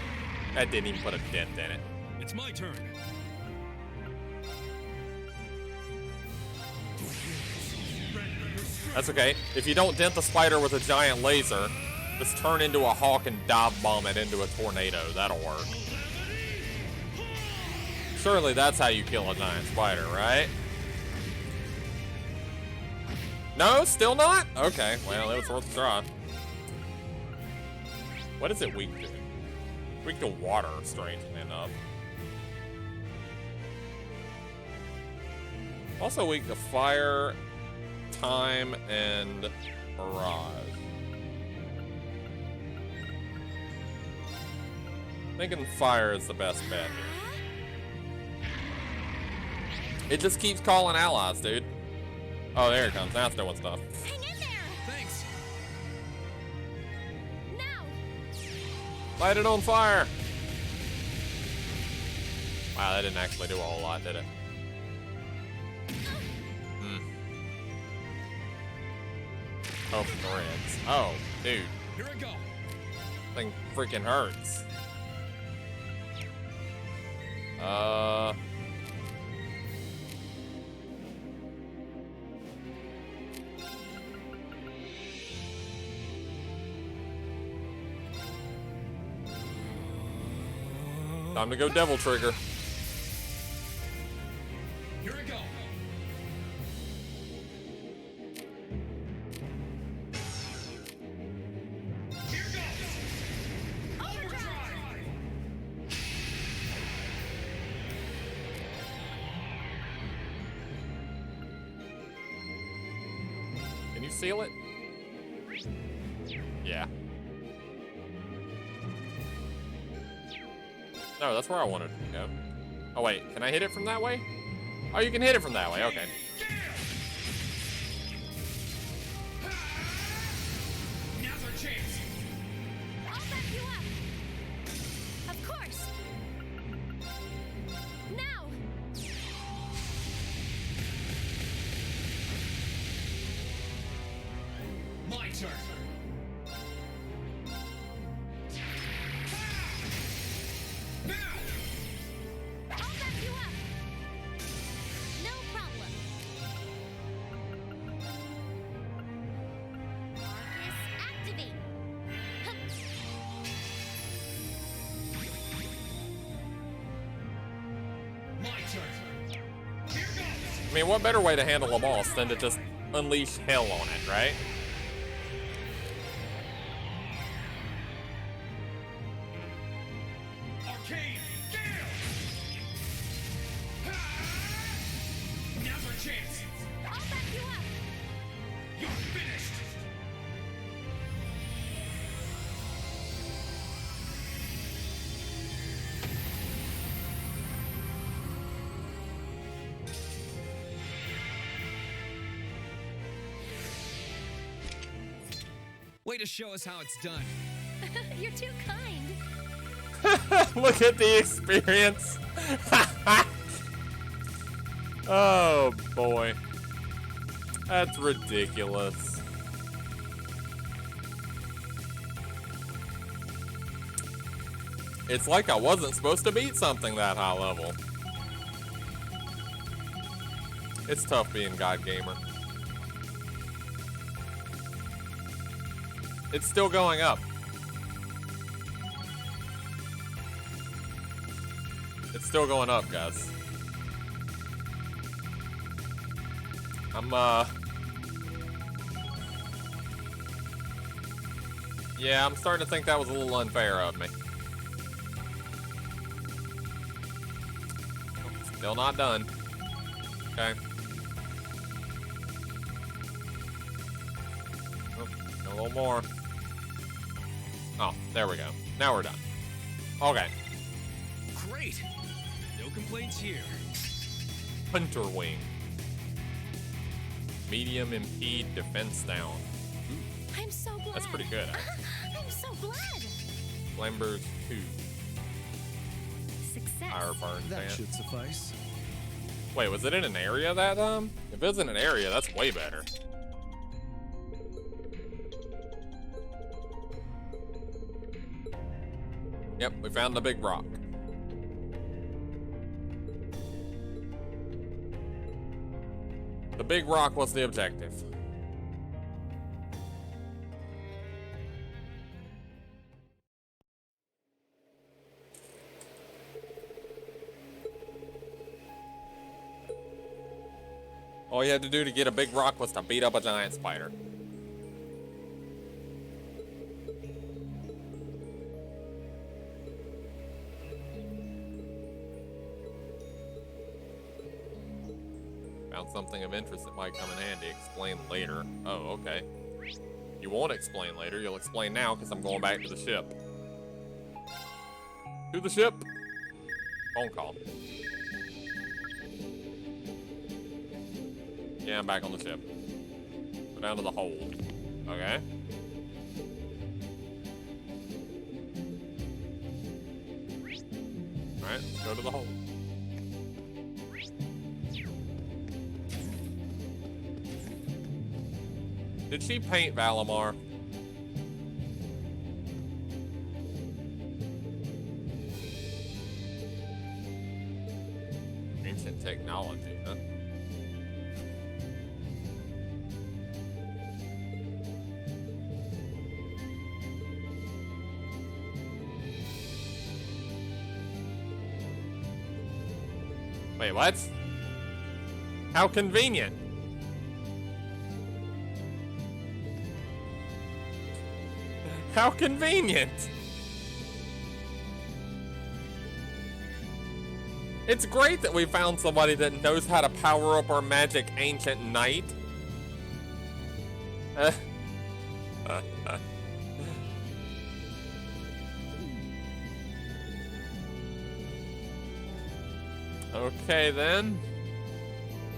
That didn't even put a dent in it. It's my turn. That's okay. If you don't dent the spider with a giant laser, just turn into a hawk and dive bomb it into a tornado. That'll work. Surely that's how you kill a giant spider, right? No, still not? Okay, well, it was worth a try. What is it weak to? Weak to water, strangely enough. Also weak to fire, time, and mirage. Thinking fire is the best bet here. It just keeps calling allies, dude. Oh, there it comes. Now it's doing stuff. Hang in there. Thanks. Now. Light it on fire. Wow, that didn't actually do a whole lot, did it? Oh, threads. Oh, dude. Here I go. Thing freaking hurts. Time to go Devil Trigger. Here I go. Here goes. Overdrive. Can you seal it? Yeah. No, that's where I wanted to go. Oh wait, can I hit it from that way? Oh, you can hit it from that way, okay. Now's our chance. I'll back you up. Of course. Now. My turn. Now. I'll back you up. No problem. Arcus activate. Hup. My turn. Here goes. I mean, what better way to handle a boss than to just unleash hell on it, right? Arcane Gale. Now's our chance. I'll back you up. You're finished. Way to show us how it's done. You're too kind. Look at the experience. Oh boy. That's ridiculous. It's like I wasn't supposed to beat something that high level. It's tough being God Gamer. It's still going up. It's still going up, guys. Yeah, I'm starting to think that was a little unfair of me. Still not done. Okay. Oh, a little more. Oh, there we go. Now we're done. Okay. Great. No complaints here. Hunter Wing. Medium impede defense down. I'm so glad. That's pretty good, actually. I'm so glad. Flamber's 2. Success. Fire burn That chance. should suffice. Wait, was it in an area that If it's in an area, that's way better. Yep, we found the big rock. The big rock was the objective. All you had to do to get a big rock was to beat up a giant spider. Found something of interest that might come in handy. Explain later. Oh, okay. You won't explain later. You'll explain now because I'm going back to the ship. To the ship. Phone call. Yeah, I'm back on the ship. Go down to the hold. Okay. Alright, let's go to the hold. Did she paint Valimar? Ancient technology, huh? Wait, what? How convenient. How convenient. It's great that we found somebody that knows how to power up our magic ancient knight. Okay then.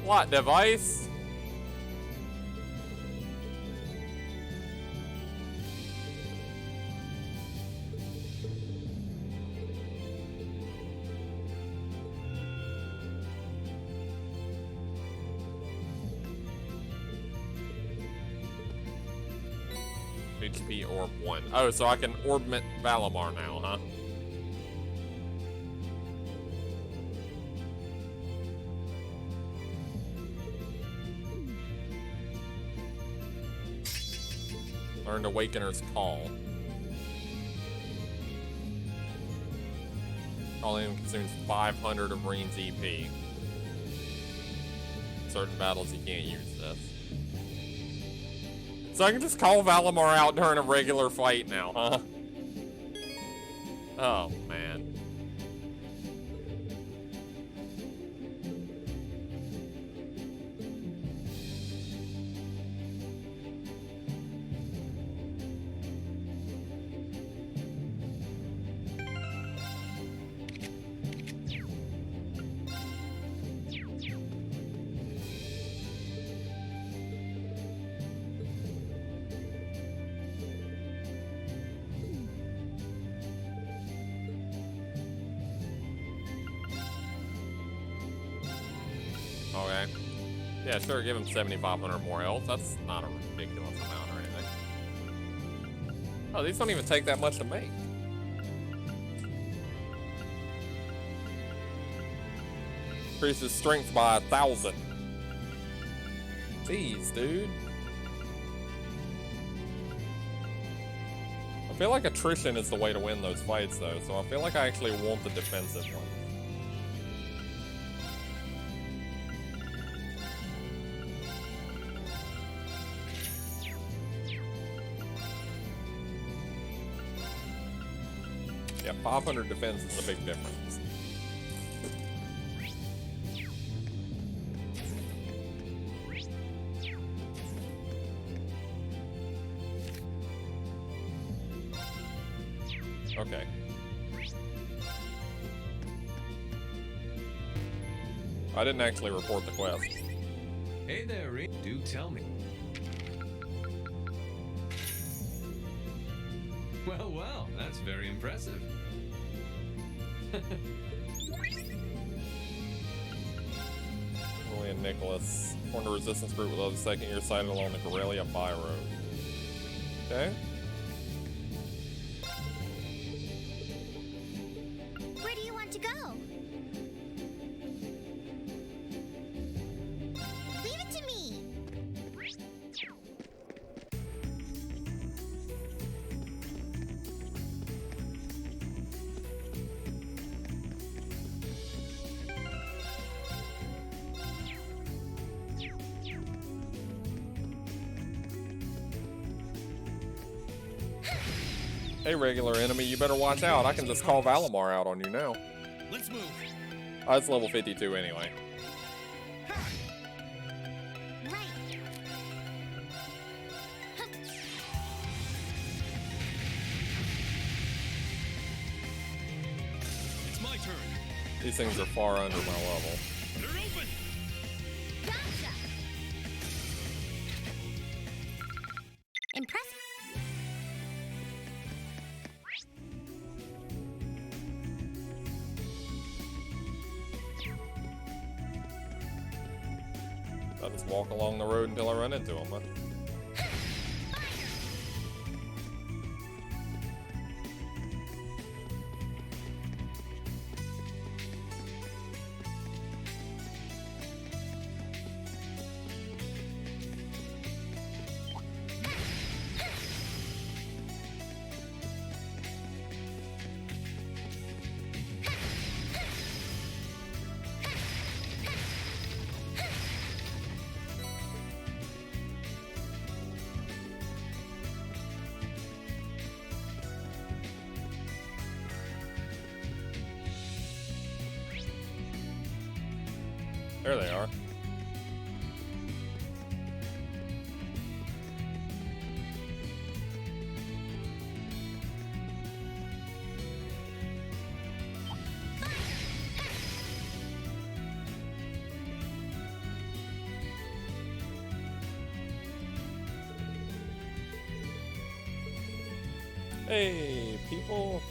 Plot device. HP orb 1. Oh, so I can orbment Valimar now, huh? Learned Awakener's Call. Calling him consumes 500 of Reen's EP. Certain battles you can't use this. So I can just call Valimar out during a regular fight now, huh? Oh, man. Okay. Yeah, sure, give him 7,500 more health. That's not a ridiculous amount or anything. Oh, these don't even take that much to make. Increases strength by 1,000. Jeez, dude. I feel like attrition is the way to win those fights, though, so I feel like I actually want the defensive one. Yeah, 500 defense is a big difference. Okay. I didn't actually report the quest. Hey there, Reed. Do tell me. Well, well, that's very impressive. Willie and Nicholas formed a resistance group with other second year sighted along the Corellia byroad. Okay. Where do you want to go? Leave it to me. Hey, regular enemy, you better watch out. I can just call Valimar out on you now. Let's move. It's level 52 anyway. It's my turn. These things are far under my level. They're open. Gotcha. Impressive. I'll just walk along the road until I run into them, huh? There they are. Hey, people.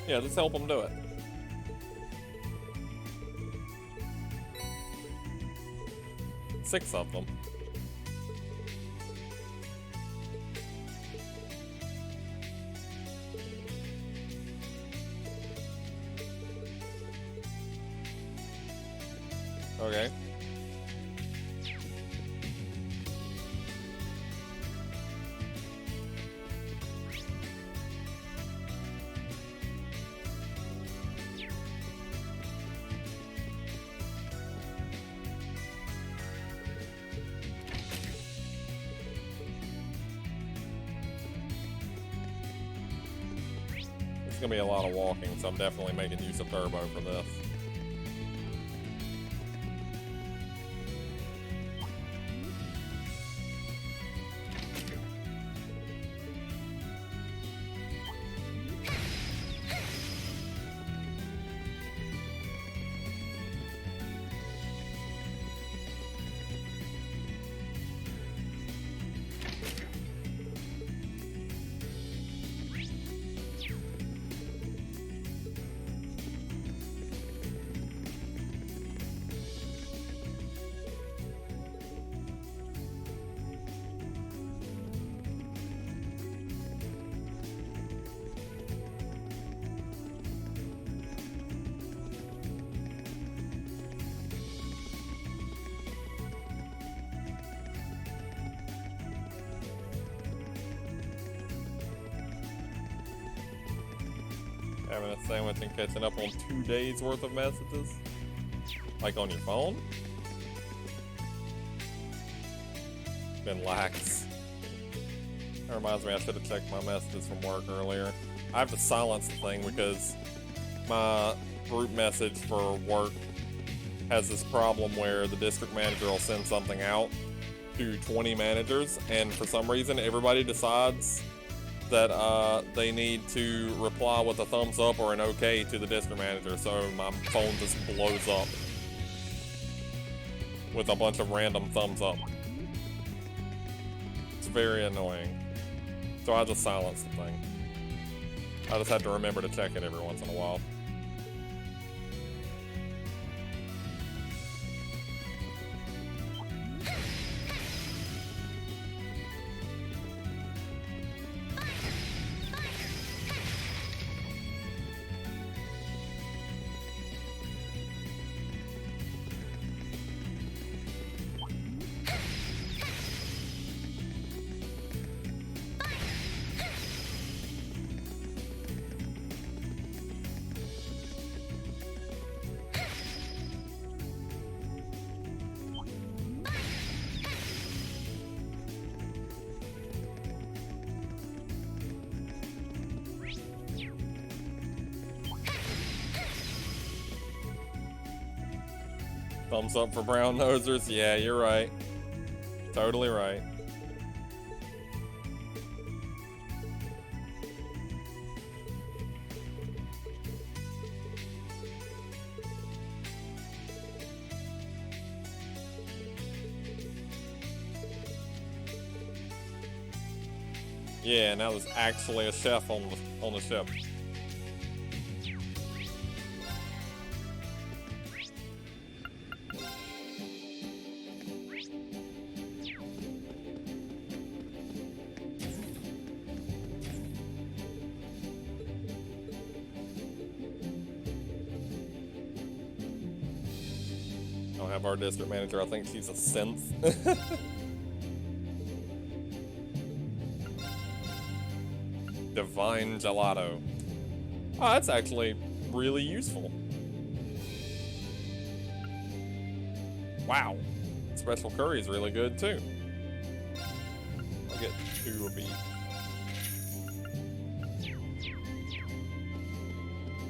Yeah, let's help them do it. Six of them. Okay. It's gonna be a lot of walking, so I'm definitely making use of turbo for this. Having a sandwich and catching up on 2 days worth of messages? Like on your phone? Been lax. That reminds me, I should have checked my messages from work earlier. I have to silence the thing because my group message for work has this problem where the district manager will send something out to 20 managers, and for some reason everybody decides that they need to reply with a thumbs up or an okay to the district manager, so my phone just blows up with a bunch of random thumbs up. It's very annoying. So I just silence the thing. I just have to remember to check it every once in a while. Thumbs up for brown nosers. Yeah, you're right. Totally right. Yeah, now there's actually a chef on the ship. Don't have our district manager. I think she's a synth. Divine gelato. Oh, that's actually really useful. Wow. Special curry is really good too. I'll get 2 of each.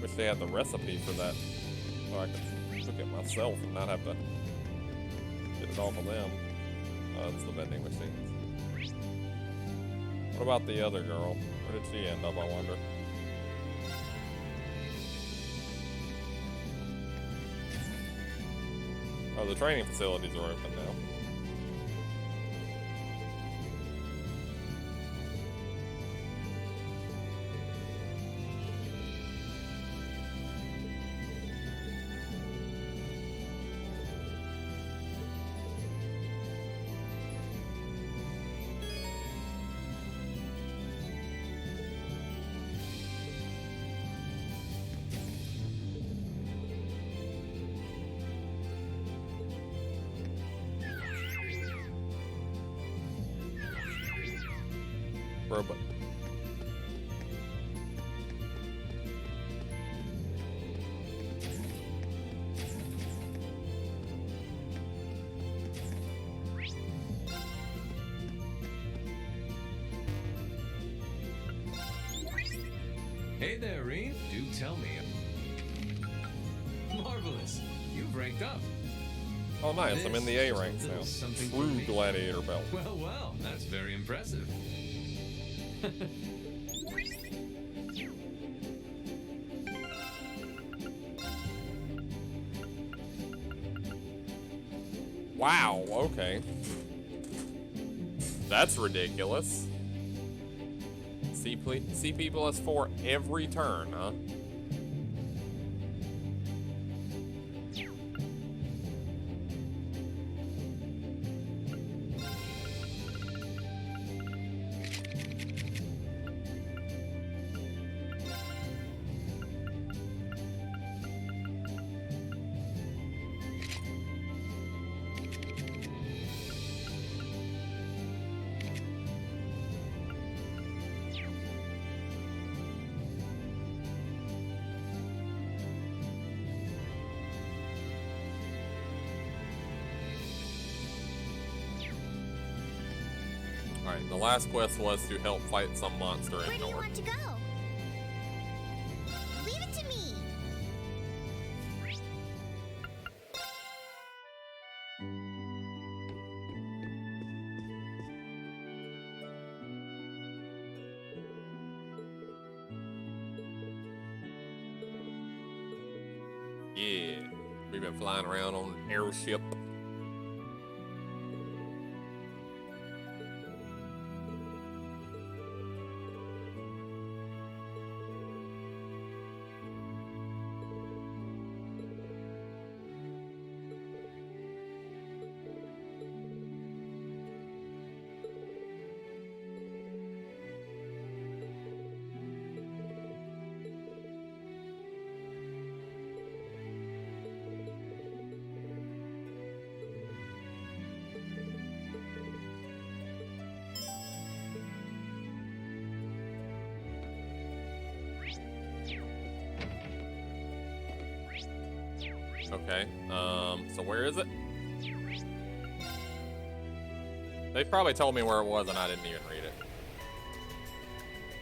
Wish they had the recipe for that so I could cook it myself and not have to get it off of them. Oh, that's the vending machines. What about the other girl? Where did she end up, I wonder? Oh, the training facilities are open now. Robot. Hey there, Reeve. Do tell me. Marvelous. You've ranked up. Oh, nice. I'm in the A ranks now. True gladiator belt. Well, well, that's very impressive. Wow, okay. That's ridiculous. CP plus 4 every turn, huh? Alright, the last quest was to help fight some monster Where in do you North. want to go? Leave it to me. Yeah, we've been flying around on an airship. Okay, so where is it? They probably told me where it was and I didn't even read it.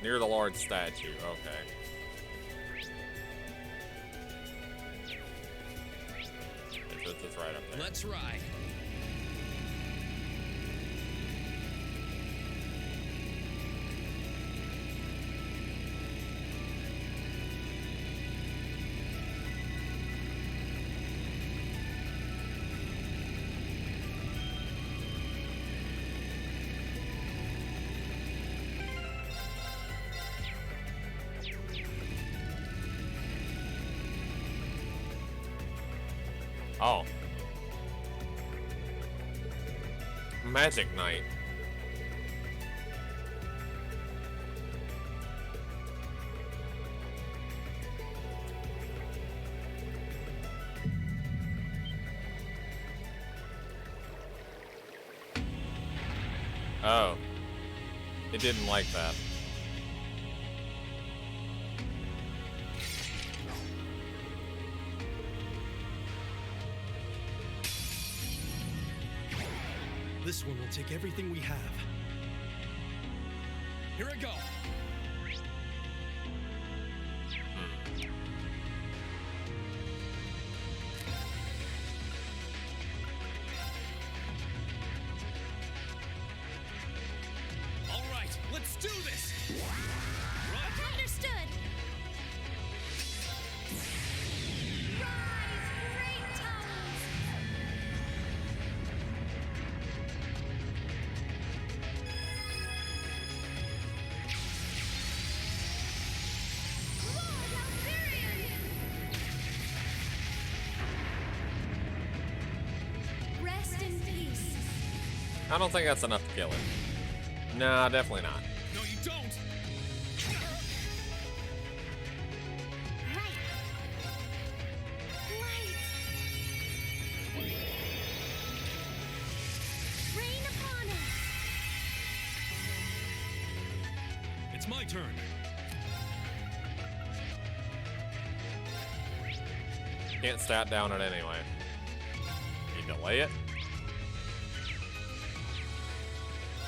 Near the large statue, okay. It's right up there. Let's ride. Oh. Magic Knight. Oh. It didn't like that. This one will take everything we have. Here I go. All right, let's do this. Right. Understood. Rise, great towers. Rest in peace. I don't think that's enough to kill him. Nah, definitely not. No, you don't. Rain upon us. It's my turn. Can't stat down it anyway. You delay it.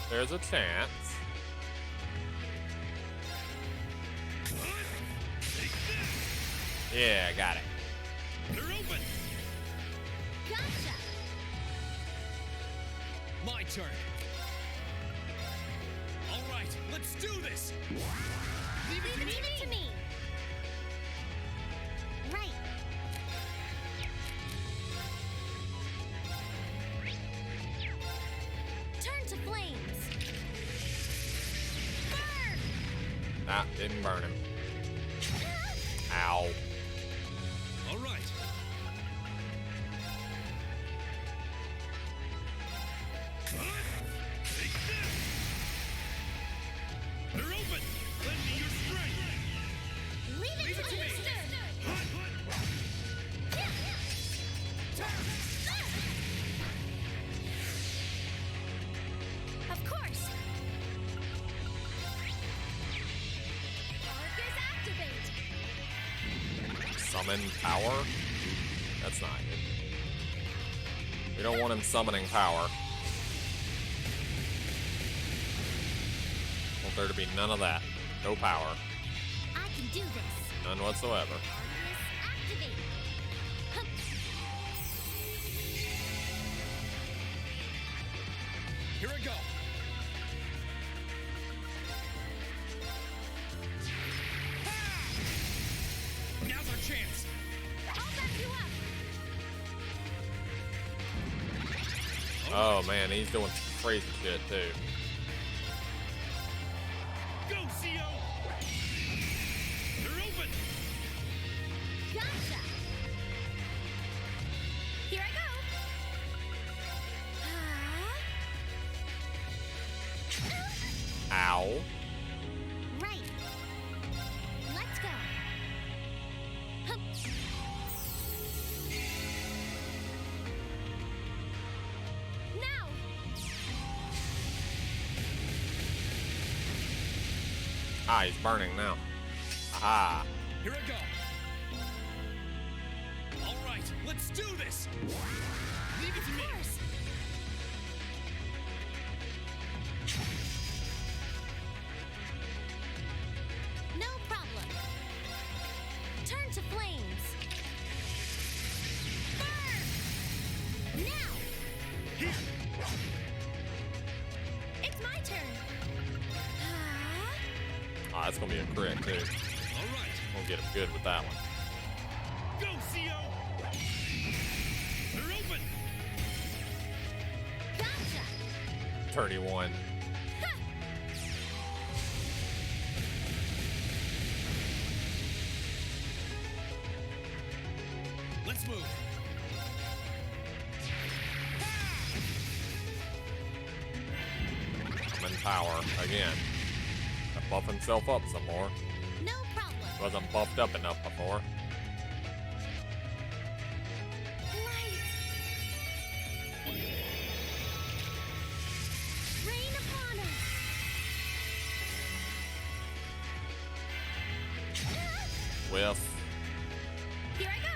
There's a chance. Yeah, got it. They're open. Gotcha. My turn. All right, let's do this. Leave it to me. Right. Turn to flames. Burn. Nah, didn't burn him. Ow. All right. Take this! They're open! Lend me your strength! Leave it to me. Of course. Arcus activate. Summon power? That's not good. We don't want him summoning power. Want there to be none of that. No power. I can do this. None whatsoever. Activate. Hup. Here I go. Now's our chance. I'll back you up. Oh man, he's doing some crazy shit too. Go, CO! They're open! Gotcha. Here I go. Ow. Right. Let's go. Hup. Now. Ah, he's burning now. Aha. Here I go. All right, let's do this. Leave it to me. No problem. Turn to flames. Burn! Now! It's my turn. Ah, that's gonna be a crit too. All right. We'll get him good with that one. Go, CO! They're open! Gotcha! 31. Let's move. I'm in power again. To buff himself up some more. No problem. Wasn't buffed up enough before. Rain upon us. Whiff. Here I go.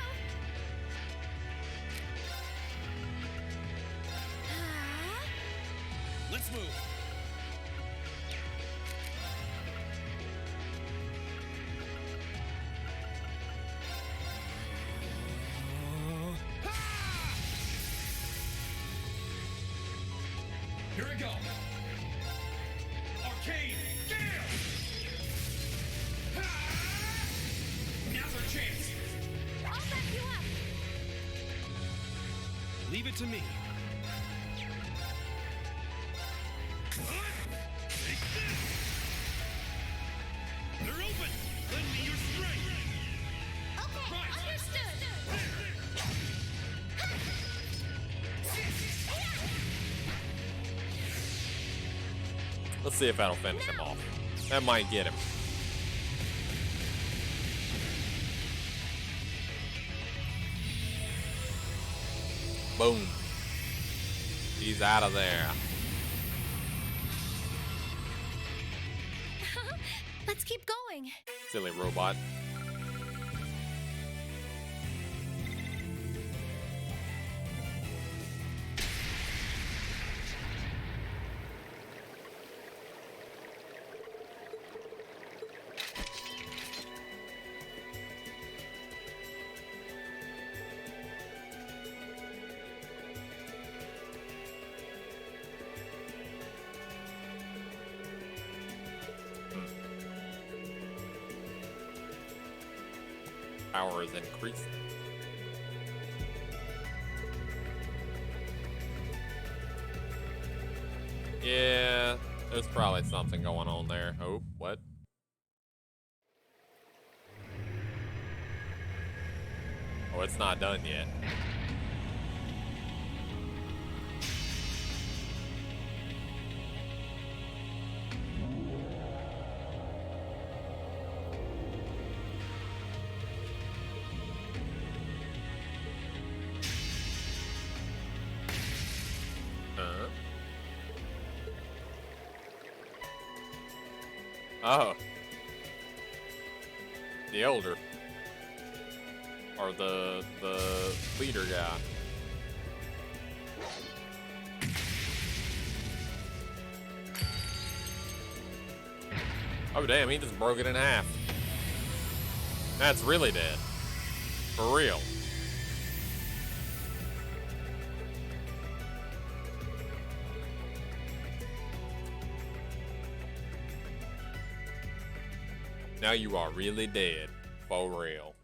Let's move. Here I go. Arcane Gale! Now's our chance. I'll back you up. Leave it to me. They're open. Lend me your strength. Okay, understood. Let's see if that'll finish him off. That might get him. Boom. He's out of there. Let's keep going. Silly robot. Power is increasing. Yeah, there's probably something going on there. Oh, what? Oh, it's not done yet. Oh. The elder. Or the leader guy. Oh damn, he just broke it in half. That's really dead. For real. Now you are really dead. For real.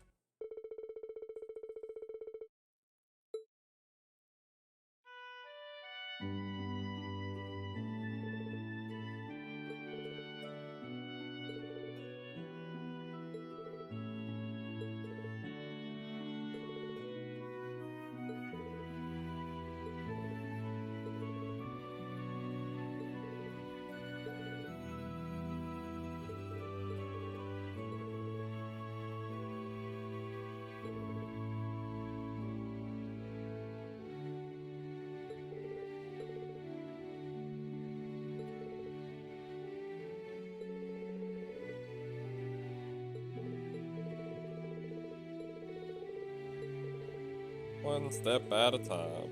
One step at a time.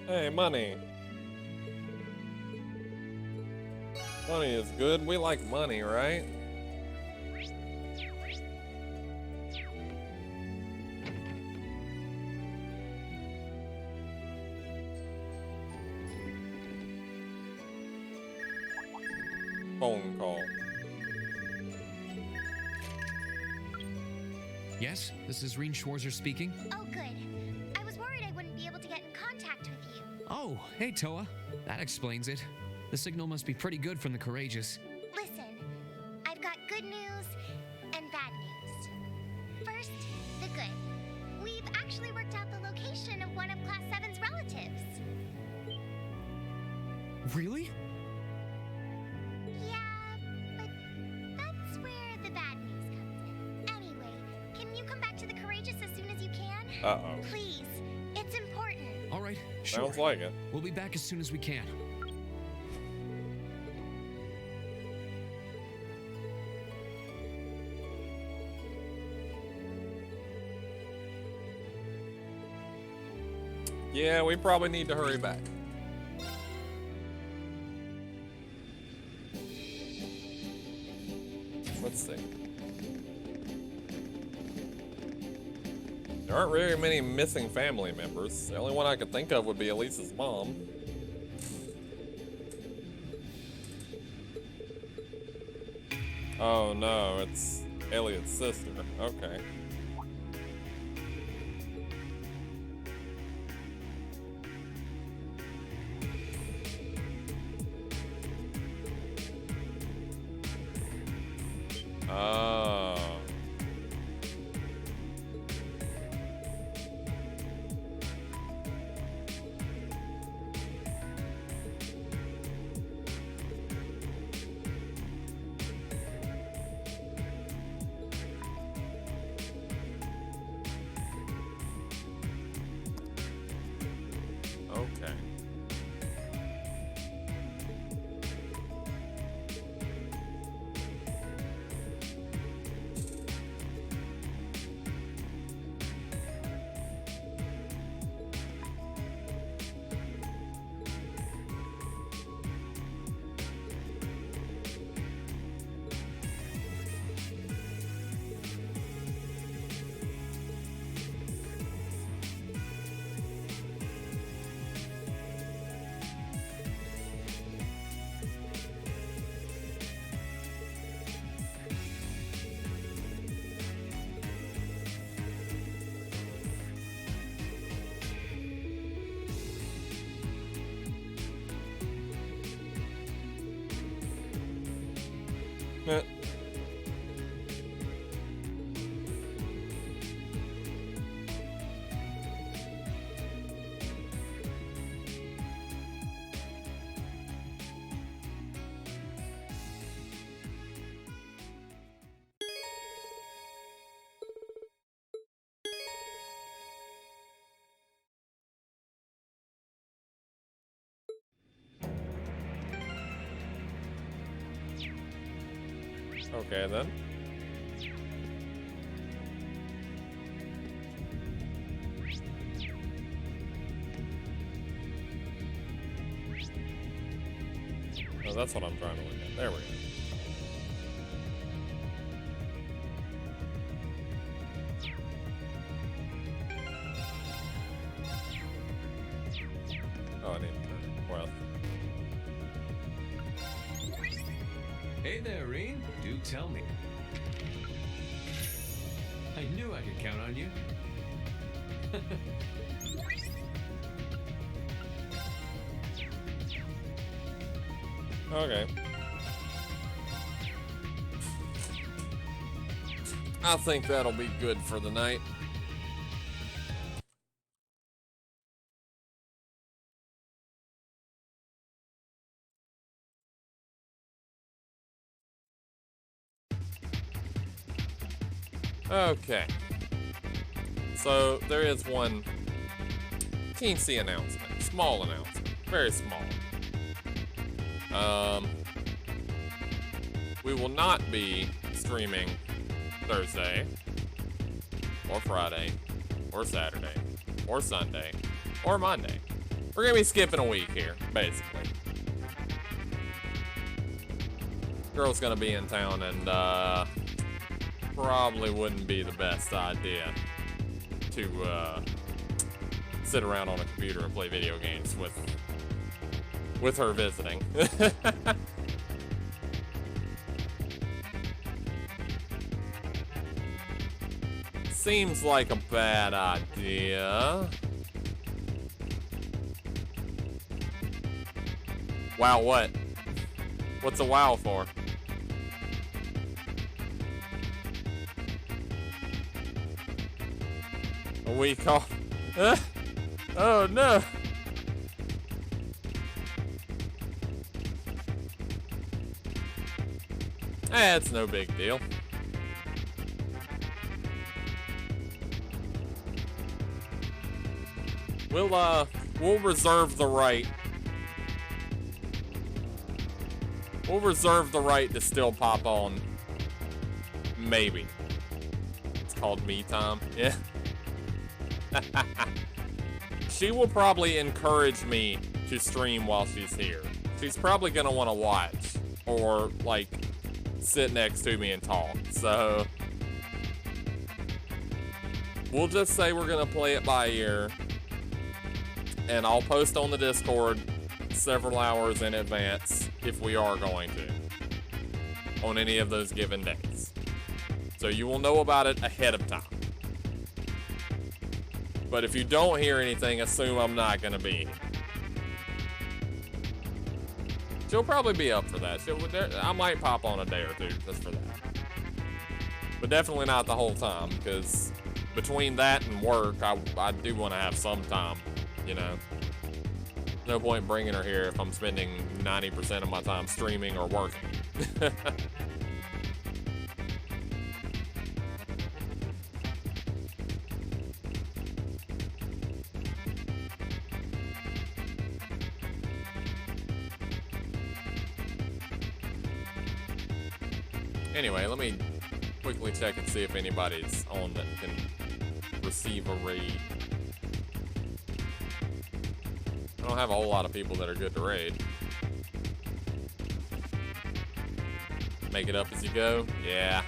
Hey, money. Money is good. We like money, right? Phone call. Yes, this is Reen Schwarzer speaking. Oh, good. I was worried I wouldn't be able to get in contact with you. Oh, hey, Toa. That explains it. The signal must be pretty good from the Courageous. Listen, I've got good news and bad news. First, the good. We've actually worked out the location of one of Class 7's relatives. Really? Yeah, but that's where the bad news comes in. Anyway, can you come back to the Courageous as soon as you can? Uh-oh. Please, it's important. All right, sure. Sounds like it. We'll be back as soon as we can. Yeah, we probably need to hurry back. Let's see. There aren't very many missing family members. The only one I could think of would be Elisa's mom. Oh no, it's Elliot's sister. Okay. Oh. Okay. Eh. Okay then. Oh, that's what I'm trying to look at. There we go. Oh, I need to turn it. Well. Hey there, Reen. Do tell me. I knew I could count on you. Okay. I think that'll be good for the night. Okay. So there is one teensy announcement. Small announcement. Very small. We will not be streaming Thursday, or Friday, or Saturday, or Sunday, or Monday. We're gonna be skipping a week here, basically. Girl's gonna be in town, and probably wouldn't be the best idea to sit around on a computer and play video games with her visiting. Seems like a bad idea. Wow, what? What's a wow for? A week off? Oh no! It's no big deal. We'll reserve the right. We'll reserve the right to still pop on. Maybe. It's called me time. Yeah. She will probably encourage me to stream while she's here. She's probably gonna want to watch or like sit next to me and talk. So we'll just say we're gonna play it by ear. And I'll post on the Discord several hours in advance if we are going to on any of those given days. So you will know about it ahead of time. But if you don't hear anything, assume I'm not going to be here. She'll probably be up for that. I might pop on a day or two just for that. But definitely not the whole time, because between that and work, I do want to have some time. You know, no point bringing her here if I'm spending 90% of my time streaming or working. Anyway, let me quickly check and see if anybody's on that can receive a raid. I don't have a whole lot of people that are good to raid. Make it up as you go? Yeah.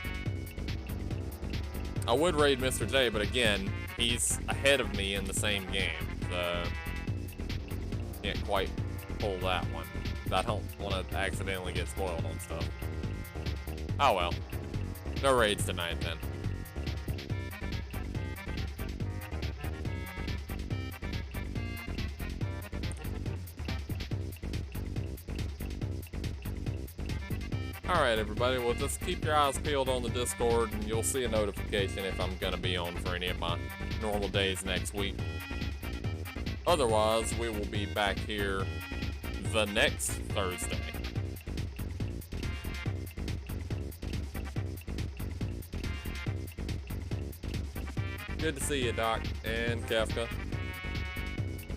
I would raid Mr. J, but again, he's ahead of me in the same game, so can't quite pull that one. I don't want to accidentally get spoiled on stuff. Oh well. No raids tonight then. Alright everybody, well just keep your eyes peeled on the Discord and you'll see a notification if I'm gonna be on for any of my normal days next week. Otherwise, we will be back here the next Thursday. Good to see you, Doc, and Kefka,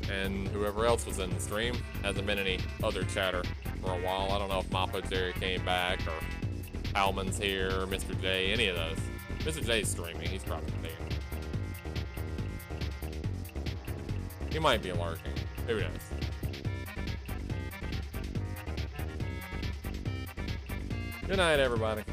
and whoever else was in the stream. Hasn't been any other chatter for a while. I don't know if Mappa Jerry came back, or Alman's here, or Mr. J, any of those. Mr. J's streaming, he's probably there. He might be lurking. Who knows? Good night, everybody.